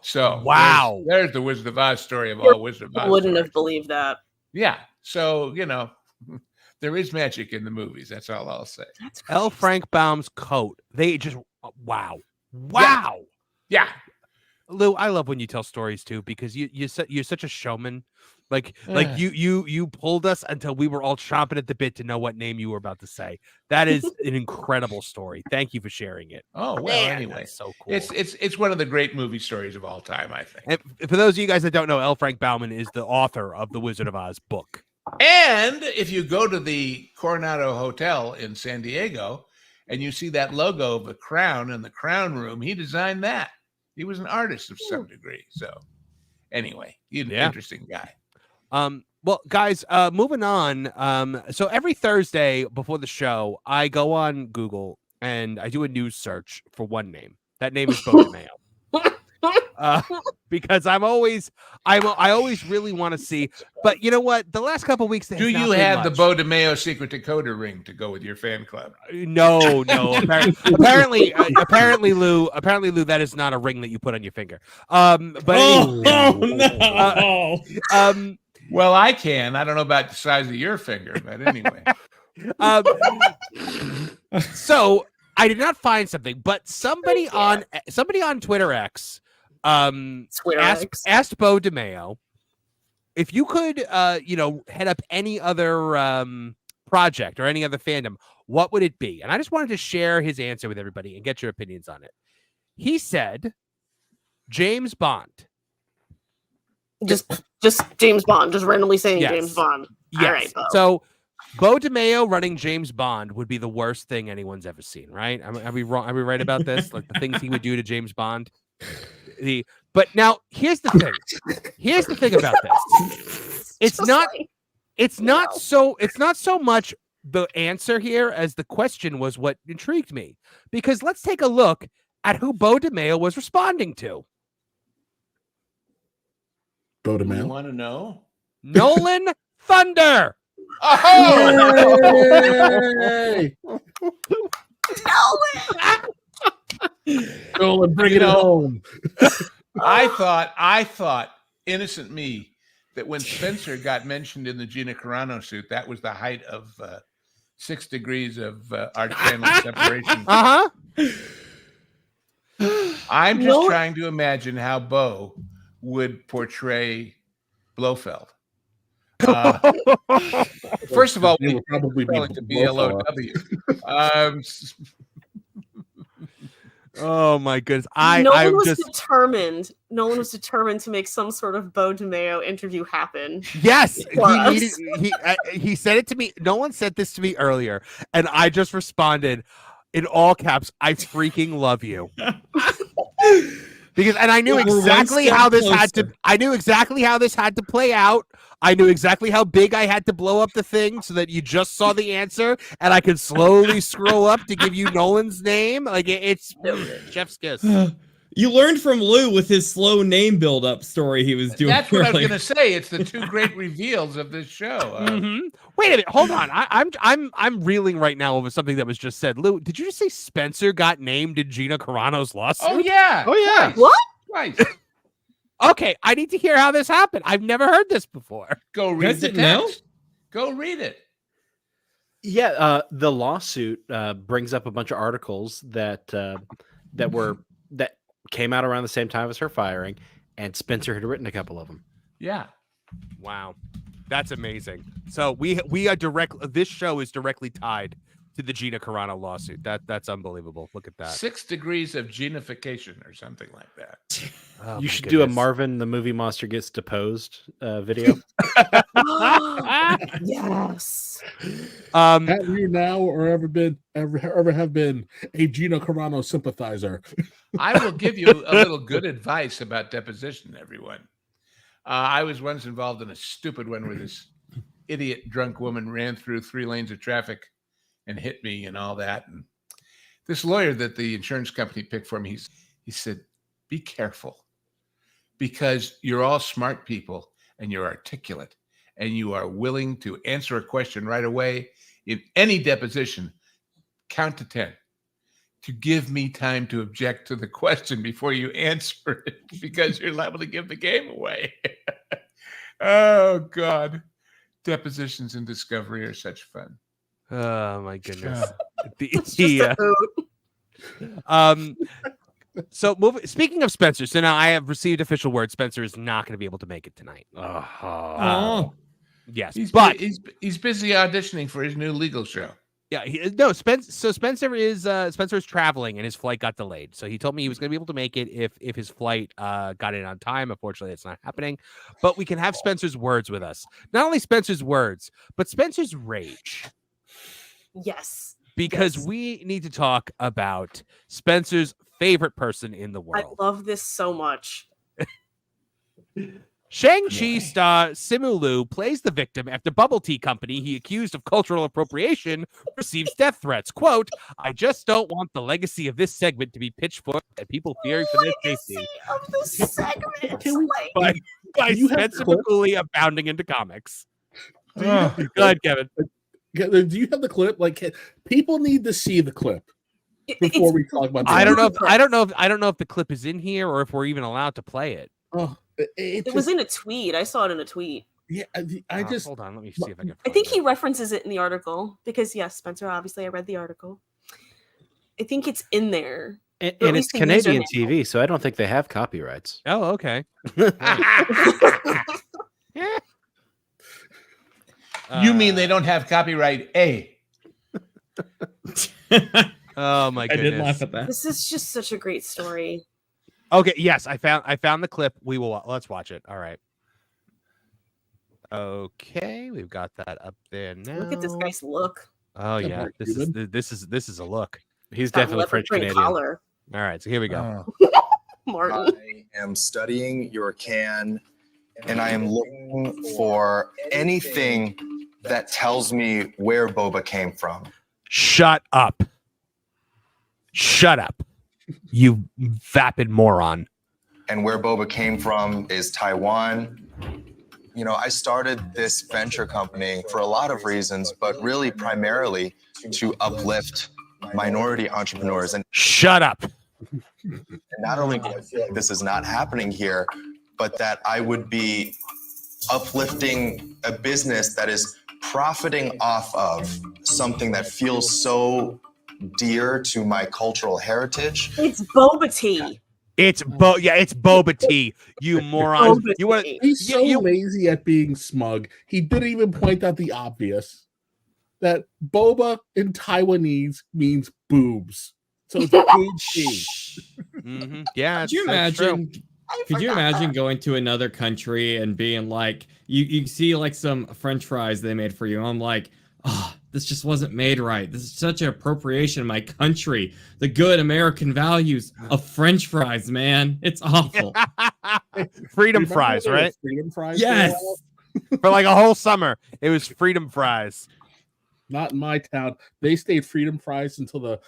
So wow. There's the Wizard of Oz story of all Wizard of Oz. Wouldn't have believed that. Yeah. So, there is magic in the movies. That's all I'll say. L. Frank Baum's coat. They just wow. Wow. Yeah. Lou, I love when you tell stories too, because you're such a showman. Like you pulled us until we were all chomping at the bit to know what name you were about to say. That is an incredible story. Thank you for sharing it. Oh, well, man, anyway, that's so cool. It's one of the great movie stories of all time, I think. And for those of you guys that don't know, L. Frank Bauman is the author of the Wizard of Oz book. And if you go to the Coronado Hotel in San Diego and you see that logo of the crown in the crown room, he designed that. He was an artist of some degree. So anyway, he's an interesting guy. Well, guys, moving on. So every Thursday before the show, I go on Google and I do a news search for one name. That name is Bo DeMeo. Because I always really want to see. But you know what? The last couple of weeks, do you have the Bo DeMeo secret decoder ring to go with your fan club? No. Apparently, Lou, that is not a ring that you put on your finger. No. Well, I can. I don't know about the size of your finger, but anyway. So I did not find something, but somebody on Twitter X. Asked Bo DeMeo if you could head up any other project or any other fandom, what would it be? And I just wanted to share his answer with everybody and get your opinions on it. He said James Bond. Just James Bond, just randomly saying James Bond. Yes. All right, Bo. So Bo DeMeo running James Bond would be the worst thing anyone's ever seen, right? Are we wrong? Are we right about this? Like the things he would do to James Bond? But now here's the thing. Here's the thing about this. It's not so much the answer here as the question was what intrigued me. Because let's take a look at who Bo DeMeo was responding to. Bo DeMeo. You want to know? Nolan Thunder. Oh! Nolan, bring it home. I thought, innocent me, that when Spencer got mentioned in the Gina Carano suit, that was the height of 6 degrees of our channel separation. I'm just trying to imagine how Bo would portray Blofeld. First of all, we probably to BLOW. Oh my goodness! Nolan was determined to make some sort of Bo DeMeo interview happen. Yes, he said it to me. Nolan said this to me earlier, and I just responded in all caps. I freaking love you. Because I knew exactly how this had to. I knew exactly how this had to play out. I knew exactly how big I had to blow up the thing so that you just saw the answer, and I could slowly scroll up to give you Nolan's name. Like it's chef's kiss. You learned from Lou with his slow name build-up story he was doing. That's what I was going to say. It's the two great reveals of this show. Wait a minute, hold on. I'm reeling right now over something that was just said. Lou, did you just say Spencer got named in Gina Carano's lawsuit? Oh yeah. What? Twice. Okay, I need to hear how this happened. I've never heard this before. Go read the text. Go read it. Yeah, the lawsuit brings up a bunch of articles that came out around the same time as her firing, and Spencer had written a couple of them. Yeah. Wow, that's amazing. So we are this show is directly tied to the Gina Carano lawsuit. That's unbelievable. Look at that. 6 degrees of Ginification or something like that. Oh, you should do a Marvin the Movie Monster gets deposed video. Yes. Have you now or ever have been a Gina Carano sympathizer? I will give you a little good advice about deposition, everyone. I was once involved in a stupid one where this idiot drunk woman ran through 3 lanes of traffic and hit me and all that. And this lawyer that the insurance company picked for me, he said, be careful, because you're all smart people and you're articulate and you are willing to answer a question right away. In any deposition, count to 10 to give me time to object to the question before you answer it, because you're liable to give the game away. Oh, God. Depositions in Discovery are such fun. Oh my goodness. So speaking of Spencer, so now I have received official word Spencer is not going to be able to make it tonight. Oh. Yes, he's but he's busy auditioning for his new legal show. Yeah, Spencer is traveling and his flight got delayed. So he told me he was going to be able to make it if his flight got in on time. Unfortunately, it's not happening. But we can have Spencer's words with us. Not only Spencer's words, but Spencer's rage. Yes. Because we need to talk about Spencer's favorite person in the world. I love this so much. Shang-Chi star Simu Liu plays the victim after bubble tea company he accused of cultural appropriation receives death threats. Quote, I just don't want the legacy of this segment to be pitchforked and people fearing for their safety. Of this segment. By Spencer McCooley abounding into comics. Go ahead, Kevin. Do you have the clip? Like, people need to see the clip before we talk about. I don't know if the clip is in here or if we're even allowed to play it. Oh, it was in a tweet. I saw it in a tweet. Yeah, I just hold on. Let me see if I can. I think he references it in the article because yes, Spencer. Obviously, I read the article. I think it's in there, and it's Canadian TV, so I don't think they have copyrights. Oh, okay. You mean they don't have copyright A? Oh my goodness! I did laugh at that. This is just such a great story. Okay, yes, I found the clip. Let's watch it. All right. Okay, we've got that up there now. Look at this guy's look. Oh yeah, this is a look. He's definitely French Canadian. All right, so here we go. Martin. I am studying your can, and I am looking for anything that tells me where boba came from. Shut up. Shut up. You vapid moron. And where boba came from is Taiwan. You know, I started this venture company for a lot of reasons, but really primarily to uplift minority entrepreneurs. And shut up. And not only do I feel like this is not happening here, but that I would be uplifting a business that is profiting off of something that feels so dear to my cultural heritage. It's boba tea. It's boba tea. You moron. He's so lazy at being smug. He didn't even point out the obvious. That boba in Taiwanese means boobs. So it's boob tea. Mm-hmm. Yeah. Could you imagine? Could you imagine going to another country and being like, you see like some French fries they made for you? I'm like, oh, this just wasn't made right. This is such an appropriation of my country. The good American values of French fries, man. It's awful. Freedom fries, right? Freedom fries. Yes. For like a whole summer, it was freedom fries. Not in my town. They stayed freedom fries until the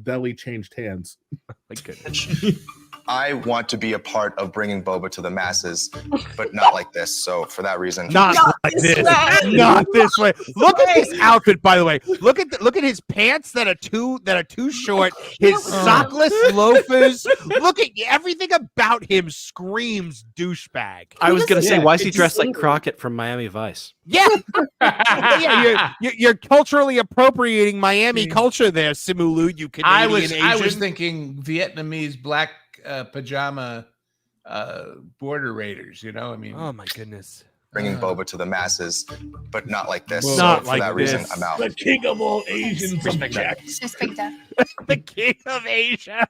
deli changed hands. My goodness. I want to be a part of bringing boba to the masses, but not like this. So for that reason, not like this. Not this way. Look at this outfit, by the way. Look at his pants that are too short. His sockless loafers. Look at everything about him screams douchebag. I was gonna say, why is he dressed like Crockett from Miami Vice? Yeah, yeah. You're culturally appropriating Miami culture there, Simu Liu. You Canadian Asian. I was thinking Vietnamese black pajama border raiders. You know, I mean, oh my goodness. Bringing boba to the masses, but not like this. Not so like for that this. reason, I'm out. The king of all Asians. The king of Asia.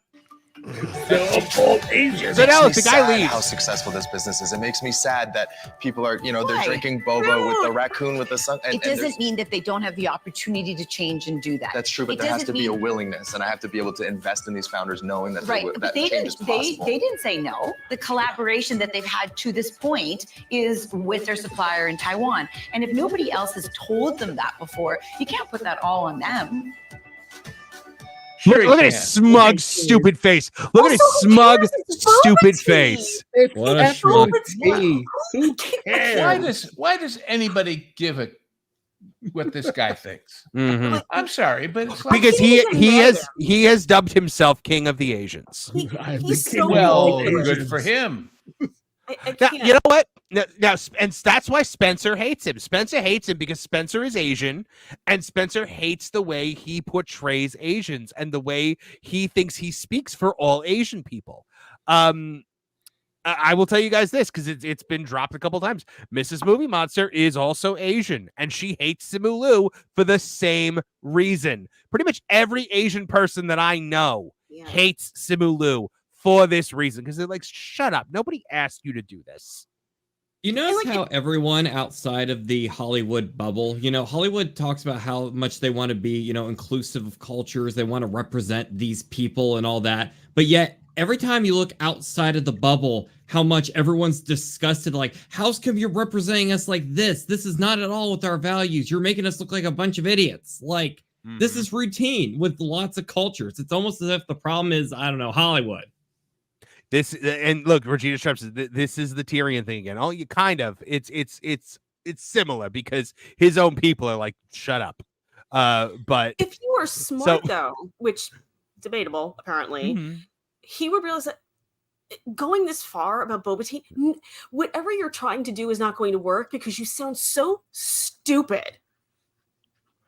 Of all Asians. So now the guy leaves. How successful this business is. It makes me sad that people are, they're drinking boba with the raccoon with the sun. It doesn't mean that they don't have the opportunity to change and do that. That's true, but there has to be a willingness, and I have to be able to invest in these founders, knowing that that change is possible. They didn't say no. The collaboration that they've had to this point is with their supplier in Taiwan, and if nobody else has told them that before, you can't put that all on them. Look at his smug, stupid face. Look at his smug, stupid face. What a schmuck. Who cares? Why does anybody give a what this guy thinks? Mm-hmm. I'm sorry, but it's like because he has dubbed himself King of the Asians. He's so good for him. Now, you know what? Now, and that's why Spencer hates him. Spencer hates him because Spencer is Asian, and Spencer hates the way he portrays Asians and the way he thinks he speaks for all Asian people. I will tell you guys this because it's been dropped a couple times. Mrs. Movie Monster is also Asian, and she hates Simu Liu for the same reason. Pretty much every Asian person that I know hates Simu Liu for this reason because they're like, shut up. Nobody asked you to do this. You notice how everyone outside of the Hollywood bubble, Hollywood talks about how much they want to be, inclusive of cultures. They want to represent these people and all that. But yet, every time you look outside of the bubble, how much everyone's disgusted. Like, how come you're representing us like this? This is not at all with our values. You're making us look like a bunch of idiots. Like, this is routine with lots of cultures. It's almost as if the problem is, I don't know, Hollywood. This and look, Regina Strep says this is the Tyrion thing again. Oh, you kind of. It's similar because his own people are like, shut up. But if you were smart though, which debatable apparently, he would realize that going this far about Boba Tea, whatever you're trying to do is not going to work because you sound so stupid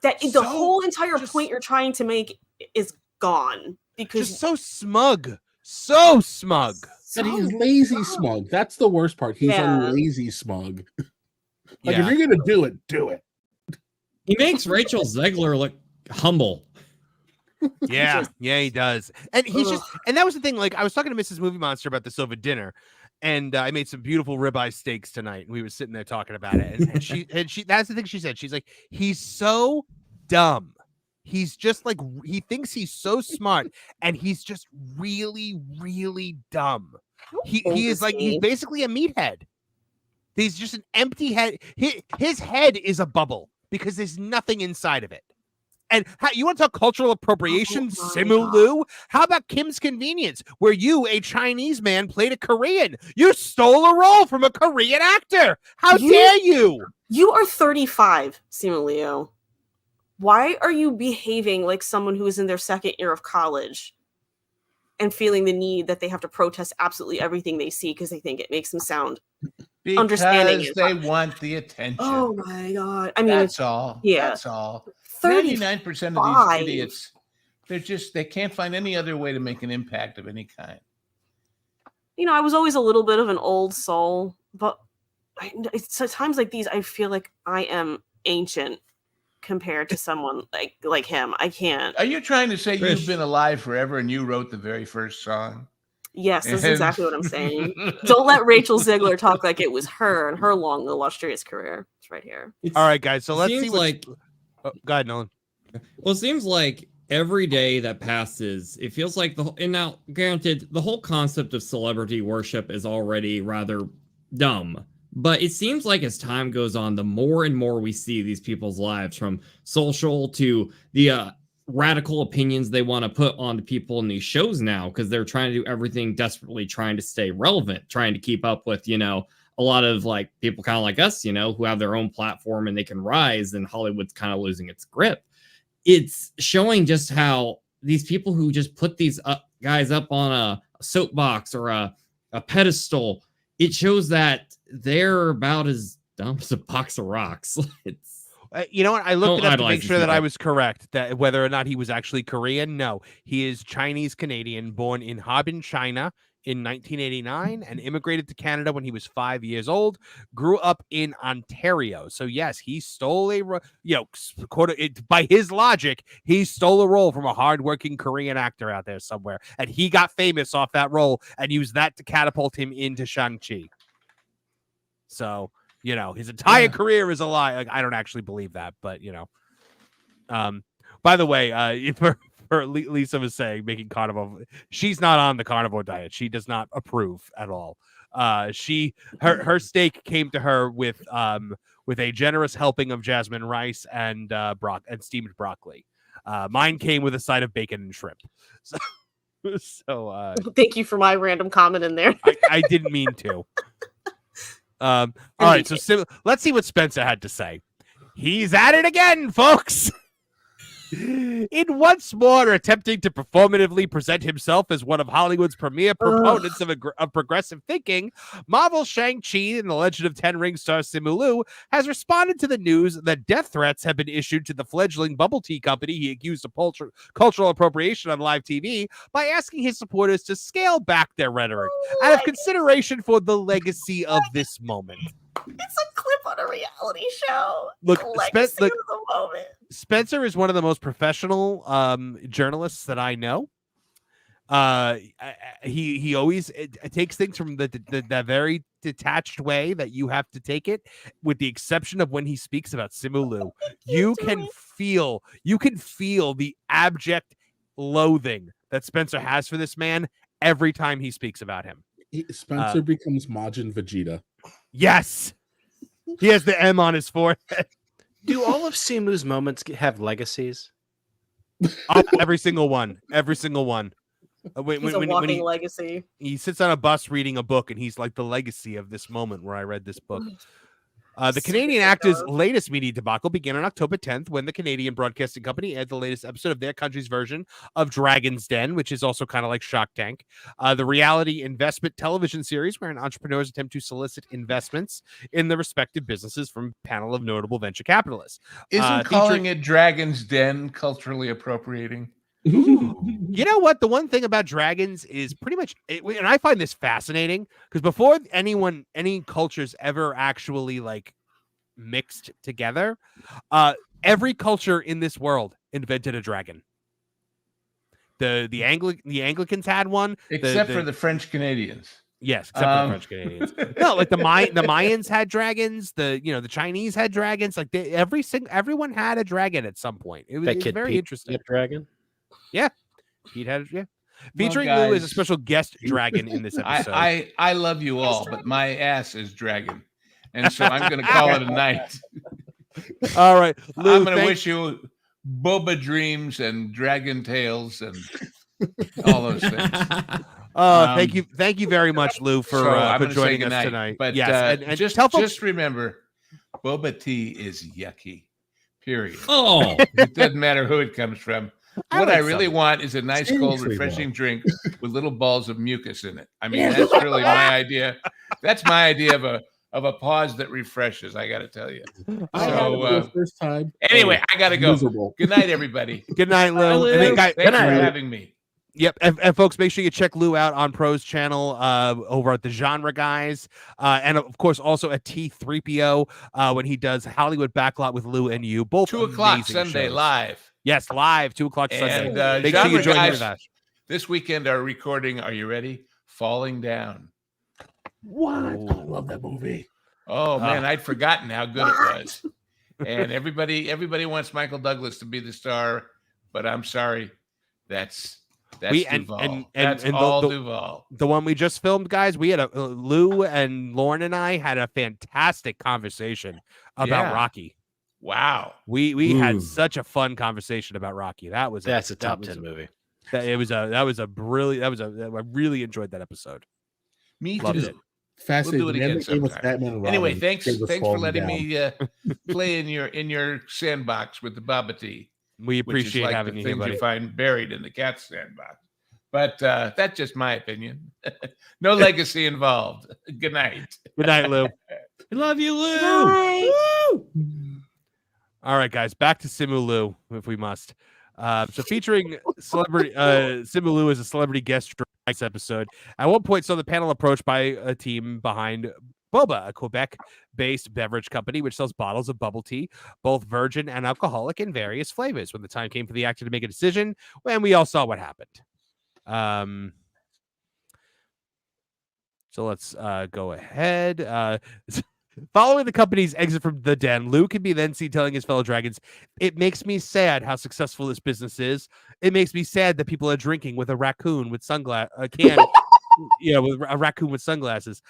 that the whole entire point you're trying to make is gone because just so smug. So smug. And he's lazy smug. That's the worst part. He's a lazy smug. Like, if you're going to do it, do it. He makes Rachel Zegler look humble. Yeah, he does. And he's and that was the thing. Like, I was talking to Mrs. Movie Monster about this over dinner, and I made some beautiful ribeye steaks tonight, and we were sitting there talking about it. And she that's the thing she said. She's like, he's so dumb. He's just like, he thinks he's so smart, and he's just really, really dumb. He is like, he's basically a meathead. He's just an empty head. His head is a bubble because there's nothing inside of it. And you want to talk cultural appropriation, Simu Liu? How about Kim's Convenience, where you, a Chinese man, played a Korean? You stole a role from a Korean actor. How dare you? You are 35, Simu Liu. Why are you behaving like someone who is in their second year of college and feeling the need that they have to protest absolutely everything they see because they think it makes them sound understanding? Because they want the attention. Oh my God. I mean, that's all. Yeah. That's all. 99% of these idiots, they can't find any other way to make an impact of any kind. I was always a little bit of an old soul, but it's times like these, I feel like I am ancient compared to someone like him. I can't. Are you trying to say Trish, you've been alive forever and you wrote the very first song? Yes, that's exactly what I'm saying. Don't let Rachel Zegler talk like it was her and her long, illustrious career. It's right here. All right, guys. So let's see what. Go ahead, Nolan. Well, it seems like every day that passes, it feels like and now, granted, the whole concept of celebrity worship is already rather dumb. But it seems like as time goes on, the more and more we see these people's lives, from social to the radical opinions they want to put on the people in these shows now, because they're trying to do everything desperately, trying to stay relevant, trying to keep up with, a lot of like people kind of like us, who have their own platform and they can rise, and Hollywood's kind of losing its grip. It's showing just how these people who just put these guys up on a soapbox or a pedestal, it shows that they're about as dumb as a box of rocks. It's you know what? I looked it up to make sure that I was correct, that whether or not he was actually Korean. No, he is Chinese Canadian, born in Harbin, China in 1989, and immigrated to Canada when he was 5 years old. Grew up in Ontario. So yes, he stole by his logic, he stole a role from a hardworking Korean actor out there somewhere, and he got famous off that role and used that to catapult him into Shang-Chi. So, his entire career is a lie. Like, I don't actually believe that, but by the way, Lisa was saying, making carnivore, she's not on the carnivore diet. She does not approve at all. Her steak came to her with a generous helping of jasmine rice and steamed broccoli. Mine came with a side of bacon and shrimp. So thank you for my random comment in there. I didn't mean to. All right, so let's see what Spencer had to say. He's at it again, folks. In once more attempting to performatively present himself as one of Hollywood's premier proponents of progressive thinking, Marvel's Shang-Chi and the Legend of Ten Rings star Simu Liu has responded to the news that death threats have been issued to the fledgling bubble tea company he accused of cultural appropriation on live TV by asking his supporters to scale back their rhetoric out of consideration for the legacy of this moment. It's a clip on a reality show. Look, moment. Spencer is one of the most professional journalists that I know. He always takes things from the very detached way that you have to take it, with the exception of when he speaks about Simu Liu. You can feel the abject loathing that Spencer has for this man every time he speaks about him. Spencer becomes Majin Vegeta. Yes, he has the M on his forehead. Do all of Simu's moments have legacies? Oh, every single one. He's a walking legacy. He sits on a bus reading a book, and he's like the legacy of this moment where I read this book. The Canadian actor's latest media debacle began on October 10th when the Canadian Broadcasting Company aired the latest episode of their country's version of Dragon's Den, which is also kind of like Shark Tank, the reality investment television series wherein entrepreneurs attempt to solicit investments in the respective businesses from a panel of notable venture capitalists. Isn't calling it Dragon's Den culturally appropriating? You know what? The one thing about dragons is pretty much, and I find this fascinating, because before any cultures ever actually like mixed together, every culture in this world invented a dragon. The Anglicans had one, except for the French Canadians. Yes, except for the French Canadians. No, like the Mayans had dragons. The Chinese had dragons. Like everyone had a dragon at some point. It was very interesting. Dragon. Yeah, Pete had featuring Lou as a special guest dragon in this episode. I love you all, but my ass is dragon, and so I'm going to call it a night. All right, Lou, I'm going to wish you boba dreams and dragon tales and all those things. Thank you very much, Lou, for joining us tonight. But yes, and just remember, boba tea is yucky. Period. Oh, it doesn't matter who it comes from. What I really want is a nice, cold, refreshing drink with little balls of mucus in it. I mean, that's really my idea. That's my idea of a pause that refreshes. I got to tell you. So, first time. Anyway, I got to go. Miserable. Good night, everybody. Good night, Lou. Thanks for having me. Yep, and folks, make sure you check Lou out on Pro's channel over at the Genre Guys, and of course also at T3PO when he does Hollywood Backlot with Lou and you. Both 2:00 Sunday shows. live. Yes, live 2:00 Sunday. And make sure you join Guys, for that. This weekend are recording. Are you ready? Falling Down. What? I love that movie. Oh man, I'd forgotten how good it was. And everybody wants Michael Douglas to be the star, but I'm sorry, that's Duvall. That's all Duvall. The one we just filmed, guys. We had Lou and Lauren and I had a fantastic conversation about Rocky. Wow, we had such a fun conversation about Rocky. That's a top 10 movie. I really enjoyed that episode. Me Loved too. it. Fascinating. We'll do it again sometime. Anyway, thanks for letting me play in your sandbox with the Baba Tea. We appreciate like having the you here, things buddy. you find buried in the cat sandbox. But that's just my opinion. No legacy involved. Good night. Good night, Lou. I love you, Lou. Bye. Woo! All right, guys, back to Simu Liu, if we must. So featuring celebrity Simu Liu as a celebrity guest this episode. At one point, saw the panel approached by a team behind Boba, a Quebec-based beverage company which sells bottles of bubble tea, both virgin and alcoholic, in various flavors. When the time came for the actor to make a decision, and we all saw what happened. So let's go ahead. Following the company's exit from the den, Lou can be then seen telling his fellow dragons, "It makes me sad how successful this business is. It makes me sad that people are drinking with a raccoon with a can Yeah, with a raccoon with sunglasses.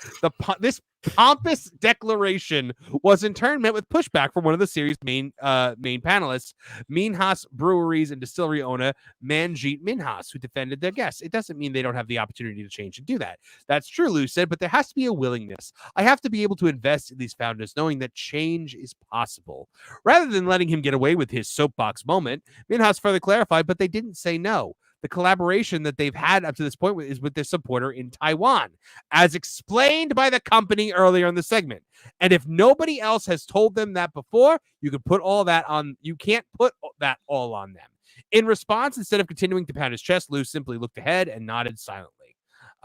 This pompous declaration was in turn met with pushback from one of the series' main panelists, Minhas Breweries and Distillery owner Manjeet Minhas, who defended their guests. It doesn't mean they don't have the opportunity to change and do that. That's true, Lou said, but there has to be a willingness. I have to be able to invest in these founders knowing that change is possible. Rather than letting him get away with his soapbox moment, Minhas further clarified, but they didn't say no. The collaboration that they've had up to this point is with their supporter in Taiwan, as explained by the company earlier in the segment. And if nobody else has told them that before, you can put all that on. You can't put that all on them. In response, instead of continuing to pound his chest, Lou simply looked ahead and nodded silently.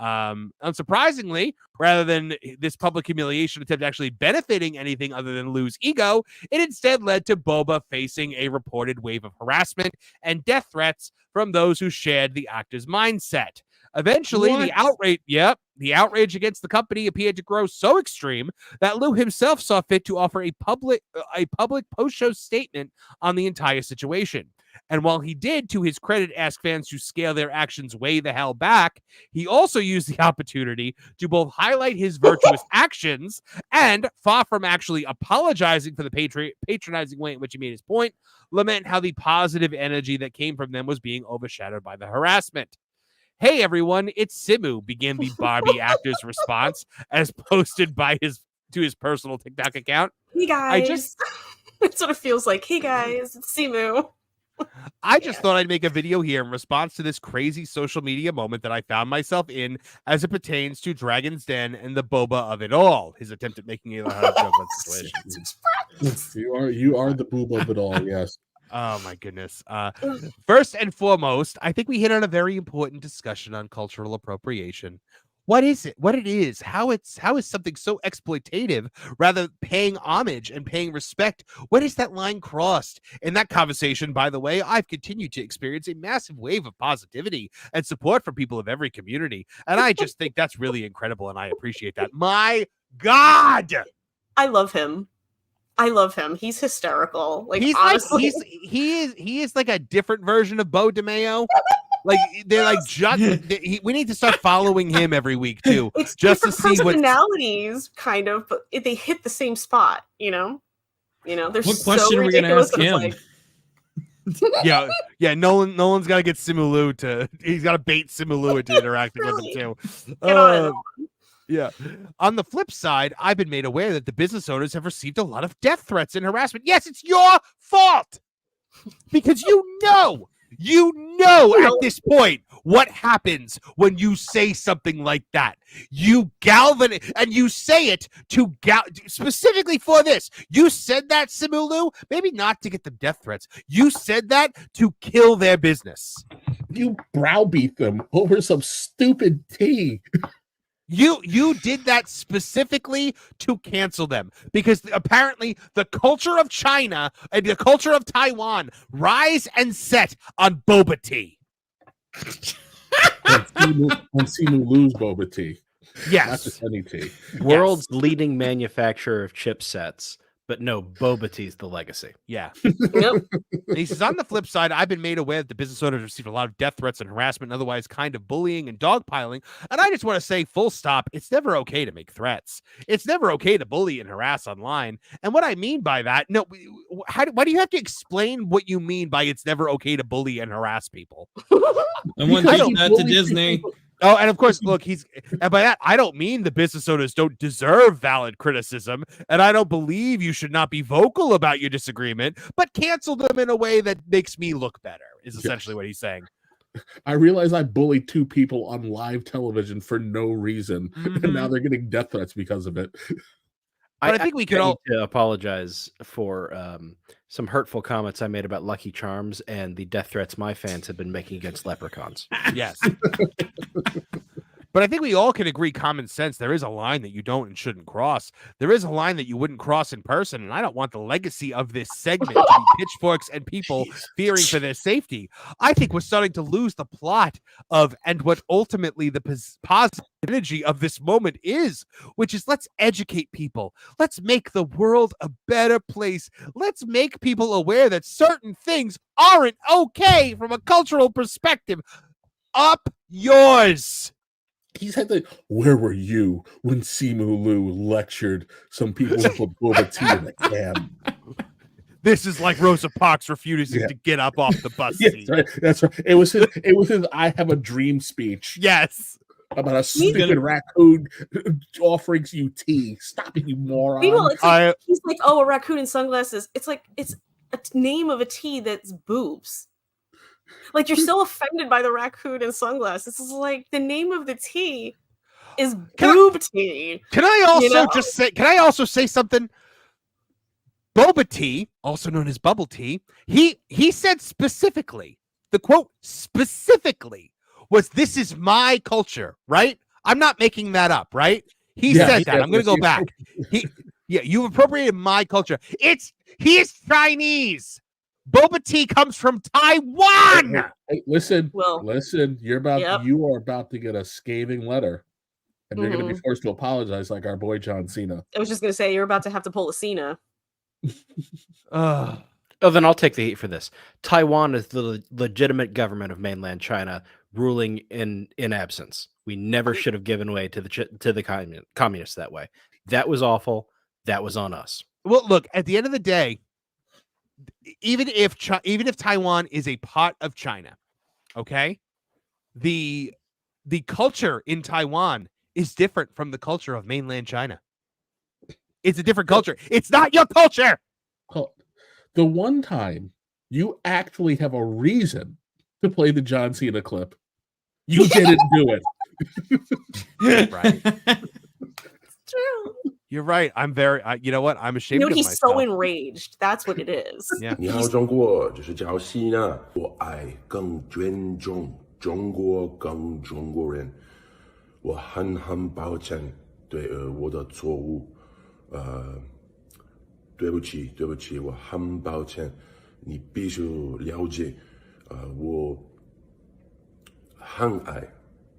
Unsurprisingly, rather than this public humiliation attempt actually benefiting anything other than Lou's ego, it instead led to Boba facing a reported wave of harassment and death threats from those who shared the actor's mindset. Eventually, the outrage against the company appeared to grow so extreme that Liu himself saw fit to offer a public post-show statement on the entire situation. And while he did, to his credit, ask fans to scale their actions way the hell back, he also used the opportunity to both highlight his virtuous actions and, far from actually apologizing for the patronizing way in which he made his point, lament how the positive energy that came from them was being overshadowed by the harassment. Hey, everyone, it's Simu, began the Barbie actor's response as posted to his personal TikTok account. Hey, guys. That's what it feels like. Hey, guys, it's Simu. I just thought I'd make a video here in response to this crazy social media moment that I found myself in as it pertains to Dragon's Den and the boba of it all. His attempt at making a joke on the situation. You are the booba of it all, yes. Oh my goodness. First and foremost, I think we hit on a very important discussion on cultural appropriation. What is it? What it is? How is something so exploitative rather than paying homage and paying respect? When is that line crossed? In that conversation, by the way, I've continued to experience a massive wave of positivity and support from people of every community. And I just think that's really incredible. And I appreciate that. My God. I love him. He's hysterical. Like he's honestly. he is like a different version of Bo DeMeo. Like they're like we need to start following him every week too, it's just to see what personalities kind of, but they hit the same spot. You know. There's what question are we gonna ask him? Yeah. Nolan's got to get Simu Liu he's got to bait Simu Liu into interacting with him too. Yeah. On the flip side, I've been made aware that the business owners have received a lot of death threats and harassment. Yes, it's your fault because you know at this point what happens when you say something like that. You galvanize, and you say it to specifically for this. You said that, Simu Liu, maybe not to get them death threats. You said that to kill their business. You browbeat them over some stupid tea. You did that specifically to cancel them because apparently the culture of China and the culture of Taiwan rise and set on boba tea. and Simu Liu's boba tea. Yes. Not just any tea. World's leading manufacturer of chipsets. But no, boba tea's the legacy. Yeah. Yep. He says, on the flip side, I've been made aware that the business owners received a lot of death threats and harassment and otherwise kind of bullying and dogpiling. And I just want to say, full stop, it's never okay to make threats. It's never okay to bully and harass online. And what I mean by that, why do you have to explain what you mean by it's never okay to bully and harass people? I want to take that to Disney. People. Oh, and of course, look, and by that, I don't mean the business owners don't deserve valid criticism, and I don't believe you should not be vocal about your disagreement, but cancel them in a way that makes me look better, is essentially what he's saying. I realize I bullied two people on live television for no reason, and now they're getting death threats because of it. But I think we could all need to apologize for some hurtful comments I made about Lucky Charms and the death threats my fans have been making against leprechauns. Yes. But I think we all can agree common sense. There is a line that you don't and shouldn't cross. There is a line that you wouldn't cross in person. And I don't want the legacy of this segment to be pitchforks and people fearing for their safety. I think we're starting to lose the plot of and what ultimately the positive energy of this moment is, which is let's educate people. Let's make the world a better place. Let's make people aware that certain things aren't okay from a cultural perspective. Up yours. He said that, where were you when Simu Liu lectured some people who put boba tea in a can? This is like Rosa Parks refusing to get up off the bus seat. That's right. It was his I have a dream speech. Yes. About a stupid raccoon offering you tea. Stop it, you moron. He's like, oh, a raccoon in sunglasses. It's like, it's a name of a tea that's boobs. Like, you're so offended by the raccoon in sunglasses. This is like, the name of the tea is boob tea. Can I also say something? Boba tea, also known as bubble tea, he said specifically, the quote specifically was, "This is my culture," right? I'm not making that up, right? He said that. I'm going to go back. You appropriated my culture. He is Chinese. Boba tea comes from Taiwan. Hey, listen, you are about to get a scathing letter, and you're going to be forced to apologize, like our boy John Cena. I was just going to say, you're about to have to pull a Cena. Oh, then I'll take the heat for this. Taiwan is the legitimate government of mainland China, ruling in absence. We never should have given way to the communists that way. That was awful. That was on us. Well, look, at the end of the day, even if Taiwan is a part of China, okay, the culture in Taiwan is different from the culture of mainland China. It's a different culture. It's not your culture. Well, the one time you actually have a reason to play the John Cena clip, you didn't do it. Right. It's true. You're right. I'm very. You know what? I'm ashamed. You know, of he's myself. so enraged. That's what it is. Yeah. 你好，中国，这是叫西娜。我爱更尊重中国，更中国人。我很抱歉对我的错误。对不起，我很抱歉。你必须了解，我很爱、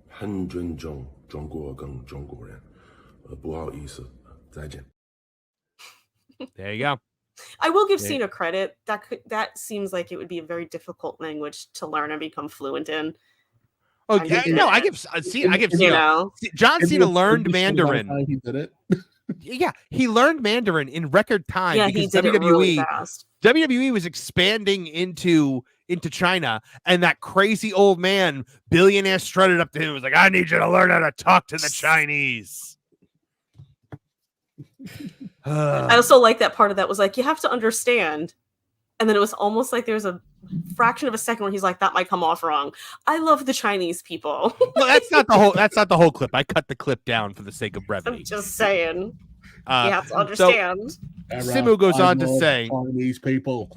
很尊重中国跟中国人。不好意思，再见。There you go. I will give Cena credit. That seems like it would be a very difficult language to learn and become fluent in. Oh yeah, no, I give Cena. John Cena learned Mandarin. He did it. Yeah, he learned Mandarin in record time. Yeah, he did it really fast. WWE was expanding into China, and that crazy old man, billionaire, strutted up to him and was like, "I need you to learn how to talk to the Chinese." I also like that part of that was like, you have to understand. And then it was almost like there was a fraction of a second where he's like, that might come off wrong. I love the Chinese people. Well, that's not the whole clip. I cut the clip down for the sake of brevity. I'm just saying. You have to understand. Simu goes on to say, Chinese people.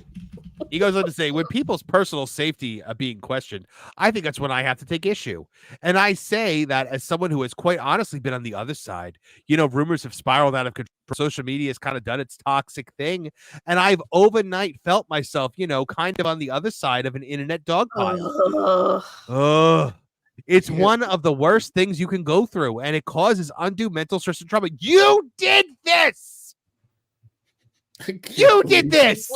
He goes on to say, when people's personal safety are being questioned, I think that's when I have to take issue. And I say that as someone who has quite honestly been on the other side. You know, rumors have spiraled out of control. Social media has kind of done its toxic thing. And I've overnight felt myself, you know, kind of on the other side of an internet dogpile. It's one of the worst things you can go through, and it causes undue mental stress and trauma. You did this! You did this!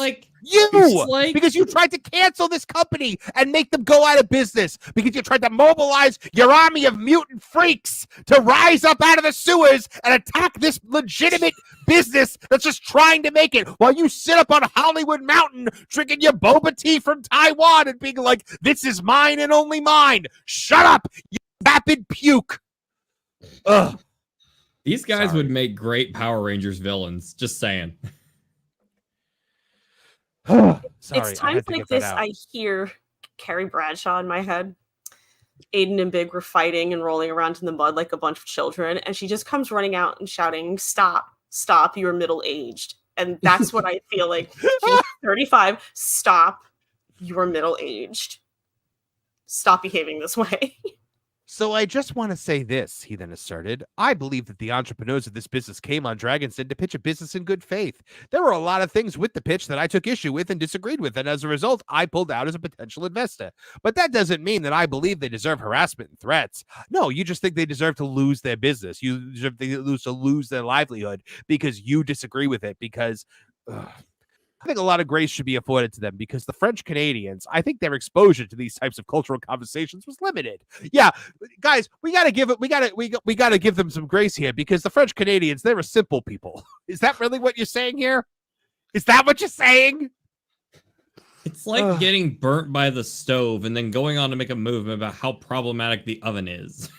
Because you tried to cancel this company and make them go out of business, because you tried to mobilize your army of mutant freaks to rise up out of the sewers and attack this legitimate business that's just trying to make it, while you sit up on Hollywood Mountain drinking your boba tea from Taiwan and being like, this is mine and only mine. Shut up, you vapid puke. Ugh. These guys would make great Power Rangers villains. Just saying. It's times like this I hear Carrie Bradshaw in my head. Aiden and Big were fighting and rolling around in the mud like a bunch of children, and she just comes running out and shouting, stop, you are middle-aged. And that's what I feel like. She's 35, stop, you are middle-aged. Stop behaving this way. So I just want to say this, he then asserted. I believe that the entrepreneurs of this business came on Dragon's Den to pitch a business in good faith. There were a lot of things with the pitch that I took issue with and disagreed with, and as a result, I pulled out as a potential investor. But that doesn't mean that I believe they deserve harassment and threats. No, you just think they deserve to lose their business. You deserve to lose their livelihood because you disagree with it, because I think a lot of grace should be afforded to them because the French Canadians, I think their exposure to these types of cultural conversations was limited. Yeah, guys, we gotta give them some grace here because the French Canadians, they're a simple people. Is that really what you're saying here? Is that what you're saying? It's like getting burnt by the stove and then going on to make a movement about how problematic the oven is.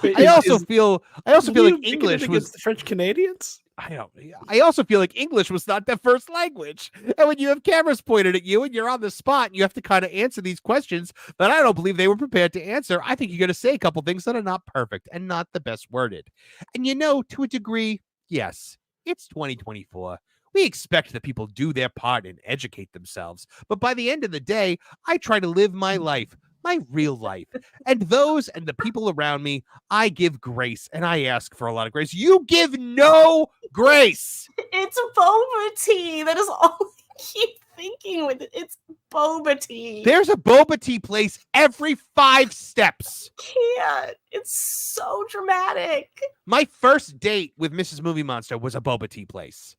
I also feel like English was the French Canadians. I also feel like English was not their first language. And when you have cameras pointed at you and you're on the spot and you have to kind of answer these questions that I don't believe they were prepared to answer, I think you're going to say a couple things that are not perfect and not the best worded. And to a degree, yes, it's 2024. We expect that people do their part and educate themselves. But by the end of the day, I try to live my life, my real life. And those and the people around me, I give grace and I ask for a lot of grace. You give no grace. It's boba tea. That is all I keep thinking with it. It's boba tea. There's a boba tea place every 5 steps. Can't. It's so dramatic. My first date with Mrs. Movie Monster was a boba tea place.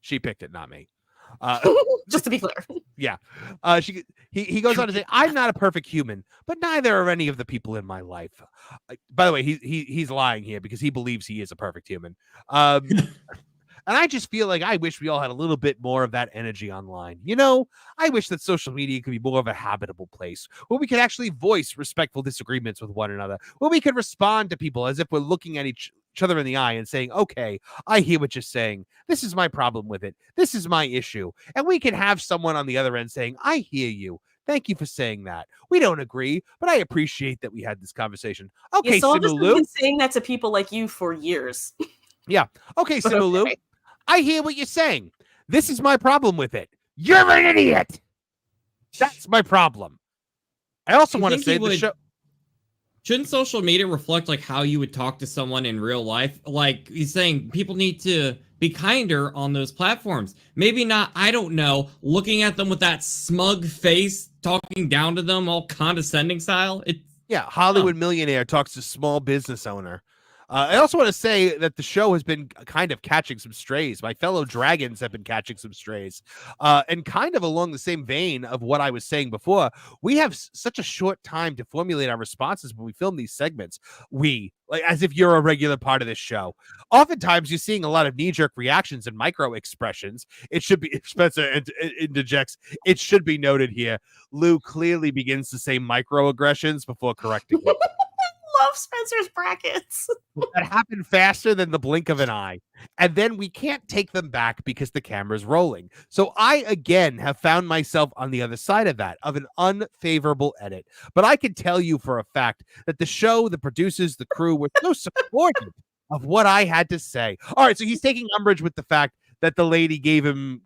She picked it, not me. Just to be clear. Yeah. He goes on to say, I'm not a perfect human, but neither are any of the people in my life. By the way, he's lying here because he believes he is a perfect human. And I just feel like I wish we all had a little bit more of that energy online. I wish that social media could be more of a habitable place where we could actually voice respectful disagreements with one another, where we could respond to people as if we're looking at each other in the eye and saying, okay, I hear what you're saying. This is my problem with it. This is my issue. And we can have someone on the other end saying, I hear you. Thank you for saying that. We don't agree, but I appreciate that we had this conversation. Okay, so Simu Liu. I've been saying that to people like you for years. Yeah. Okay, Simu Liu. I hear what you're saying. This is my problem with it. You're an idiot. That's my problem. I also want to say the show. Shouldn't social media reflect like how you would talk to someone in real life? Like he's saying people need to be kinder on those platforms. Maybe not, I don't know, looking at them with that smug face, talking down to them all condescending style. Hollywood millionaire talks to small business owner. I also want to say that the show has been kind of catching some strays. My fellow dragons have been catching some strays. And kind of along the same vein of what I was saying before, we have such a short time to formulate our responses when we film these segments. As if you're a regular part of this show. Oftentimes, you're seeing a lot of knee-jerk reactions and micro expressions. It should be, Spencer interjects, it should be noted here, Lou clearly begins to say microaggressions before correcting it. Love Spencer's brackets. That happened faster than the blink of an eye. And then we can't take them back because the camera's rolling. So I, again, have found myself on the other side of that, of an unfavorable edit. But I can tell you for a fact that the show, the producers, the crew were so supportive of what I had to say. All right, so he's taking umbrage with the fact that the lady gave him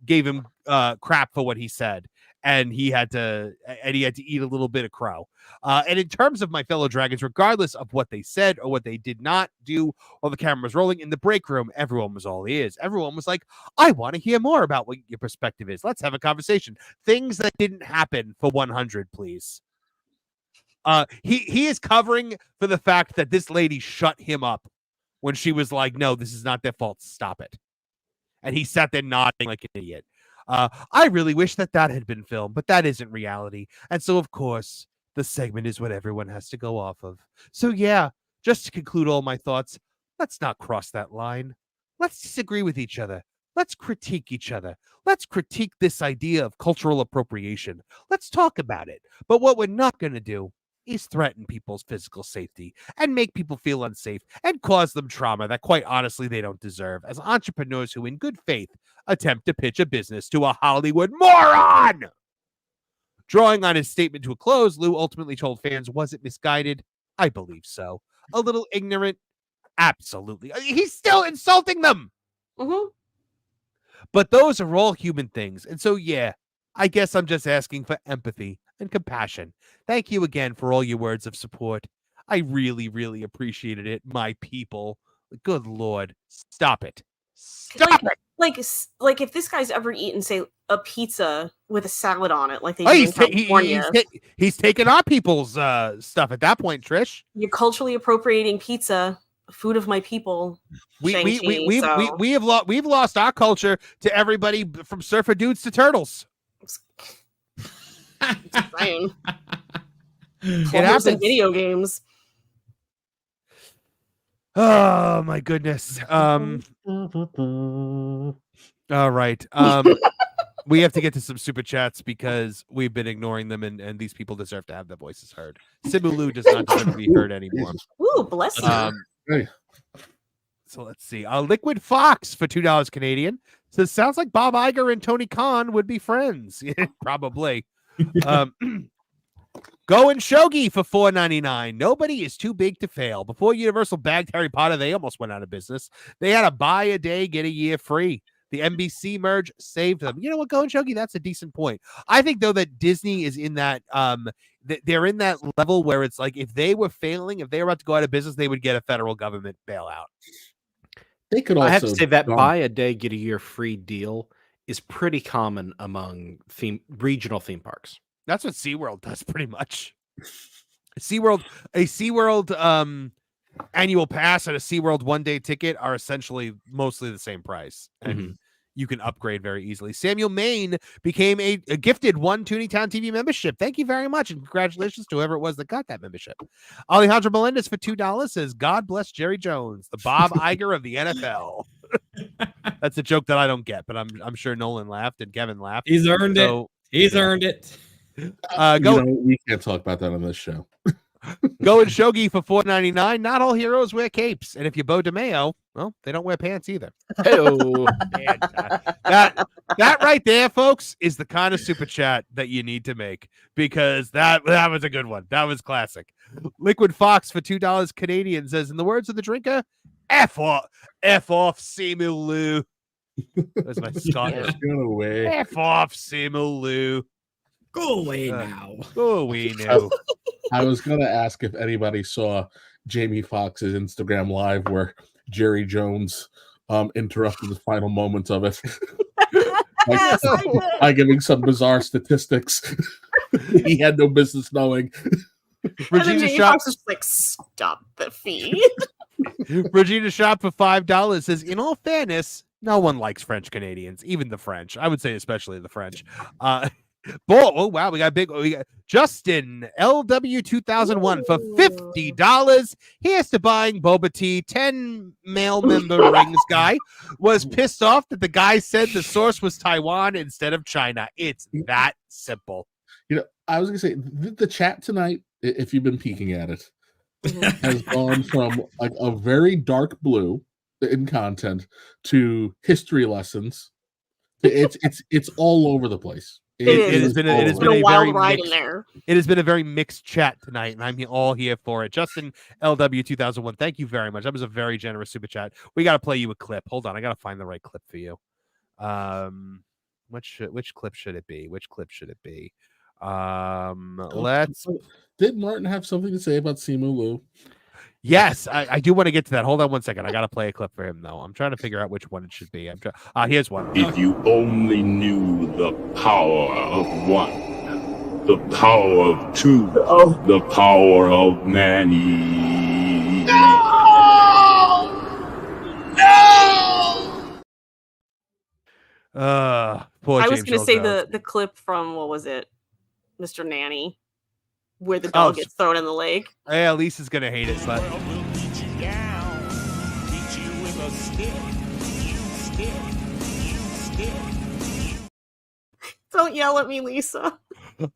crap for what he said. And he had to eat a little bit of crow. And in terms of my fellow dragons, regardless of what they said or what they did not do while the camera was rolling in the break room, everyone was all ears. Everyone was like, I want to hear more about what your perspective is. Let's have a conversation. Things that didn't happen for 100, please. He is covering for the fact that this lady shut him up when she was like, no, this is not their fault. Stop it. And he sat there nodding like an idiot. I really wish that had been filmed, but that isn't reality. And so, of course, the segment is what everyone has to go off of. So, yeah, just to conclude all my thoughts, let's not cross that line. Let's disagree with each other. Let's critique each other. Let's critique this idea of cultural appropriation. Let's talk about it. But what we're not going to do is threaten people's physical safety and make people feel unsafe and cause them trauma that, quite honestly, they don't deserve as entrepreneurs who, in good faith, attempt to pitch a business to a Hollywood moron. Drawing on his statement to a close, Lou ultimately told fans, was it misguided? I believe so. A little ignorant? Absolutely. He's still insulting them. Mm-hmm. But those are all human things. And so, yeah, I guess I'm just asking for empathy and compassion. Thank you again for all your words of support. I really, really appreciated it, my people. Good Lord. Stop it. Stop it. Like if this guy's ever eaten, say, a pizza with a salad on it, like they do in California. He's taking our people's stuff at that point, Trish. You're culturally appropriating pizza food of my people. We've lost our culture to everybody from surfer dudes to turtles. It happens in video games. Oh my goodness. All right. We have to get to some super chats because we've been ignoring them, and these people deserve to have their voices heard. Simu Liu does not deserve to be heard anymore. Ooh, bless you. So let's see. Liquid Fox for $2 Canadian says, sounds like Bob Iger and Tony Khan would be friends. Probably. Go and Shogi for $4.99. Nobody is too big to fail. Before Universal bagged Harry Potter, they almost went out of business. They had a buy a day, get a year free. The NBC merge saved them. You know what, Go and Shogi, that's a decent point. I think, though, that Disney is in that they're in that level where it's like if they were failing, if they were about to go out of business, they would get a federal government bailout. They could also, I have to say that buy a day, get a year free deal is pretty common among regional theme parks. That's what SeaWorld does pretty much. A SeaWorld annual pass and a SeaWorld one-day ticket are essentially mostly the same price. And you can upgrade very easily. Samuel Maine became a gifted one Tooney Town TV membership. Thank you very much. And congratulations to whoever it was that got that membership. Alejandro Melendez for $2 says, God bless Jerry Jones, the Bob Iger of the NFL. That's a joke that I don't get, but I'm sure Nolan laughed and Kevin laughed. He's earned it. He's earned it. We can't talk about that on this show. Go and Shogi for $4.99. Not all heroes wear capes, and if you Bo DeMeo, well, they don't wear pants either. That right there, folks, is the kind of super chat that you need to make because that was a good one. That was classic. Liquid Fox for $2 Canadian says, in the words of the drinker, F off, Simu Liu. That's my Scottish. F off, Simu Liu. Go away now. Go away now. I was going to ask if anybody saw Jamie Foxx's Instagram live where Jerry Jones interrupted the final moments of it by giving some bizarre statistics he had no business knowing. Regina Fox was like, stop the feed. Regina Shop for $5 says, in all fairness, no one likes French Canadians, even the French. I would say especially the French. Oh wow, we got Justin LW 2001 for $50. Here's to buying boba tea. 10 male member rings guy was pissed off that the guy said the source was Taiwan instead of China. It's that simple. You know, I was gonna say the chat tonight, if you've been peeking at it, has gone from like a very dark blue in content to history lessons. It's all over the place. It has been a wild ride in there. It has been a very mixed chat tonight, and I'm all here for it. Justin LW 2001, thank you very much. That was a very generous super chat. We got to play you a clip. Hold on, I got to find the right clip for you. Which clip should it be? Let's. Did Martin have something to say about Simu Liu? Yes, I do want to get to that. Hold on one second. I got to play a clip for him, though. I'm trying to figure out which one it should be. Here's one. If you only knew the power of one, the power of two, the power of many. Poor I was James going to say Earl the clip from, what was it? Mr. Nanny, where the dog gets thrown in the lake. Yeah, Lisa's going to hate it. But... Don't yell at me, Lisa.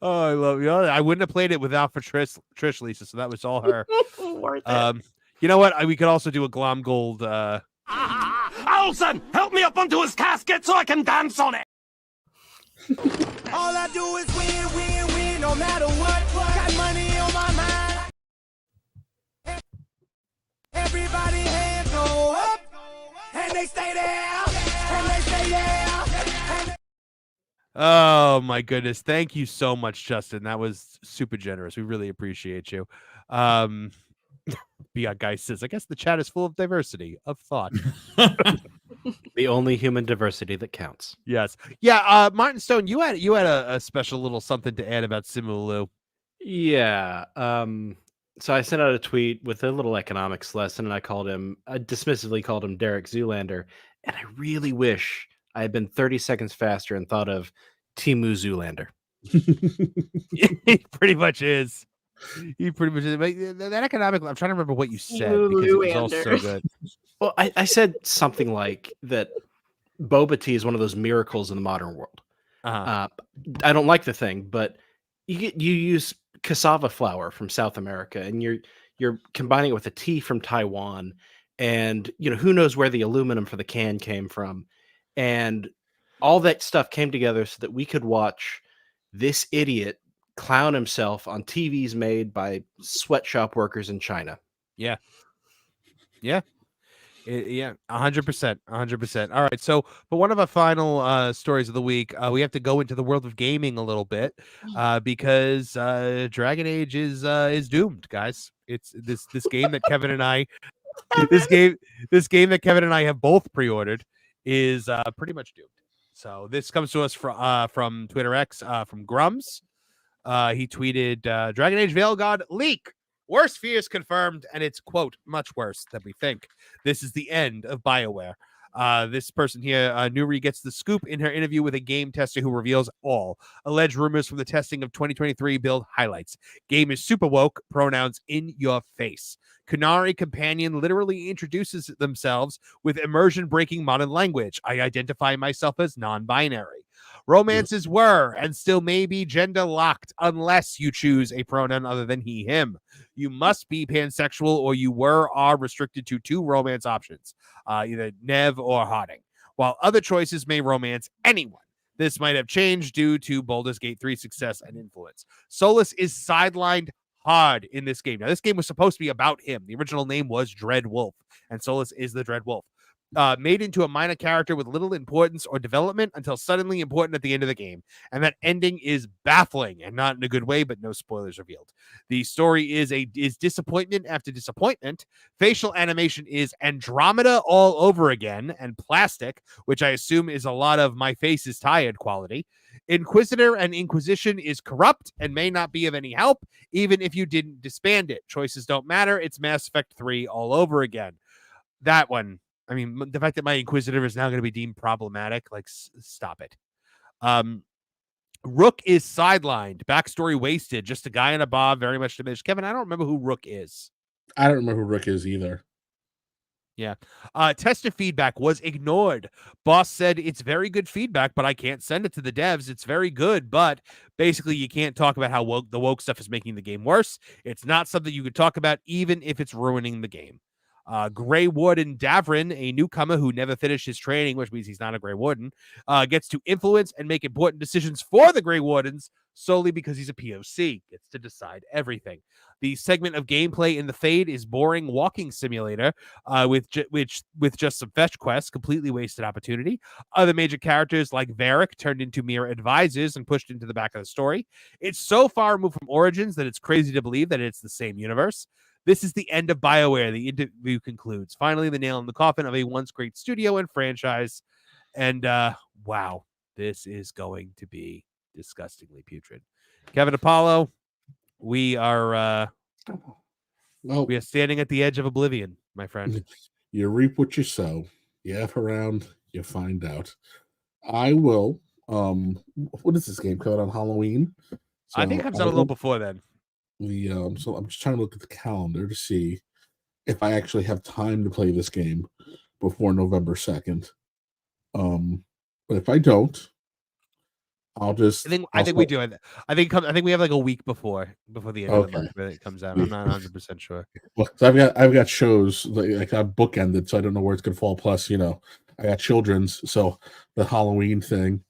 Oh, I love you. I wouldn't have played it without for Trish, Lisa, so that was all her. Worth it. You know what? We could also do a Glom Gold. Olsen, help me up onto his casket so I can dance on it. All I do is win, win, win, no matter what. Got money on my mind. Everybody hands go up, and they stay there, and they stay there. Oh my goodness! Thank you so much, Justin. That was super generous. We really appreciate you. Beyond Guy says, I guess the chat is full of diversity of thought. The only human diversity that counts. Yes. Yeah. Martin Stone, you had a special little something to add about Simu Liu. Yeah. So I sent out a tweet with a little economics lesson, and I dismissively called him Derek Zoolander. And I really wish I had been 30 seconds faster and thought of Timu Zoolander. He pretty much is. He pretty much is. That economic, I'm trying to remember what you said because it was all so good. Well, I said something like that boba tea is one of those miracles in the modern world. I don't like the thing, but you use cassava flour from South America, and you're combining it with a tea from Taiwan, and who knows where the aluminum for the can came from, and all that stuff came together so that we could watch this idiot clown himself on TVs made by sweatshop workers in China. Yeah. 100%. All right. So, but one of our final stories of the week, we have to go into the world of gaming a little bit because Dragon Age is doomed, guys. It's this game that Kevin and I, this game that Kevin and I have both pre-ordered is pretty much doomed. So this comes to us from Twitter X, from Grums. He tweeted, Dragon Age Veilguard leak. Worst fears confirmed, and it's, quote, much worse than we think. This is the end of BioWare. This person here, Nuri, gets the scoop in her interview with a game tester who reveals all alleged rumors from the testing of 2023 build highlights. Game is super woke, pronouns in your face. Kunari Companion literally introduces themselves with immersion-breaking modern language. I identify myself as non-binary. Romances were and still may be gender locked unless you choose a pronoun other than he, him. You must be pansexual or you are restricted to 2 romance options, either Nev or Harding, while other choices may romance anyone. This might have changed due to Baldur's Gate 3 success and influence. Solus is sidelined hard in this game. Now, this game was supposed to be about him. The original name was Dread Wolf, and Solus is the Dread Wolf. Made into a minor character with little importance or development until suddenly important at the end of the game. And that ending is baffling and not in a good way, but no spoilers revealed. The story is disappointment after disappointment. Facial animation is Andromeda all over again and plastic, which I assume is a lot of my face is tired quality. Inquisitor and Inquisition is corrupt and may not be of any help, even if you didn't disband it. Choices don't matter. It's Mass Effect 3 all over again. That one. I mean, the fact that my Inquisitor is now going to be deemed problematic, like, stop it. Rook is sidelined. Backstory wasted. Just a guy in a bar, very much diminished. Kevin, I don't remember who Rook is. I don't remember who Rook is either. Yeah. Tester feedback was ignored. Boss said it's very good feedback, but I can't send it to the devs. It's very good, but basically you can't talk about how the woke stuff is making the game worse. It's not something you could talk about, even if it's ruining the game. Grey Warden Davrin, a newcomer who never finished his training, which means he's not a Grey Warden, gets to influence and make important decisions for the Grey Wardens solely because he's a POC, gets to decide everything. The segment of gameplay in the Fade is boring walking simulator with just some fetch quests, completely wasted opportunity. Other major characters like Varric turned into mere advisors and pushed into the back of the story. It's so far removed from Origins that it's crazy to believe that it's the same universe. This is the end of BioWare, the interview concludes. Finally, the nail in the coffin of a once great studio and franchise. And wow, this is going to be disgustingly putrid. Kevin Apollo, we are standing at the edge of oblivion, my friend. You reap what you sow. You F around, you find out. I will. What is this game called on Halloween? So I think it comes out a little before then. So I'm just trying to look at the calendar to see if I actually have time to play this game before November 2nd. But if I don't, I'll just. I think we do. I think we have like a week before the end of the month that it comes out. I'm not 100% sure. Well, so I've got shows like I'm bookended, so I don't know where it's gonna fall. Plus, I got children's, so the Halloween thing,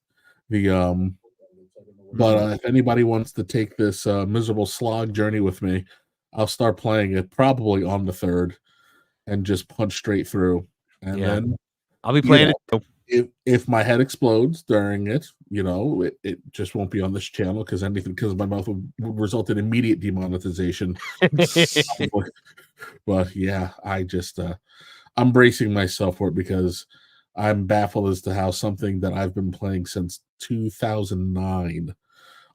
But if anybody wants to take this miserable slog journey with me, I'll start playing it probably on the 3rd and just punch straight through. And then I'll be playing it. If my head explodes during it, it just won't be on this channel because my mouth would result in immediate demonetization. But yeah, I'm bracing myself for it because I'm baffled as to how something that I've been playing since 2009.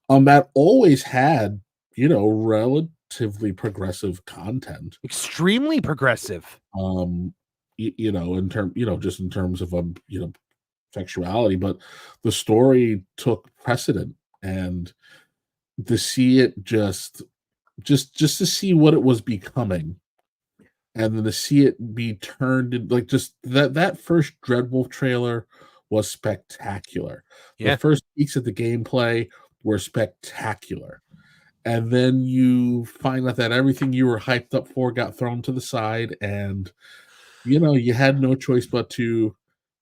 That always had, relatively progressive content. Extremely progressive. Just in terms of sexuality, but the story took precedent, and to see it just to see what it was becoming, and then to see it be turned in, like, just that first Dreadwolf trailer was spectacular. Yeah. The first peeks at the gameplay were spectacular. And then you find out that everything you were hyped up for got thrown to the side, and you had no choice but to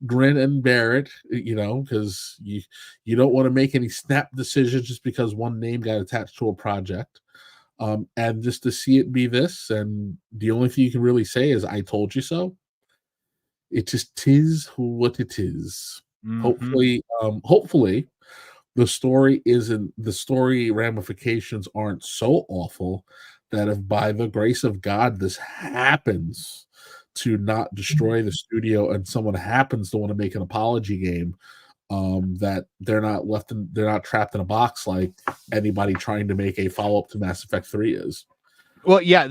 grin and bear it, because you don't want to make any snap decisions just because one name got attached to a project. And just to see it be this, and the only thing you can really say is "I told you so." It just tis what it is. Mm-hmm. Hopefully the story ramifications aren't so awful that if by the grace of God this happens to not destroy the studio and someone happens to want to make an apology game, that they're not trapped in a box like anybody trying to make a follow-up to Mass Effect 3 is. Well, yeah,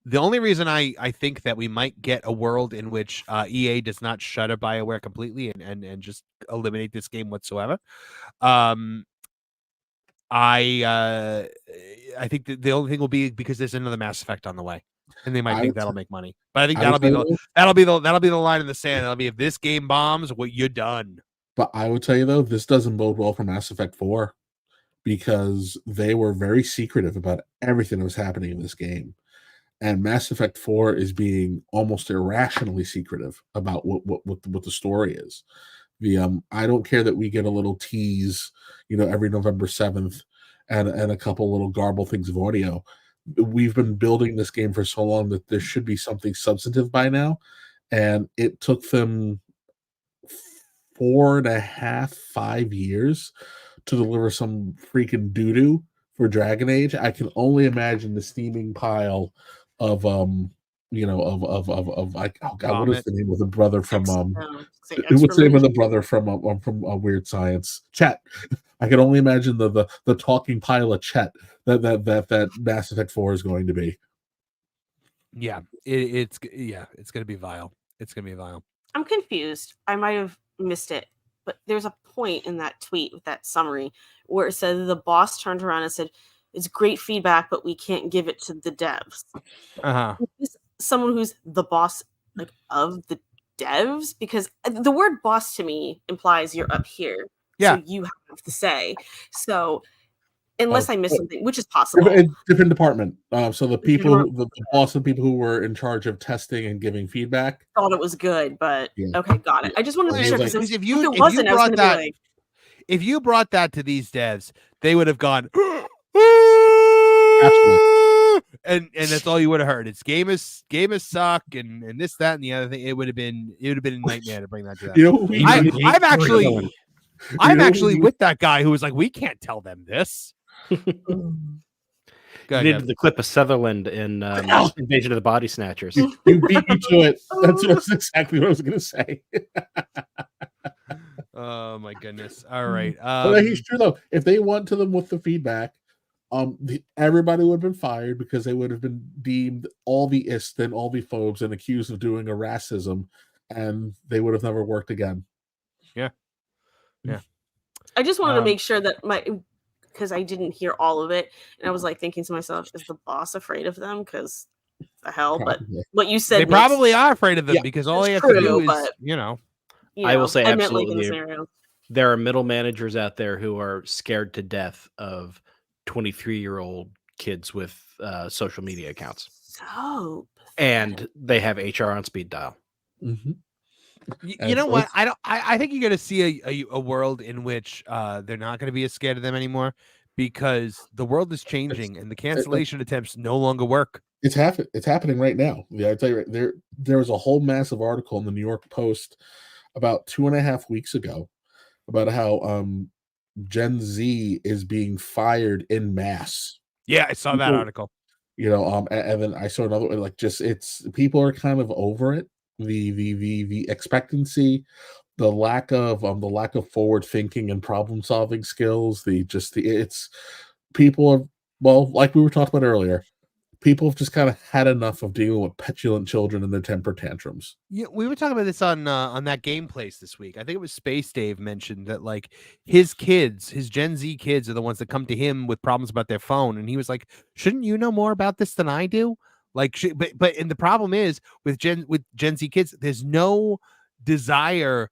the only reason I think that we might get a world in which EA does not shutter BioWare completely and just eliminate this game whatsoever, I think that the only thing will be because there's another Mass Effect on the way, and they might think that'll make money. But I think that'll be the line in the sand. That'll be, if this game bombs, well, you're done. But I would tell you though, this doesn't bode well for Mass Effect 4, because they were very secretive about everything that was happening in this game. And Mass Effect 4 is being almost irrationally secretive about what the story is. I don't care that we get a little tease, every November 7th and a couple little garble things of audio. We've been building this game for so long that there should be something substantive by now. And it took them 4.5, 5 years to deliver some freaking doo-doo for Dragon Age. I can only imagine the steaming pile of what is the name of the brother from what's the name of the brother from Weird Science? Chet. I can only imagine the talking pile of Chet that Mass Effect 4 is going to be. Yeah, it's going to be vile. It's going to be vile. I'm confused. I might have missed it, but there's a point in that tweet with that summary where it said the boss turned around and said, "It's great feedback, but we can't give it to the devs." Someone who's the boss, like, of the devs, because the word boss to me implies you're up here. Yeah. So you have to say. So unless I missed something, which is possible. Different department. So the boss and people who were in charge of testing and giving feedback thought it was good, but okay, got it. I just wanted to make sure, because if you brought that to these devs, they would have gone and that's all you would have heard. It's game is suck and this, that, and the other thing. It would have been a nightmare to bring that to them. I'm actually with that guy who was like, we can't tell them this. You needed the clip of Sutherland in Invasion of the Body Snatchers. You beat me to it. That's exactly what I was going to say. Oh my goodness! All right, but he's true though. If they went to them with the feedback, everybody would have been fired because they would have been deemed all the ist and all the phobes and accused of doing a racism, and they would have never worked again. Yeah. I just wanted to make sure that because I didn't hear all of it, and I was like thinking to myself, is the boss afraid of them? Because the hell, Probably. But what you said, they probably are afraid of them because all they have to do is, I will say I meant, like, absolutely. in the scenario. There are middle managers out there who are scared to death of 23-year-old kids with social media accounts. So and they have HR on speed dial. Mm-hmm. You know what? I think you're going to see a world in which they're not going to be as scared of them anymore, because the world is changing and the cancellation attempts no longer work. It's happening right now. Yeah, I tell you, there was a whole massive article in the New York Post about 2.5 weeks ago about how Gen Z is being fired in mass. Yeah, I saw that article. And then I saw another one, like, just people are kind of over it. The expectancy the lack of forward thinking and problem solving skills. It's people are, well, like we were talking about earlier. People have just kind of had enough of dealing with petulant children and their temper tantrums. Yeah, we were talking about this on that Game Place this week. I think it was Space Dave mentioned that like his kids, his Gen Z kids, are the ones that come to him with problems about their phone, and he was like, "Shouldn't you know more about this than I do?" Like, and the problem is with Gen Z kids, there's no desire,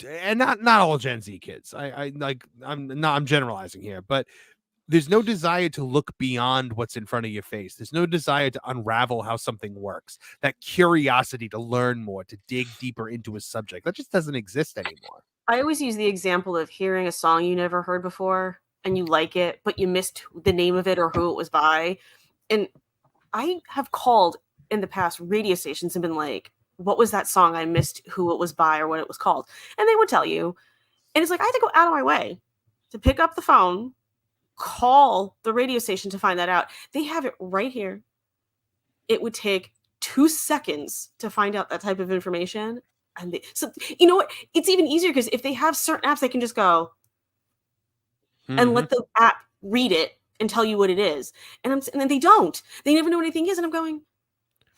and not all Gen Z kids. I'm generalizing here, but there's no desire to look beyond what's in front of your face. There's no desire to unravel how something works. That curiosity to learn more, to dig deeper into a subject, that just doesn't exist anymore. I always use the example of hearing a song you never heard before and you like it, but you missed the name of it or who it was by. And I have called in the past radio stations and been like, what was that song? I missed who it was by or what it was called. And they would tell you. And it's like, I had to go out of my way to pick up the phone, call the radio station to find that out. They have it right here. It would take 2 seconds to find out that type of information. And so, you know what? It's even easier because if they have certain apps, they can just go and let the app read it and tell you what it is. And then they don't. They never know what anything is. And I'm going,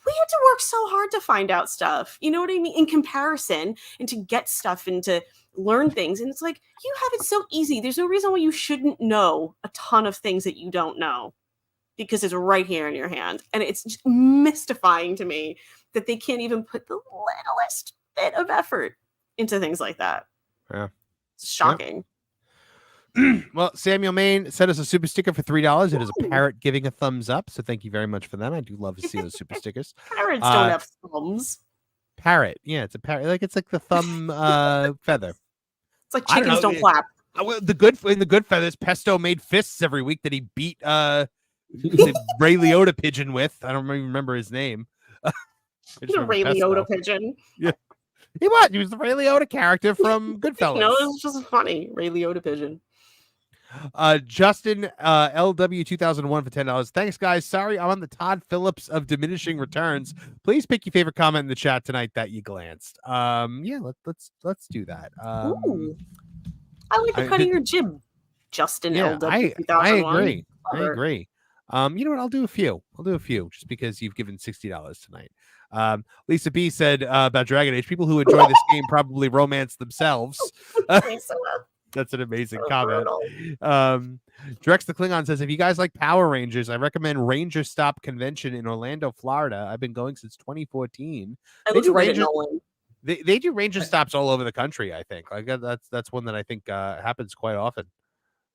we had to work so hard to find out stuff. You know what I mean? In comparison, and to get stuff and to learn things. And it's like, you have it so easy. There's no reason why you shouldn't know a ton of things that you don't know, because it's right here in your hand. And it's just mystifying to me that they can't even put the littlest bit of effort into things like that. Yeah. It's shocking. Well, Samuel Main sent us a super sticker for $3. It is a parrot giving a thumbs up. So thank you very much for that. I do love to see those super stickers. Parrots don't have thumbs. Parrot. Yeah, it's a parrot. It's like the thumb feather. It's like chickens don't clap. In the good feathers, Pesto made fists every week that he beat Ray Liotta pigeon with. I don't even remember his name. The Ray Liotta pigeon. Yeah. He was the Ray Liotta character from Goodfellas. No, it was just funny. Ray Liotta pigeon. Justin LW 2001 for $10. Thanks, guys. Sorry, I'm on the Todd Phillips of diminishing returns. Please pick your favorite comment in the chat tonight that you glanced. Yeah, let's do that. Ooh. I like the cut of your jib, Justin LW 2001. I agree. You know what? I'll do a few just because you've given $60 tonight. Lisa B said about Dragon Age, people who enjoy this game probably romance themselves. That's an amazing comment. Drex the Klingon says, if you guys like Power Rangers, I recommend Ranger Stop Convention in Orlando, Florida. I've been going since 2014. They do Ranger Stops all over the country, I think. Like that's one that I think happens quite often.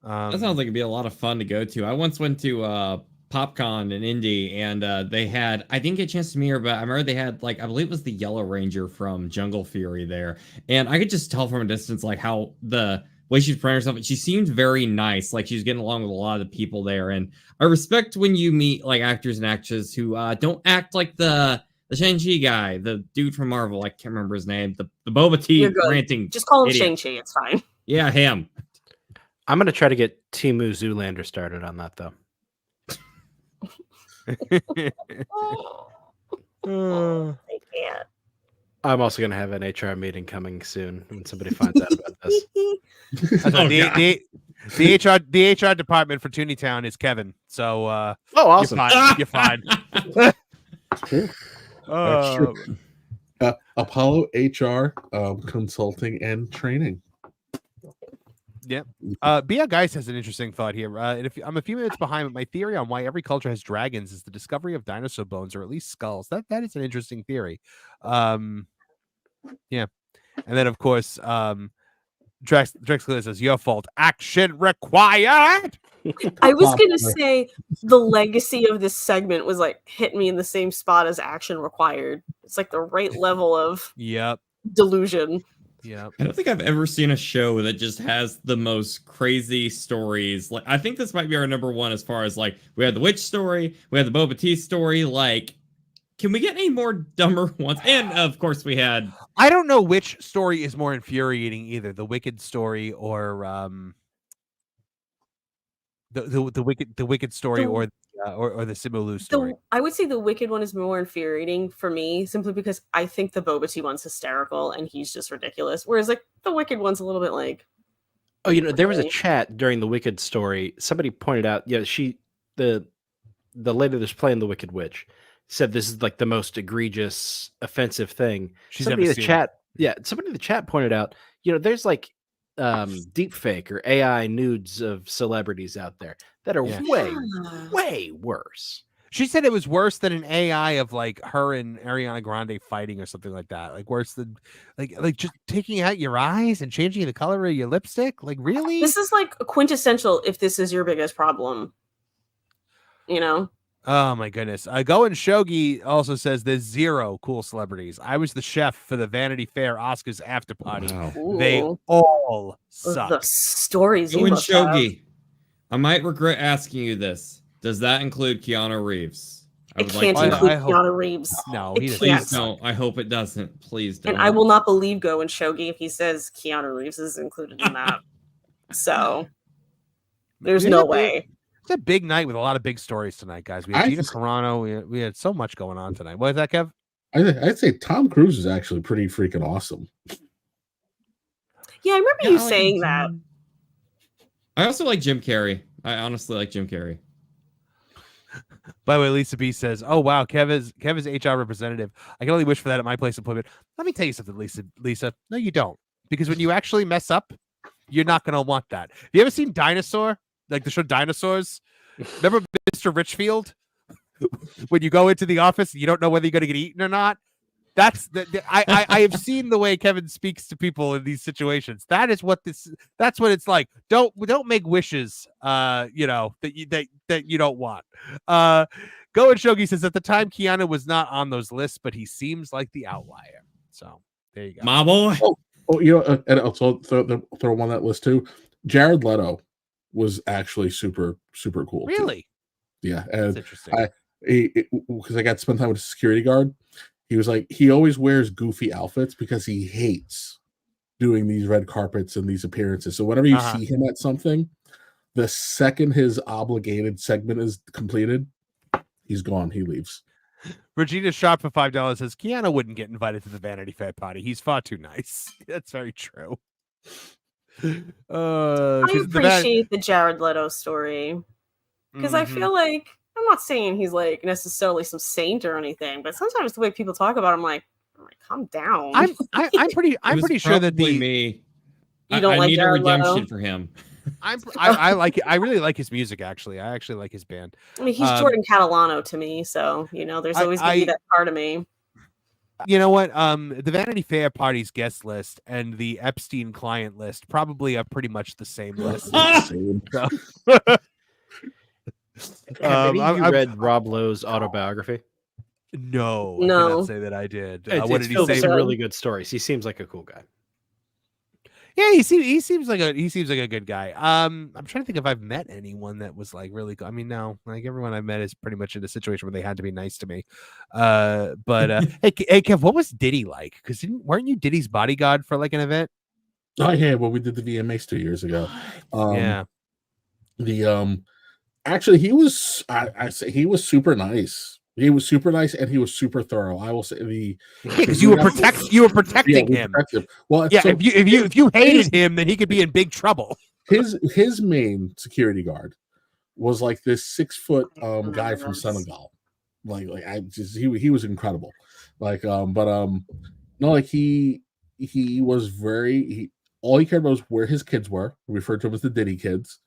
That sounds like it'd be a lot of fun to go to. I once went to PopCon in Indy, and they had, I didn't get a chance to meet her, but I remember they had, like, I believe it was the Yellow Ranger from Jungle Fury there. And I could just tell from a distance, like, how the way she's presenting herself, she seemed very nice. Like, she's getting along with a lot of the people there. And I respect when you meet, like, actors and actresses who don't act like the Shang-Chi guy, the dude from Marvel. I can't remember his name. The Boba Tea ranting. Just call him idiot. Shang-Chi. It's fine. Yeah, him. I'm going to try to get Timu Zoolander started on that, though. I can't. I'm also going to have an HR meeting coming soon when somebody finds out about this. The HR department for Tooney Town is Kevin. So awesome. You're fine. True. That's true. Apollo HR consulting and training. Yeah. B.L. Geis has an interesting thought here. And if I'm a few minutes behind, but my theory on why every culture has dragons is the discovery of dinosaur bones or at least skulls. That is an interesting theory. Yeah. And then of course, Drexler says, your fault. Action required. I was gonna say the legacy of this segment was like hit me in the same spot as action required. It's like the right level of delusion. Yeah, I don't think I've ever seen a show that just has the most crazy stories. Like, I think this might be our number one as far as, like, we had the witch story, we had the Boba Tea story. Like, can we get any more dumber ones? And of course, we had. I don't know which story is more infuriating, either the Wicked story or the Wicked story or or the Simu Liu story. I would say the Wicked one is more infuriating for me, simply because I think the Boba Tea one's hysterical and he's just ridiculous. Whereas like the Wicked one's a little bit like, oh, there was a chat during the Wicked story. Somebody pointed out, the lady that's playing the Wicked Witch said this is like the most egregious, offensive thing. Somebody in the chat pointed out, there's like deep fake or AI nudes of celebrities out there that are way worse. She said it was worse than an AI of like her and Ariana Grande fighting or something like that. Like worse than like just taking out your eyes and changing the color of your lipstick. Like really? This is like quintessential if this is your biggest problem. Oh my goodness. Go and Shogi also says there's 0 cool celebrities. I was the chef for the Vanity Fair Oscars after party. Wow. They all suck. The stories Go and Shogi. I might regret asking you this. Does that include Keanu Reeves? It can't include Keanu Reeves. No, he doesn't. Please don't. I hope it doesn't. Please don't. And I will not believe Go and Shogi if he says Keanu Reeves is included in that. So there's no way. It's a big night with a lot of big stories tonight, guys. We had Gina Carano. We had so much going on tonight. What is that, Kev? I'd say Tom Cruise is actually pretty freaking awesome. Yeah, I remember you saying that. I also like Jim Carrey. I honestly like Jim Carrey. By the way, Lisa B says, "Oh wow, Kev is HR representative. I can only wish for that at my place of employment." Let me tell you something, Lisa. No, you don't, because when you actually mess up, you're not gonna want that. Have you ever seen Dinosaur, like the show Dinosaurs? Remember Mr. Richfield? When you go into the office, you don't know whether you're gonna get eaten or not. That's I have seen the way Kevin speaks to people in these situations. That's what it's like. Don't make wishes that you don't want. Go and Shogi says at the time Keanu was not on those lists, but he seems like the outlier. So there you go. My boy. And also throw one on that list too. Jared Leto was actually super, super cool. Really? Too. Yeah. And that's interesting. Because I got to spend time with a security guard. He was like, he always wears goofy outfits because he hates doing these red carpets and these appearances. So whenever you see him at something, the second his obligated segment is completed, he's gone. He leaves. Regina Sharp for $5 says Keanu wouldn't get invited to the Vanity Fair party. He's far too nice. That's very true. I appreciate the Jared Leto story because I feel like, I'm not saying he's like necessarily some saint or anything, but sometimes the way people talk about him, I'm like, calm down. I'm pretty sure that me. You don't like need Jared a redemption Leto? for him. I like it. I really like his music. Actually, I actually like his band. I mean, he's Jordan Catalano to me, so there's always gonna be that part of me. You know what? The Vanity Fair party's guest list and the Epstein client list probably are pretty much the same list. Have you read Rob Lowe's autobiography? No. I cannot say that I did. What did he say? Some really good stories. He seems like a cool guy. Yeah, he seems like a good guy. I'm trying to think if I've met anyone that was like really good. I mean, no, like everyone I've met is pretty much in a situation where they had to be nice to me. But hey, Kev, what was Diddy like? Because weren't you Diddy's bodyguard for like an event? Oh yeah, well we did the VMAs 2 years ago. Actually, he was. I say he was super nice. He was super nice, and he was super thorough. I will say because you were protecting him. Well, yeah. So if you hated him, then he could be in big trouble. His main security guard was like this 6 foot guy from Senegal. He was incredible. No, like he was very. All he cared about was where his kids were. We referred to him as the Diddy kids.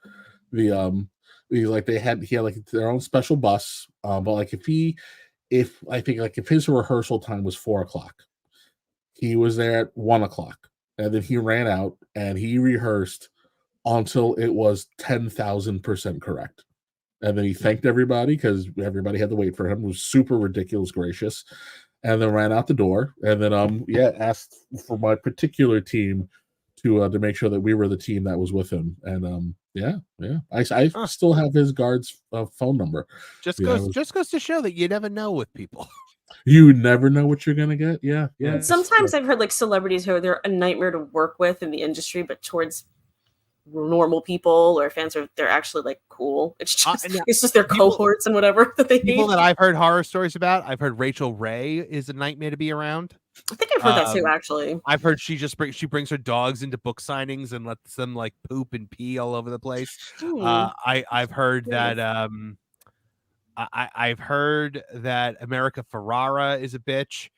He had like their own special bus, but like if his rehearsal time was 4:00, he was there at 1:00, and then he ran out and he rehearsed until it was 10,000% correct, and then he thanked everybody because everybody had to wait for him. It was super ridiculous, gracious, and then ran out the door, and then asked for my particular team to make sure that we were the team that was with him, and I still have his guard's phone number. Just goes to show that you never know with people. You never know what you're gonna get. Yeah. Sometimes I've heard like celebrities who they're a nightmare to work with in the industry, but towards normal people or fans are they're actually like cool. It's just their cohorts and whatever that they people hate. that I've heard horror stories about. I've heard Rachel Ray is a nightmare to be around. I think I've heard that too, actually. I've heard she brings her dogs into book signings and lets them like poop and pee all over the place. I've heard that I've heard that America Ferrara is a bitch.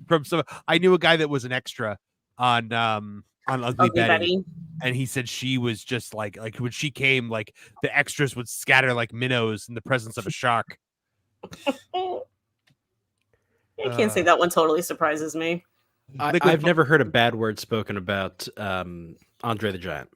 From some, I knew a guy that was an extra on Ugly Betty, and he said she was just like when she came, like the extras would scatter like minnows in the presence of a shark. I can't say that one totally surprises me. I've never heard a bad word spoken about Andre the Giant.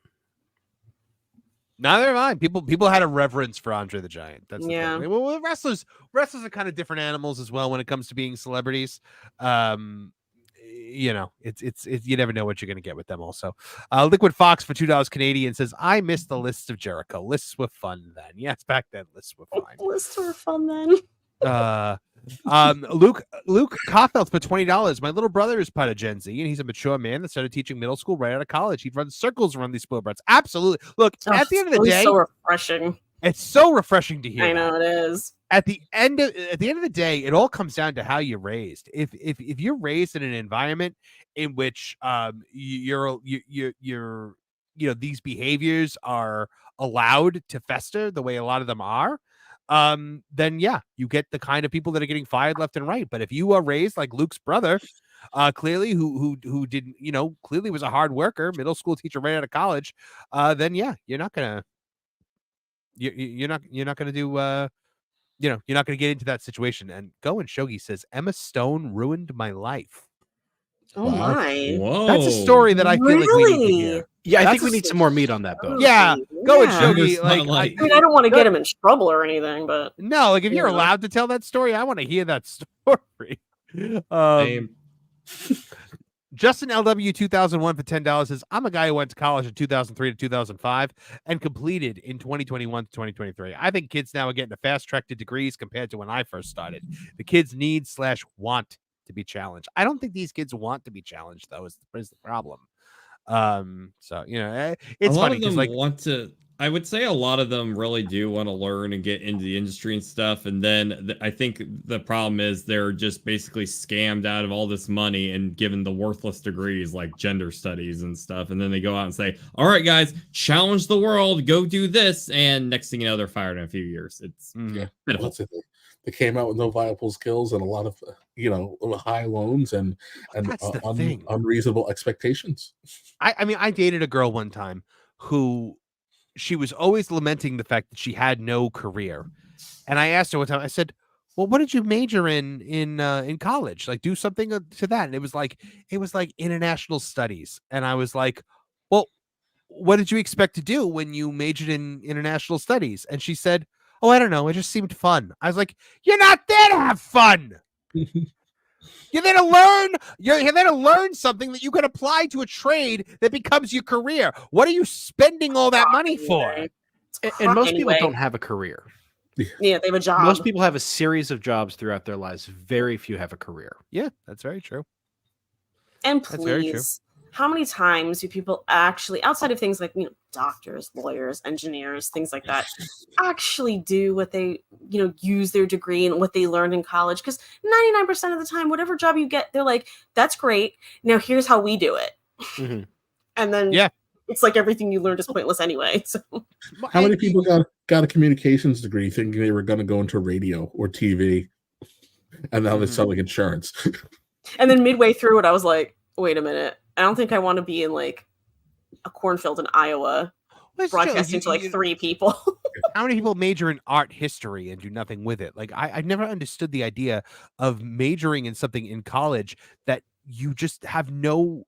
Neither have I. People had a reverence for Andre the Giant. That's the thing. Well, wrestlers are kind of different animals as well when it comes to being celebrities. You know, it's you never know what you're going to get with them. Also, Liquid Fox for $2 Canadian says, "I miss the lists of Jericho. Lists were fun then. Yes, back then lists were fine. Lists were fun then." Luke Kaufeld for $20. My little brother is part of Gen Z, and he's a mature man that started teaching middle school right out of college. He'd run circles around these spoiled brats. Absolutely. Look, at the end of the day, so refreshing. It's so refreshing to hear. I know it is. At the end of the day, it all comes down to how you're raised. If you're raised in an environment in which you're these behaviors are allowed to fester the way a lot of them are, then yeah, you get the kind of people that are getting fired left and right. But if you are raised like Luke's brother, clearly who didn't, clearly was a hard worker, middle school teacher right out of college, then yeah, you're not gonna do you're not gonna get into that situation. And Go and Shogi says Emma Stone ruined my life. Oh my! Whoa. That's a story that I feel like we need to hear. Yeah, I think we need some more meat on that bone. Yeah, Go and Shogi. I don't want to get him in trouble or anything, but no, like if you're allowed to tell that story, I want to hear that story. Justin LW 2001 for $10 says, "I'm a guy who went to college in 2003 to 2005 and completed in 2021 to 2023. I think kids now are getting a fast track to degrees compared to when I first started. The kids need/want to be challenged. I don't think these kids want to be challenged, though, is the problem. So it's funny because like I would say a lot of them really do want to learn and get into the industry and stuff. And then I think the problem is they're just basically scammed out of all this money and given the worthless degrees like gender studies and stuff. And then they go out and say, all right, guys, challenge the world, go do this. And next thing you know, they're fired in a few years. It's pitiful. They came out with no viable skills and a lot of high loans and unreasonable expectations. I mean, I dated a girl one time who she was always lamenting the fact that she had no career. And I asked her one time, I said, well, what did you major in college? Like do something to that. And it was like international studies. And I was like, well, what did you expect to do when you majored in international studies? And she said, oh, I don't know. It just seemed fun. I was like, you're not there to have fun. You're there to learn. You're there to learn something that you can apply to a trade that becomes your career. What are you spending all that money for? And most people don't have a career. Yeah, they have a job. Most people have a series of jobs throughout their lives. Very few have a career. Yeah, that's very true. And please, how many times do people actually, outside of things like doctors, lawyers, engineers, things like that, actually do what they use their degree and what they learned in college? Because 99% of the time, whatever job you get, they're like, that's great, now here's how we do it. Mm-hmm. And then it's like everything you learned is pointless anyway. So how many people got a communications degree thinking they were going to go into radio or TV, and now they're selling insurance? And then midway through it, I was like, wait a minute, I don't think I want to be in like a cornfield in Iowa broadcasting to like 3 people. How many people major in art history and do nothing with it? Like I never understood the idea of majoring in something in college that you just have no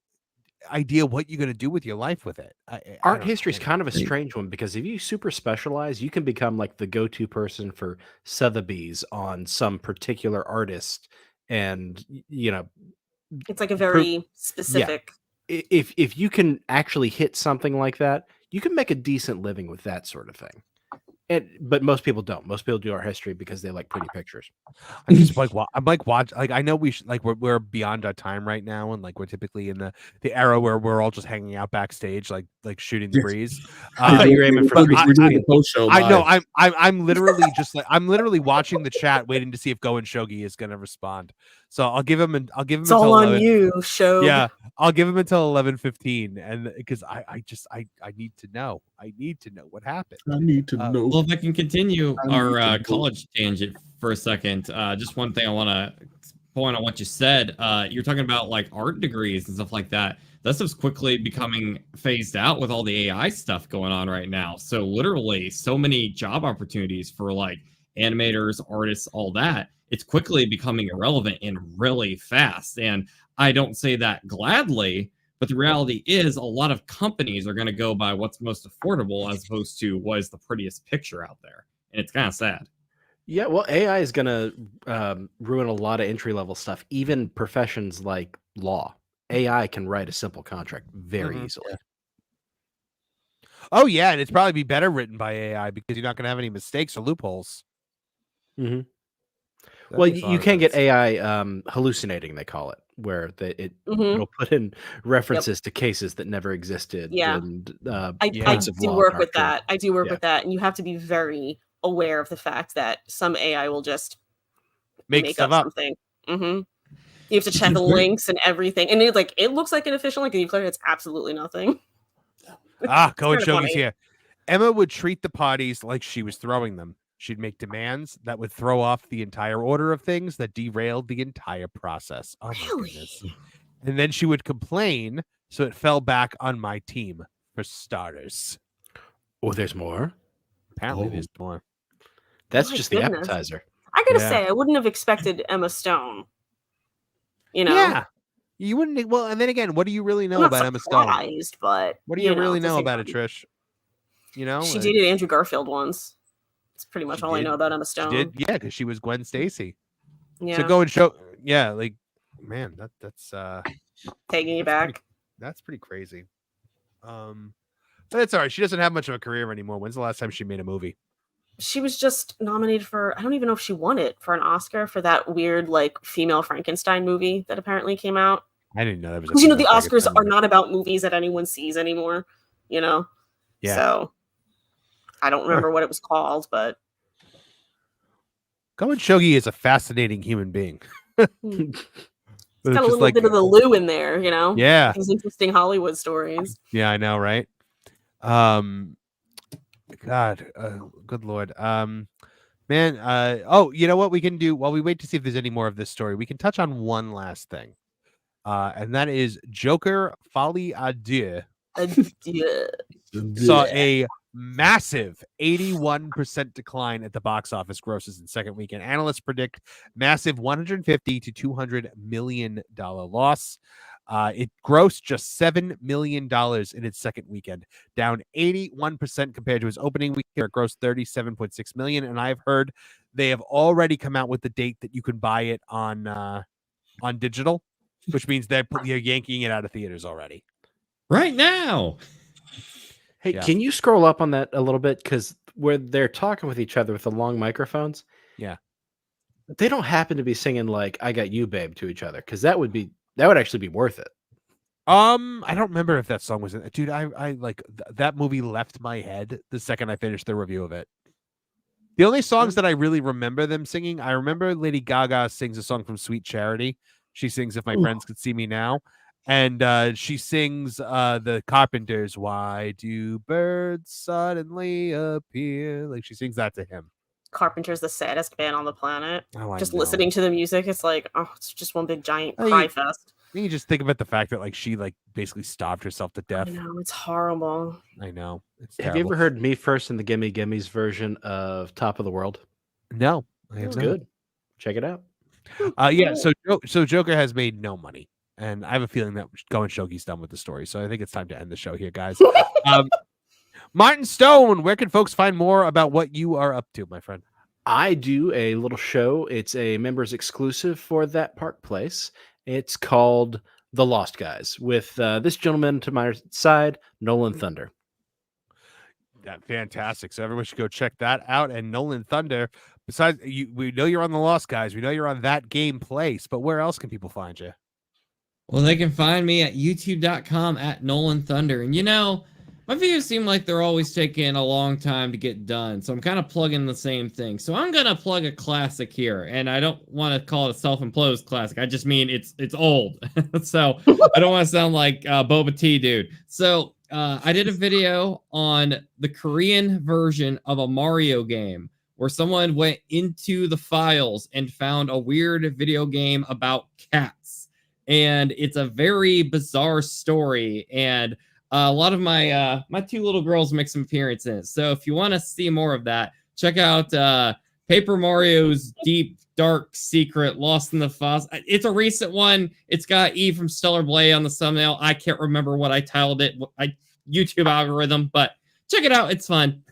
idea what you're going to do with your life with it. Art history is kind of a strange one because if you super specialize, you can become like the go-to person for Sotheby's on some particular artist. And, it's like a very specific. Yeah. If you can actually hit something like that, you can make a decent living with that sort of thing. But most people don't. Most people do art history because they like pretty pictures. I'm just like, watch. Like, I know we should, like, we're beyond our time right now, and like we're typically in the era where we're all just hanging out backstage, like shooting the breeze. You're aiming for I know. I'm literally just like, I'm literally watching the chat, waiting to see if Go and Shogi is gonna respond. So I'll give him It's all on 11. You, Shogi. Yeah, I'll give him until 11:15, and because I need to know. I need to know what happened. I need to know. Well, if I can continue our college tangent for a second, just one thing I want to point on what you said. You're talking about like art degrees and stuff like that. That stuff's quickly becoming phased out with all the AI stuff going on right now. So literally, so many job opportunities for like animators, artists, all that. It's quickly becoming irrelevant and really fast. And I don't say that gladly, but the reality is a lot of companies are going to go by what's most affordable as opposed to what is the prettiest picture out there. And it's kind of sad. Yeah, well, AI is going to ruin a lot of entry-level stuff, even professions like law. AI can write a simple contract very easily. Oh, yeah, and it's probably be better written by AI because you're not going to have any mistakes or loopholes. Mm-hmm. Well, you can get AI hallucinating, they call it, where it'll put in references to cases that never existed. Yeah, and, I do work with that. I do work with that, and you have to be very aware of the fact that some AI will just make up something. You have to check the links and everything, and it looks like an official link, and you click it's absolutely nothing. Go and Shogi's here. Emma would treat the parties like she was throwing them. She'd make demands that would throw off the entire order of things that derailed the entire process. Oh, really? And then she would complain, so it fell back on my team, for starters. Oh, there's more? Apparently there's more. That's just the appetizer. I gotta say, I wouldn't have expected Emma Stone. You know? Yeah. You wouldn't. Well, and then again, what do you really know about Emma Stone? But what do you really know about it, Trish? You know? She dated Andrew Garfield once. That's pretty much all I know about Emma Stone. She did, yeah, because she was Gwen Stacy. Yeah. So Go and show, yeah, like, man, that's taking you back. That's pretty crazy. But it's all right. She doesn't have much of a career anymore. When's the last time she made a movie? She was just nominated for, I don't even know if she won it, for an Oscar for that weird like female Frankenstein movie that apparently came out. I didn't know that was. Because the Oscars are not about movies that anyone sees anymore. You know. Yeah. So I don't remember what it was called, but Go and Shogi is a fascinating human being. It's got a little bit of the Liu in there, you know. Yeah. These interesting Hollywood stories. Yeah, I know, right? God, good Lord. Man, oh, you know what we can do while we wait to see if there's any more of this story? We can touch on one last thing. And that is Joker Folie à Deux. Saw a massive 81% decline at the box office grosses in second weekend. Analysts predict massive $150 to $200 million loss. It grossed just $7 million in its second weekend, down 81% compared to its opening weekend. It grossed $37.6 million, and I've heard they have already come out with the date that you can buy it on digital, which means they're yanking it out of theaters already. Right now. Hey, can you scroll up on that a little bit? Because where they're talking with each other with the long microphones, they don't happen to be singing like "I Got You, Babe" to each other, because that would actually be worth it. I don't remember if that song was in it. Dude, I like that movie left my head the second I finished the review of it. The only songs that I really remember them singing, I remember Lady Gaga sings a song from Sweet Charity. She sings "If My Friends Could See Me Now." And she sings the Carpenters, "Why Do Birds Suddenly Appear?" Like, she sings that to him. Carpenter's the saddest band on the planet. Oh, just listening to the music, it's like, oh, it's just one big giant cry fest. You just think about the fact that like she like basically starved herself to death. I know, it's horrible. I know. Have you ever heard Me First and the Gimme Gimmes version of Top of the World? No, I have not. Good. Check it out. Yeah. So Joker has made no money, and I have a feeling that Go and Shogi's done with the story. So I think it's time to end the show here, guys. Martin Stone, where can folks find more about what you are up to, my friend? I do a little show. It's a members exclusive for that Park Place. It's called The Lost Guys with this gentleman to my side, Nolan Thunder. That fantastic. So everyone should go check that out. And Nolan Thunder, besides we know you're on the Lost, guys. We know you're on That Game Place, but where else can people find you? Well, they can find me at youtube.com at Nolan Thunder. And my videos seem like they're always taking a long time to get done. So I'm kind of plugging the same thing. So I'm going to plug a classic here. And I don't want to call it a self-imposed classic. I just mean it's old. So I don't want to sound like Boba Tea dude. So I did a video on the Korean version of a Mario game where someone went into the files and found a weird video game about cats. And it's a very bizarre story. And a lot of my my two little girls make some appearances. So if you want to see more of that, check out Paper Mario's Deep Dark Secret Lost in the Fuzz. It's a recent one. It's got E from Stellar Blade on the thumbnail. I can't remember what I titled it. YouTube algorithm, but check it out. It's fun.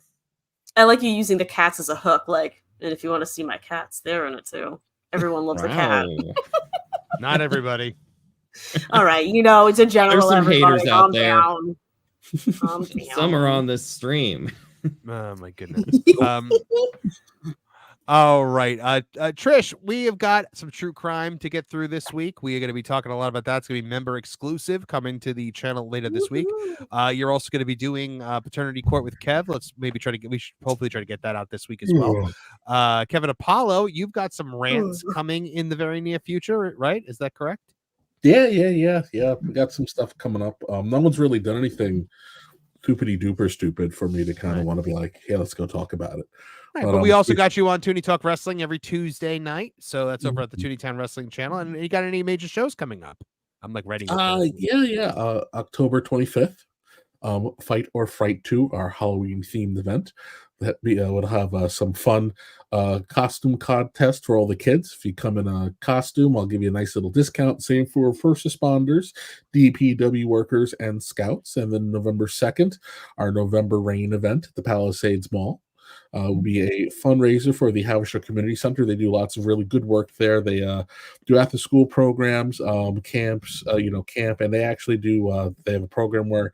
I like you using the cats as a hook. And if you want to see my cats, they're in it too. Everyone loves a cat. Not everybody. All right, it's a general. There's some haters out there. Down. Some are on this stream. Oh my goodness. All right, Trish, we have got some true crime to get through this week. We are going to be talking a lot about that. It's going to be member exclusive coming to the channel later this week. You're also going to be doing paternity court with Kev. We should hopefully try to get that out this week as well. Kevin Apollo, you've got some rants coming in the very near future, right? Is that correct? Yeah. We got some stuff coming up. No one's really done anything toopity duper stupid for me to kind of want to be like, hey, let's go talk about it. Right, but we also got you on Tooney Talk Wrestling every Tuesday night. So that's over at the Tooney Town Wrestling channel. And you got any major shows coming up? I'm ready. Yeah. October 25th, Fight or Fright 2, our Halloween themed event. That would have some fun costume contest for all the kids. If you come in a costume, I'll give you a nice little discount. Same for first responders, DPW workers, and scouts. And then November 2nd, our November Rain event at the Palisades Mall. Will be a fundraiser for the Havisham Community Center. They do lots of really good work there. They do after school programs, camps, camp, and they actually do. They have a program where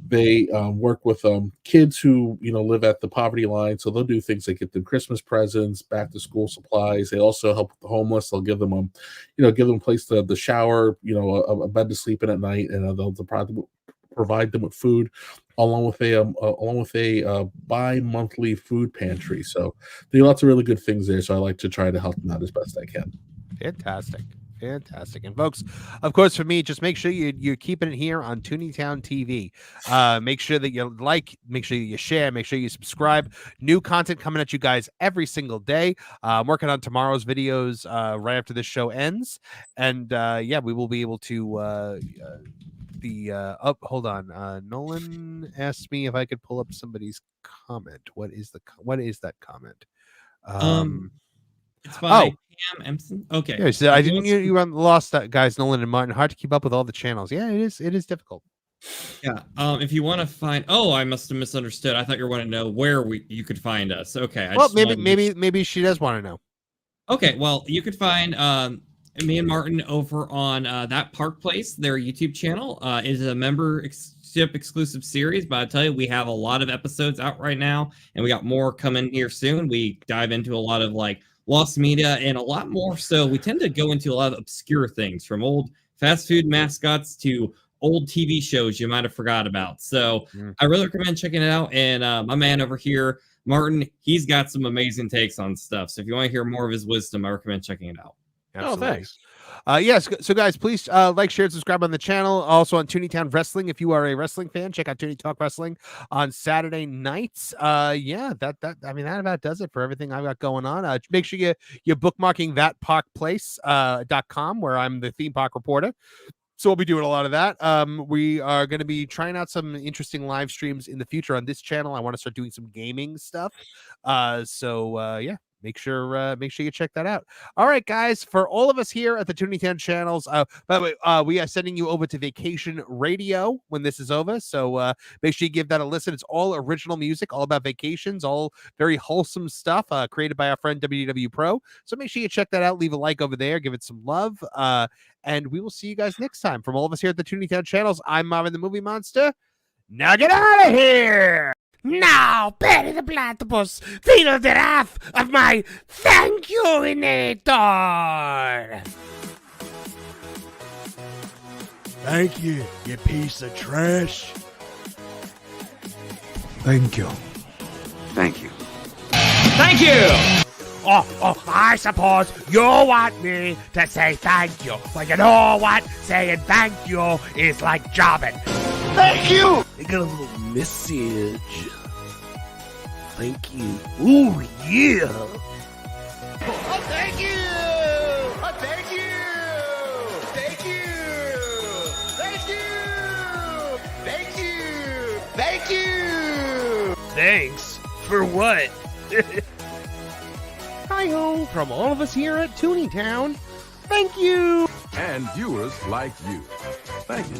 they work with kids who live at the poverty line. So they'll do things like get them Christmas presents, back to school supplies. They also help with the homeless. They'll give them give them a place to shower, a bed to sleep in at night, and they'll provide them with food, along with a bi-monthly food pantry. So they do lots of really good things there. So I like to try to help them out as best I can. Fantastic. And folks, of course, for me, just make sure you're keeping it here on Tooney Town TV. Make sure that you make sure you share, make sure you subscribe. New content coming at you guys every single day. I'm working on tomorrow's videos right after this show ends. And we will be able to hold on. Nolan asked me if I could pull up somebody's comment. What is that comment? It's by Cam Empson. Okay. Yeah, so I didn't. You lost that, guys. Nolan and Martin. Hard to keep up with all the channels. Yeah, it is difficult. Yeah. If you want to find, I must have misunderstood. I thought you wanted to know where you could find us. Okay. Maybe she does want to know. Okay. Well, you could find me and Martin over on That Park Place. Their YouTube channel is a membership exclusive series, but I tell you, we have a lot of episodes out right now, and we got more coming here soon. We dive into a lot of lost media and a lot more. So we tend to go into a lot of obscure things, from old fast food mascots to old TV shows you might have forgot about. So I really recommend checking it out. And my man over here, Martin, he's got some amazing takes on stuff. So if you want to hear more of his wisdom, I recommend checking it out. Absolutely. Oh, thanks. Yes. So guys, please like, share, and subscribe on the channel. Also on Tooney Town Wrestling. If you are a wrestling fan, check out Tooney Talk Wrestling on Saturday nights. That about does it for everything I've got going on. Make sure you're bookmarking thatparkplace.com, where I'm the theme park reporter. So we'll be doing a lot of that. We are going to be trying out some interesting live streams in the future on this channel. I want to start doing some gaming stuff. Make sure you check that out. All right, guys, for all of us here at the Tooney Town channels, by the way, we are sending you over to Vacation Radio when this is over. So make sure you give that a listen. It's all original music, all about vacations, all very wholesome stuff created by our friend WDW Pro. So make sure you check that out. Leave a like over there. Give it some love. And we will see you guys next time. From all of us here at the Tooney Town channels, I'm Marvin the Movie Monster. Now get out of here. Now, bury the platypus. Feel the wrath of my thank you-inator. Thank you, you piece of trash. Thank you. Thank you. Thank you! Oh, I suppose you want me to say thank you. But you know what? Saying thank you is like jobbing. Thank you! I got a little message. Thank you. Ooh, yeah. Oh, thank you! Oh, thank you! Thank you! Thank you! Thank you! Thank you! Thanks? For what? Hi-ho from all of us here at Tooney Town. Thank you! And viewers like you. Thank you.